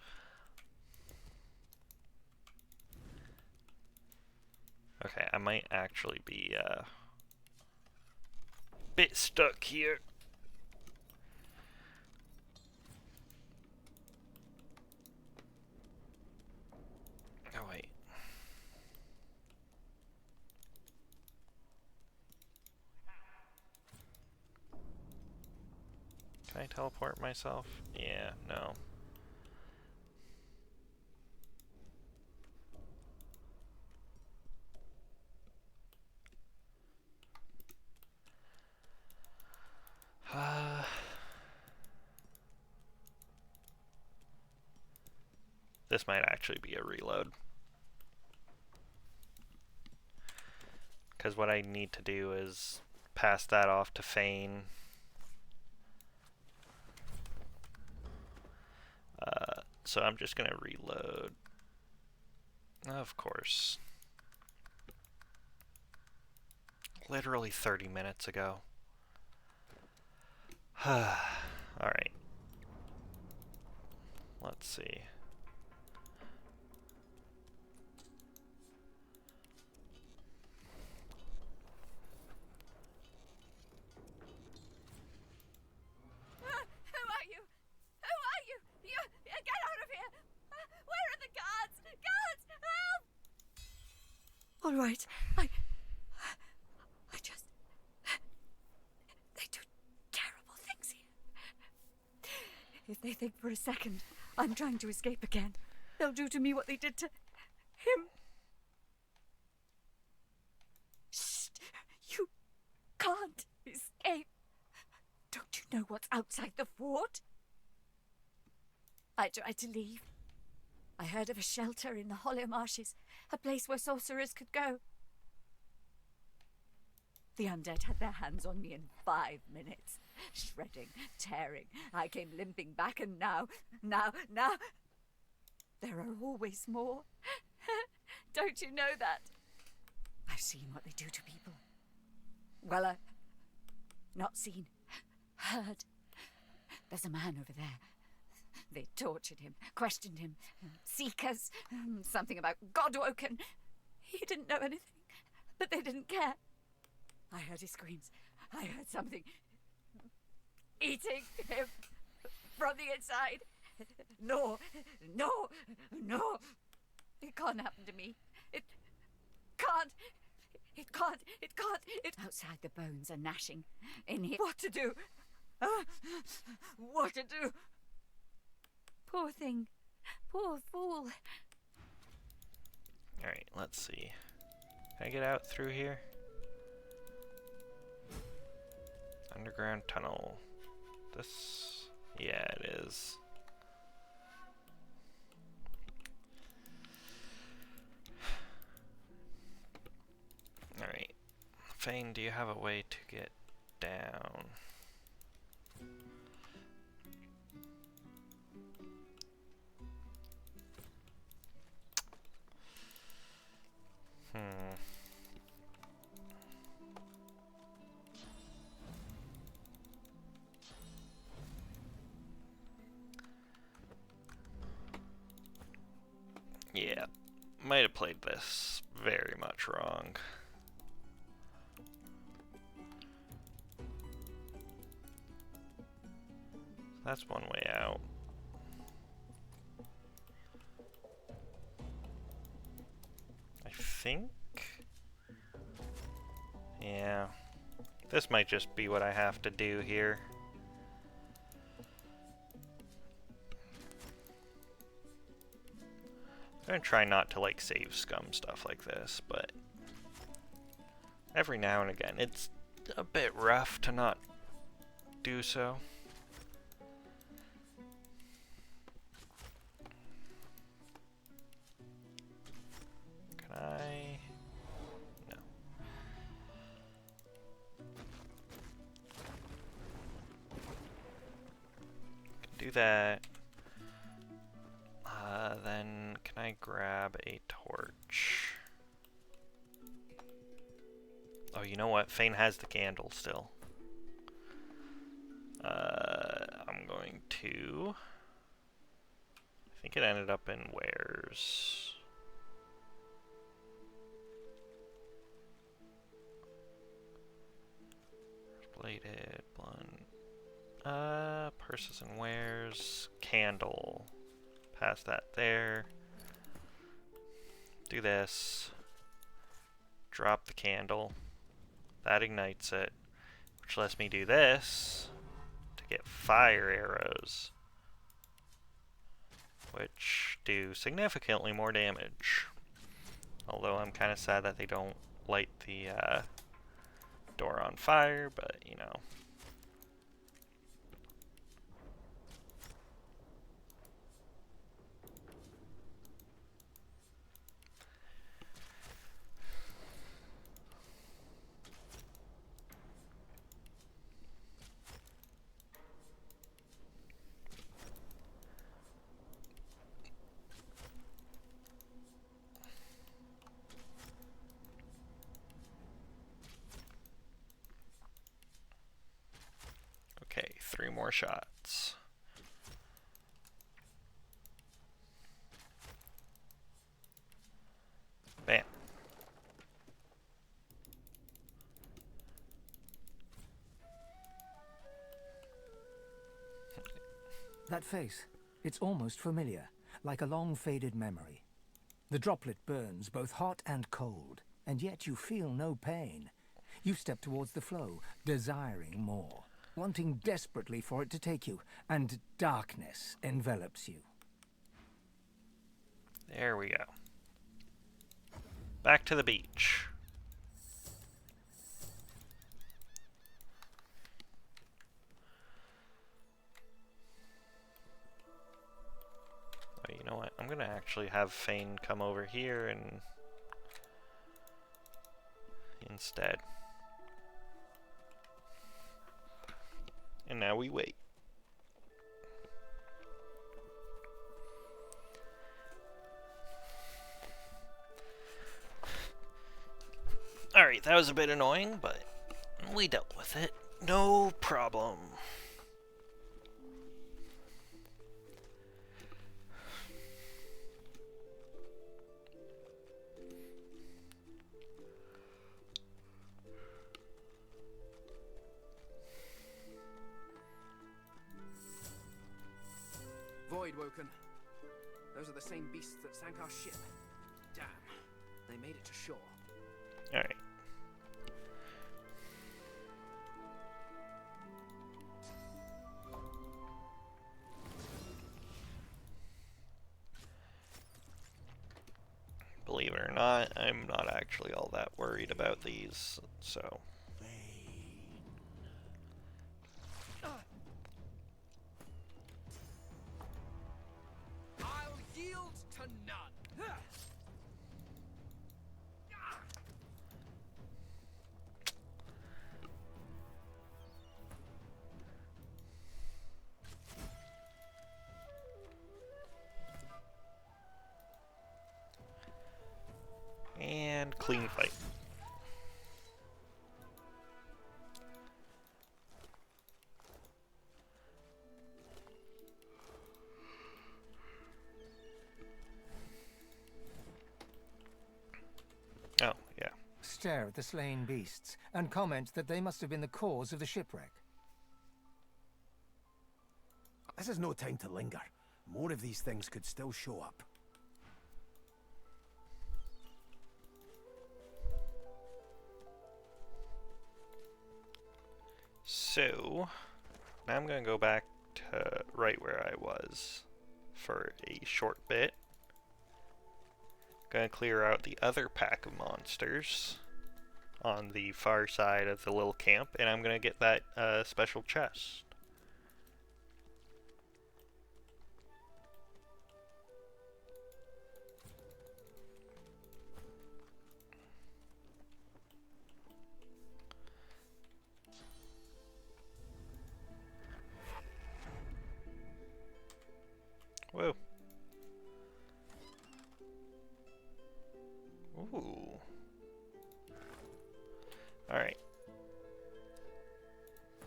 Okay, I might actually be a bit stuck here. Oh wait. Can I teleport myself? Yeah, no. This might actually be a reload. Because what I need to do is pass that off to Fane. So I'm just going to reload. Of course. Literally 30 minutes ago. Alright. Let's see. Who are you? Who are you? You get out of here! Where are the guards? Guards, help! All right, I just... They do terrible things here. If they think for a second I'm trying to escape again, they'll do to me what they did to him. Shh! You can't escape. Don't you know what's outside the fort? I tried to leave. I heard of a shelter in the Hollow Marshes, a place where sorcerers could go. The undead had their hands on me in 5 minutes. Shredding, tearing. I came limping back, and now... There are always more. Don't you know that? I've seen what they do to people. Well, not seen. Heard. There's a man over there. They tortured him, questioned him. Seekers, something about Godwoken. He didn't know anything, but they didn't care. I heard his screams. I heard something eating him from the inside. No. It can't happen to me. It can't. Outside the bones are gnashing. In here. What to do? What to do? Poor thing. Poor fool. Alright, let's see. Can I get out through here? Underground tunnel. This... yeah, it is. Alright. Fane, do you have a way to get down? Yeah, might have played this very much wrong. That's one way out. I think? Yeah. This might just be what I have to do here. I'm gonna try not to like save scum stuff like this, but every now and again it's a bit rough to not do so. Can I? No. Can do that. Then can I grab a torch? Oh, you know what? Fane has the candle still. I'm going to... I think it ended up in Wares. Plated, blunt. Purses and wares. Candle. Pass that there. Do this. Drop the candle. That ignites it. Which lets me do this to get fire arrows. Which do significantly more damage. Although I'm kind of sad that they don't light the door on fire, but you know. Okay, 3 more shots. Bam. That face, it's almost familiar, like a long faded memory. The droplet burns both hot and cold, and yet you feel no pain. You step towards the flow, desiring more, wanting desperately for it to take you, and darkness envelops you. There we go. Back to the beach. Oh, you know what? I'm gonna actually have Fane come over here and instead. And now we wait. Alright, that was a bit annoying, but we dealt with it. No problem. Void woken. Those are the same beasts that sank our ship. Damn. They made it to shore. Alright. Believe it or not, I'm not actually all that worried about these, so... I'll yield to none. And clean fight. Oh, yeah. Stare at the slain beasts, and comment that they must have been the cause of the shipwreck. This is no time to linger. More of these things could still show up. So, now I'm going to go back to right where I was for a short bit. Going to clear out the other pack of monsters on the far side of the little camp, and I'm going to get that special chest. Whoa. Ooh. Alright.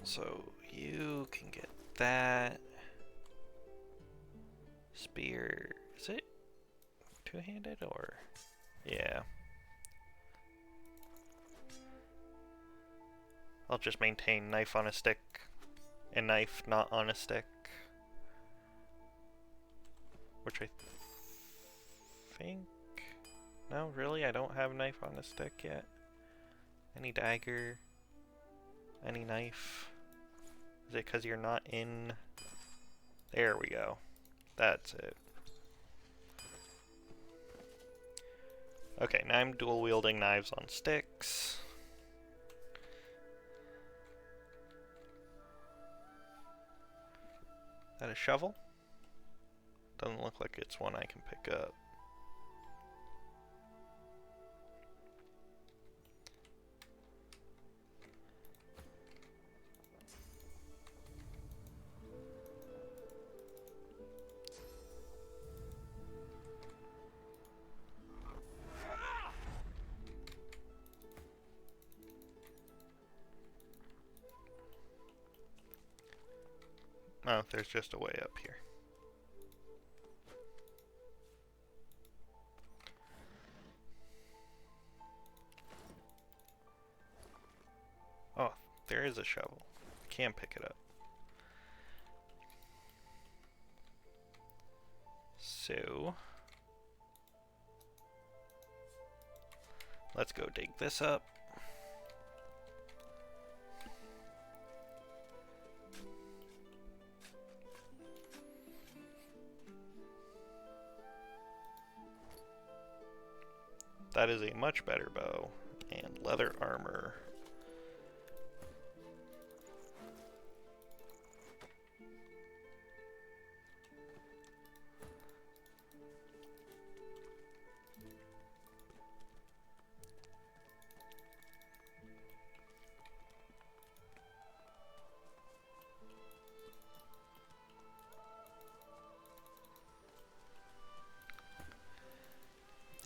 So, you can get that. Spear. Is it two-handed or? Yeah. I'll just maintain knife on a stick and knife not on a stick. Which I think... No, really? I don't have knife on a stick yet. Any dagger? Any knife? Is it because you're not in... There we go. That's it. Okay, now I'm dual wielding knives on sticks. Is that a shovel? Doesn't look like it's one I can pick up. Oh, there's just a way up here. Oh, there is a shovel. I can pick it up. So, let's go dig this up. That is a much better bow and leather armor.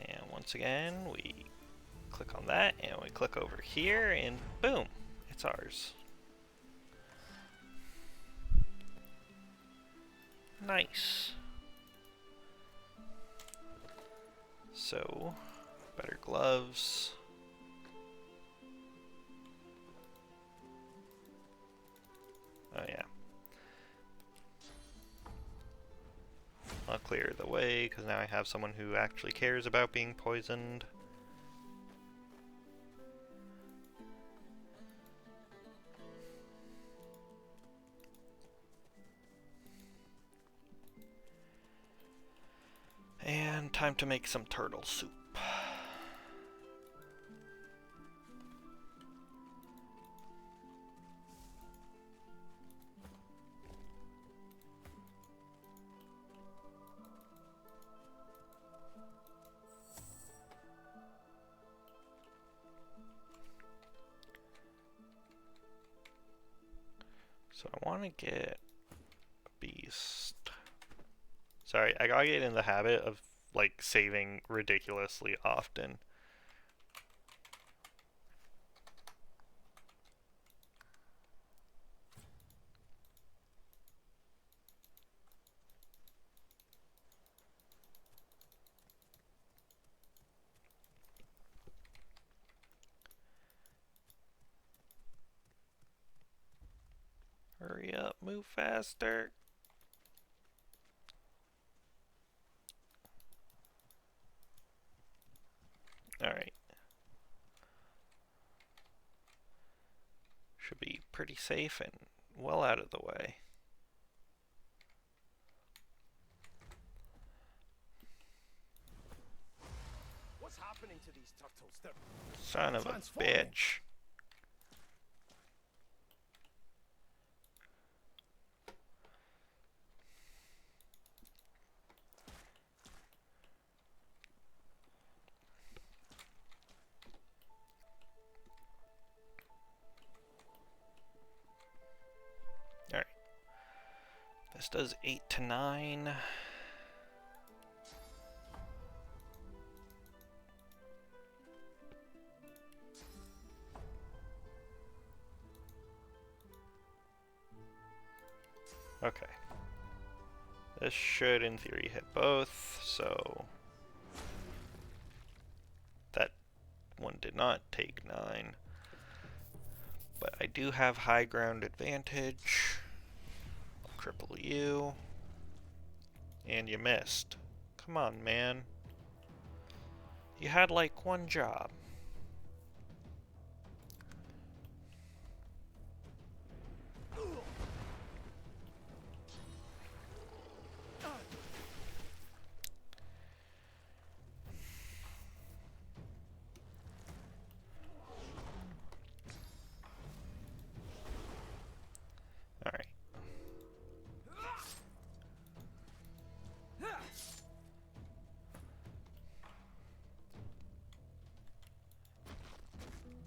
And once again, we click on that and we click over here and boom, it's ours. Nice. So, better gloves. Oh yeah. I'll clear the way because now I have someone who actually cares about being poisoned. And time to make some turtle soup. So I want to get a beast. Sorry, I gotta get in the habit of like saving ridiculously often. Hurry up, move faster. Alright. Should be pretty safe and well out of the way. What's happening to these turtles? They're Son of a transforming. bitch. Alright. This does 8 to 9. Okay. This should, in theory, hit both, so... That one did not take 9. But I do have high ground advantage. I'll cripple you. And you missed. Come on, man. You had like one job. Alright.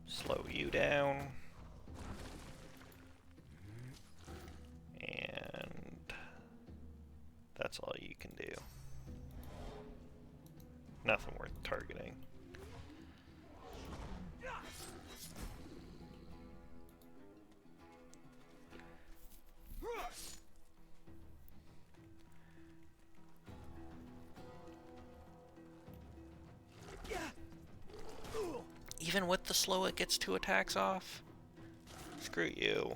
Slow you down. And that's all you can do. Nothing worth targeting. Even with the slow, it gets 2 attacks off? Screw you.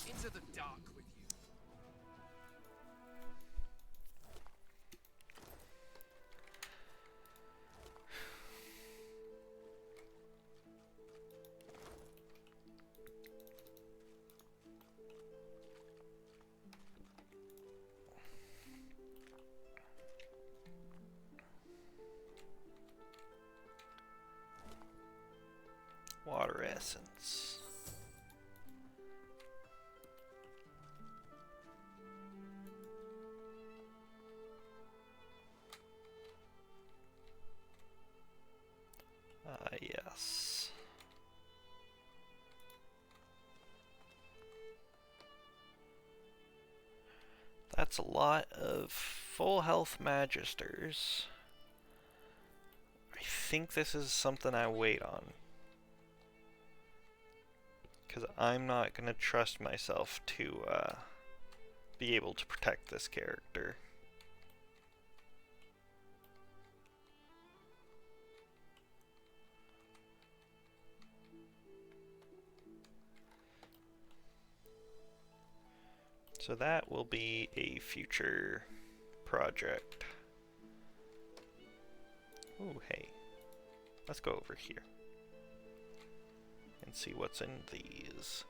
Into the dark with you. Water essence. Yes. That's a lot of full health magisters. I think this is something I wait on. Because I'm not going to trust myself to be able to protect this character. So that will be a future project. Ooh, hey. Let's go over here and see what's in these.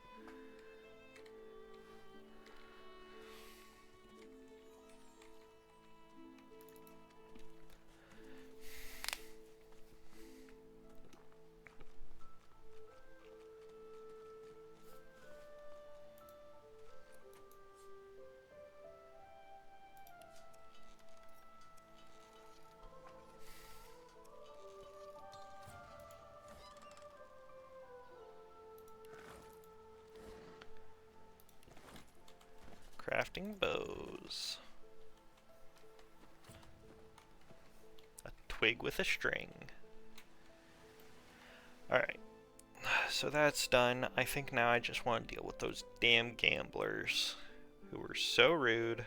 Crafting bows. A twig with a string. Alright. So that's done. I think now I just want to deal with those damn gamblers who were so rude.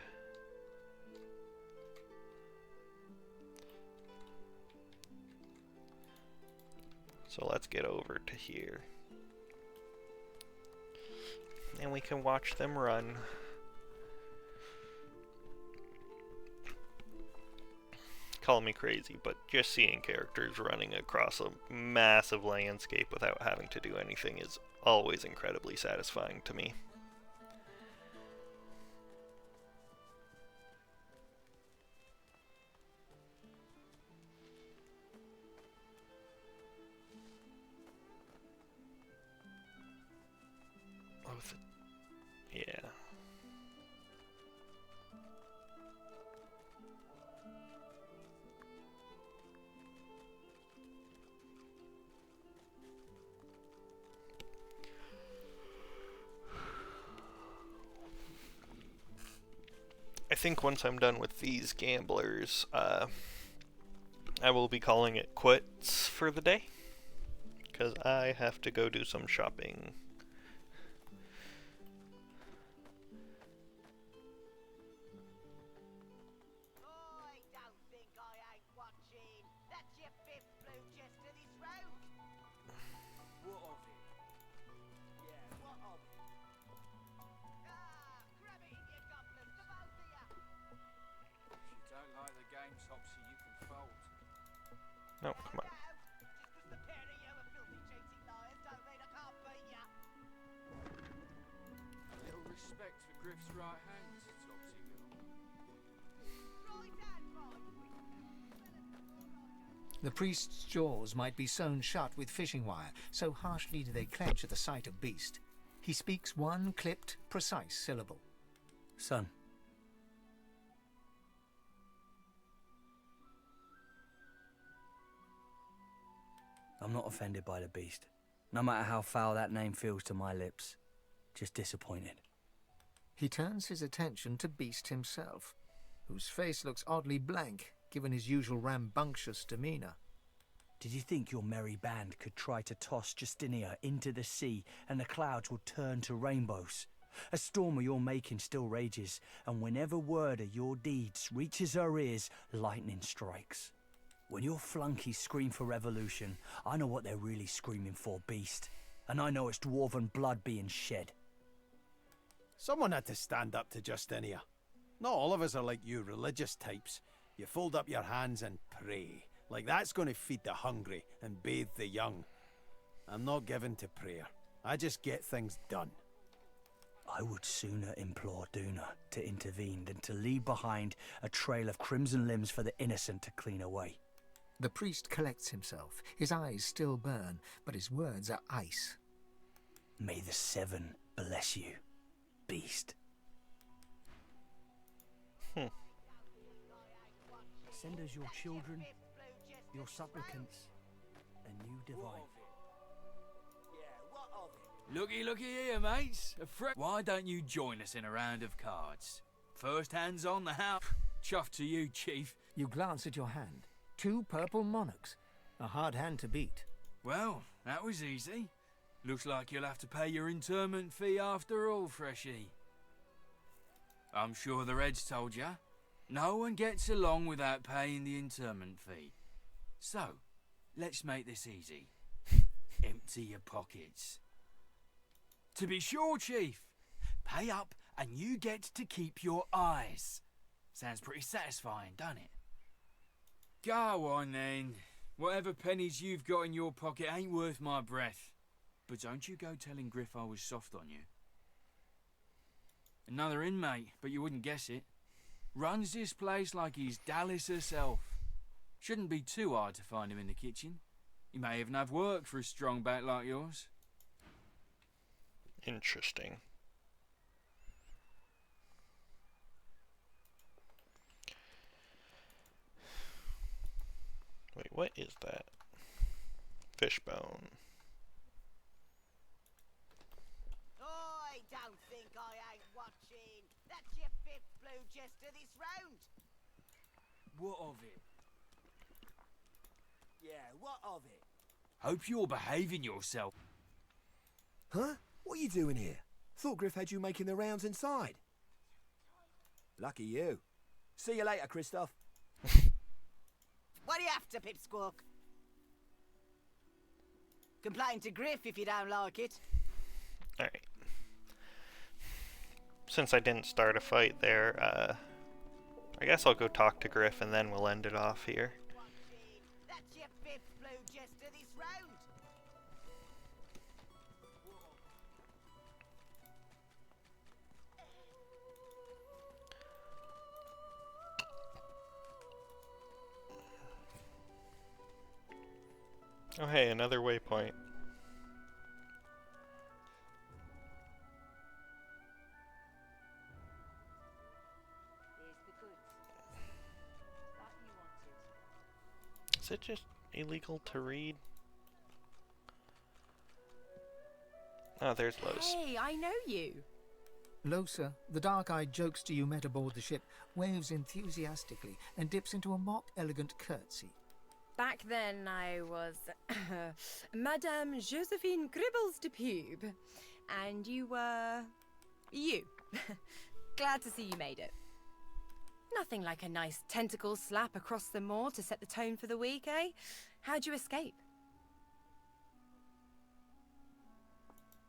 So let's get over to here. And we can watch them run. Call me crazy, but just seeing characters running across a massive landscape without having to do anything is always incredibly satisfying to me. Oh, yeah. I think once I'm done with these gamblers, I will be calling it quits for the day, because I have to go do some shopping. right hand, Topsy girl. The priest's jaws might be sewn shut with fishing wire, so harshly do they clench at the sight of beast. He speaks one clipped, precise syllable. Son. I'm not offended by the beast, no matter how foul that name feels to my lips. Just disappointed. He turns his attention to Beast himself, whose face looks oddly blank, given his usual rambunctious demeanour. Did you think your merry band could try to toss Justinia into the sea and the clouds would turn to rainbows? A storm of your making still rages, and whenever word of your deeds reaches our ears, lightning strikes. When your flunkies scream for revolution, I know what they're really screaming for, Beast. And I know it's dwarven blood being shed. Someone had to stand up to Justinia. Not all of us are like you religious types. You fold up your hands and pray. Like that's going to feed the hungry and bathe the young. I'm not given to prayer. I just get things done. I would sooner implore Duna to intervene than to leave behind a trail of crimson limbs for the innocent to clean away. The priest collects himself. His eyes still burn, but his words are ice. May the Seven bless you, Beast. Send us your children, your supplicants, and you divine. Looky here, mates. Why don't you join us in a round of cards? First hands on the house. Chuff to you, Chief. You glance at your hand. 2 purple monarchs. A hard hand to beat. Well, that was easy. Looks like you'll have to pay your interment fee after all, Freshie. I'm sure the Reds told ya. No one gets along without paying the interment fee. So, let's make this easy. Empty your pockets. To be sure, Chief. Pay up and you get to keep your eyes. Sounds pretty satisfying, doesn't it? Go on then. Whatever pennies you've got in your pocket ain't worth my breath. But don't you go telling Griff I was soft on you. Another inmate, but you wouldn't guess it. Runs this place like he's Dallas herself. Shouldn't be too hard to find him in the kitchen. He may even have work for a strong back like yours. Interesting. Wait, what is that? Fishbone. I don't think I ain't watching. That's your 5th blue jester this round. What of it? Yeah, what of it? Hope you're behaving yourself. Huh? What are you doing here? Thought Griff had you making the rounds inside. Lucky you. See you later, Christoph. What are you after, Pipsqueak? Complain to Griff if you don't like it. Alright. Since I didn't start a fight there, I guess I'll go talk to Griff and then we'll end it off here. That's your 5th blue jester this round. Oh hey, another waypoint. Is it just illegal to read? Oh, there's Los. Hey, I know you. Losa, the dark-eyed jokester you met aboard the ship, waves enthusiastically and dips into a mock elegant curtsy. Back then I was Madame Josephine Gribbles de Pube, and you were you. Glad to see you made it. Nothing like a nice tentacle slap across the moor to set the tone for the week, eh? How'd you escape?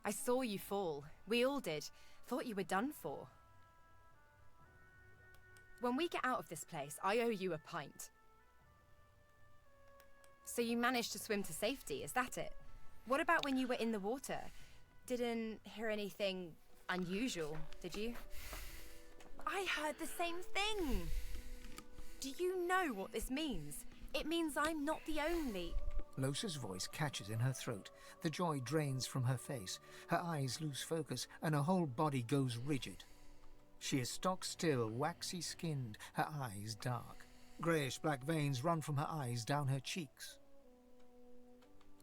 I saw you fall. We all did. Thought you were done for. When we get out of this place, I owe you a pint. So you managed to swim to safety, is that it? What about when you were in the water? Didn't hear anything unusual, did you? I heard the same thing. Do you know what this means? It means I'm not the only. Losa's voice catches in her throat. The joy drains from her face. Her eyes lose focus, and her whole body goes rigid. She is stock still, waxy skinned, her eyes dark. Greyish-black veins run from her eyes down her cheeks.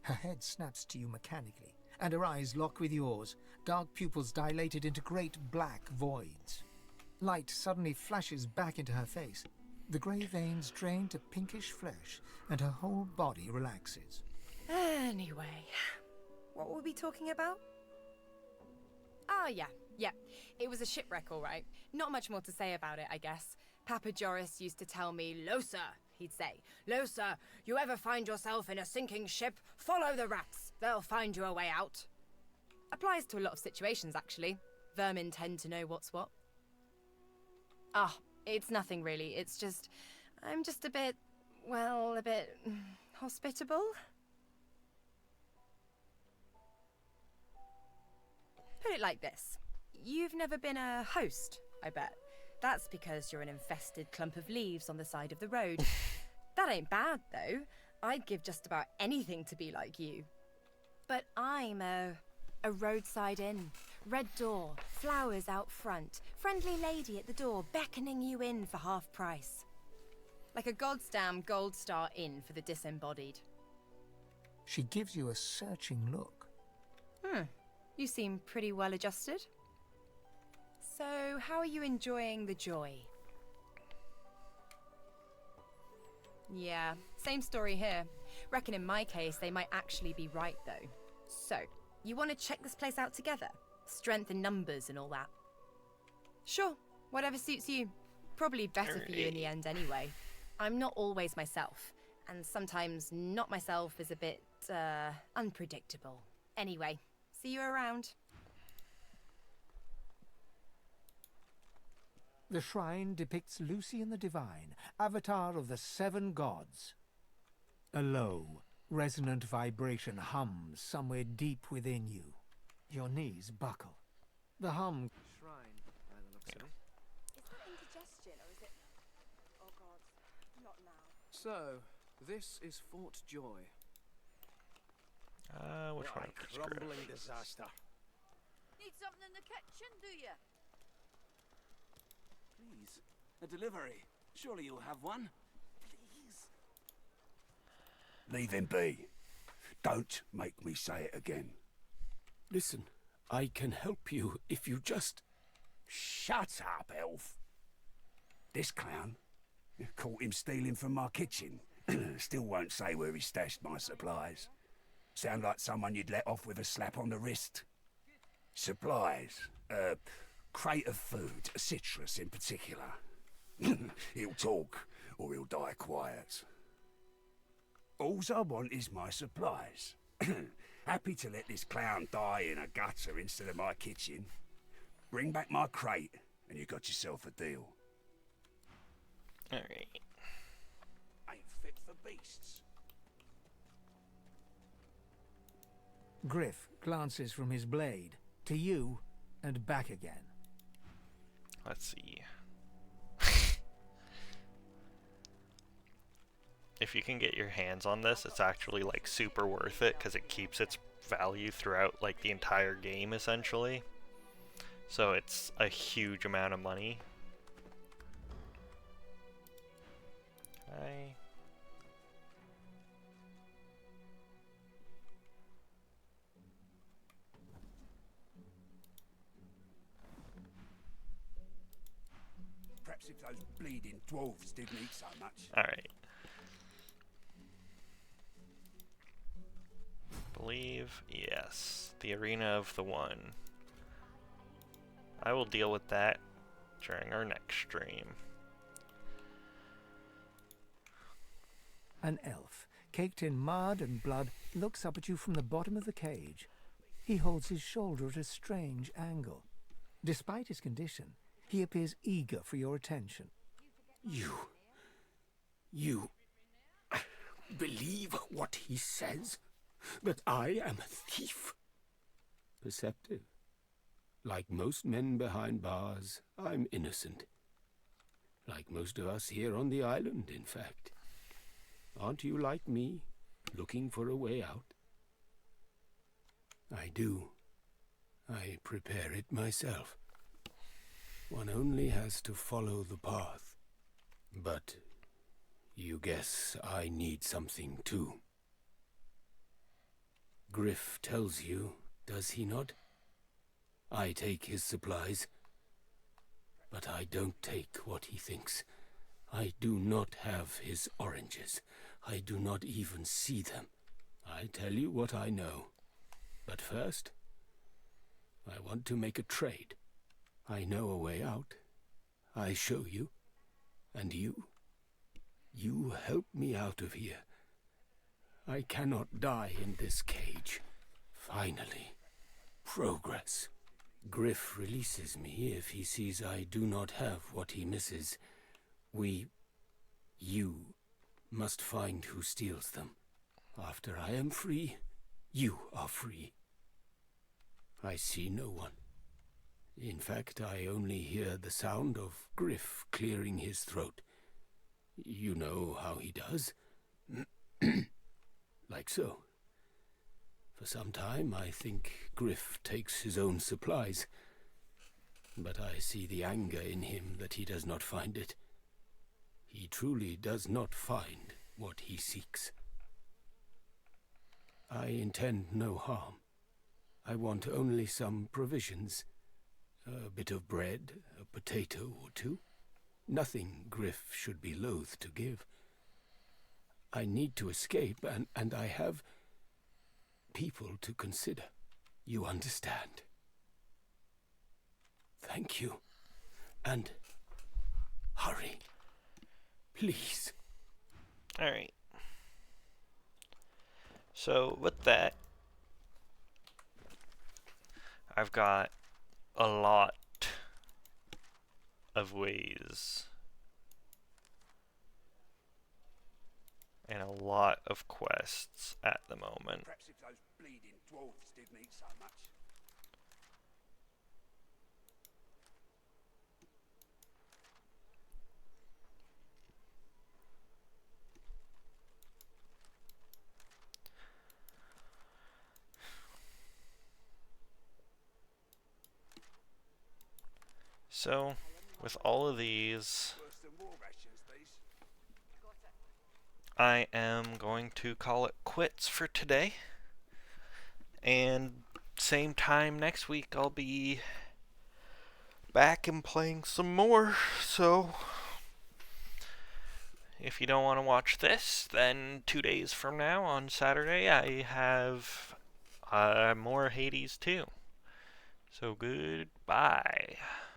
Her head snaps to you mechanically, and her eyes lock with yours, dark pupils dilated into great black voids. Light suddenly flashes back into her face. The grey veins drain to pinkish flesh, and her whole body relaxes. Anyway, what were we talking about? Oh, yeah. It was a shipwreck, all right. Not much more to say about it, I guess. Papa Joris used to tell me, Losa, he'd say, Losa, you ever find yourself in a sinking ship, follow the rats. They'll find you a way out. Applies to a lot of situations, actually. Vermin tend to know what's what. It's nothing really. It's just, I'm just a bit hospitable. Put it like this. You've never been a host, I bet. That's because you're an infested clump of leaves on the side of the road. That ain't bad, though. I'd give just about anything to be like you. But I'm a roadside inn. Red door, flowers out front, friendly lady at the door beckoning you in for half price. Like a goddamn gold star inn for the disembodied. She gives you a searching look. You seem pretty well adjusted. So, how are you enjoying the joy? Yeah, same story here. Reckon in my case, they might actually be right, though. So, you want to check this place out together? Strength in numbers and all that. Sure, whatever suits you. Probably better for you in the end anyway. I'm not always myself, and sometimes not myself is a bit, unpredictable. Anyway, see you around. The shrine depicts Lucy and the Divine, avatar of the 7 gods. A low, resonant vibration hums somewhere deep within you. Your knees buckle. The hum... Shrine, by the looks of it. Is that indigestion, or is it... Oh, God. Not now. So, this is Fort Joy. Which one? Crumbling disaster. Need something in the kitchen, do you? Please, a delivery. Surely you'll have one. Please. Leave him be. Don't make me say it again. Listen, I can help you if you just... Shut up, elf. This clown? Caught him stealing from my kitchen. Still won't say where he stashed my supplies. Sound like someone you'd let off with a slap on the wrist. Supplies? Crate of food, citrus in particular. He'll talk, or he'll die quiet. Alls I want is my supplies. Happy to let this clown die in a gutter instead of my kitchen. Bring back my crate, and you got yourself a deal. Alright. Ain't fit for beasts. Griff glances from his blade to you and back again. Let's see. If you can get your hands on this, it's actually like super worth it because it keeps its value throughout like the entire game essentially. So it's a huge amount of money. Okay. Perhaps if those bleeding dwarves didn't eat so much. Alright. Believe, yes. The Arena of the One. I will deal with that during our next stream. An elf, caked in mud and blood, looks up at you from the bottom of the cage. He holds his shoulder at a strange angle. Despite his condition, he appears eager for your attention. You believe what he says? That I am a thief? Perceptive. Like most men behind bars, I'm innocent. Like most of us here on the island, in fact. Aren't you like me, looking for a way out? I do. I prepare it myself. One only has to follow the path. But you guess I need something too. Griff tells you, does he not? I take his supplies, but I don't take what he thinks. I do not have his oranges. I do not even see them. I tell you what I know. But first, I want to make a trade. I know a way out. I show you. And you help me out of here. I cannot die in this cage. Finally, progress. Griff releases me if he sees I do not have what he misses. You must find who steals them. After I am free, you are free. I see no one. In fact, I only hear the sound of Griff clearing his throat. You know how he does? Like so. For some time, I think Griff takes his own supplies. But I see the anger in him that he does not find it. He truly does not find what he seeks. I intend no harm. I want only some provisions. A bit of bread, a potato or two. Nothing Griff should be loath to give. I need to escape, and I have people to consider. You understand? Thank you. And hurry. Please. Alright. So, with that, I've got a lot of ways and a lot of quests at the moment. Perhaps if those bleeding dwarves didn't eat so much. So, with all of these, I am going to call it quits for today. And same time next week, I'll be back and playing some more. So, if you don't want to watch this, then 2 days from now on Saturday, I have more Hades 2. So, goodbye.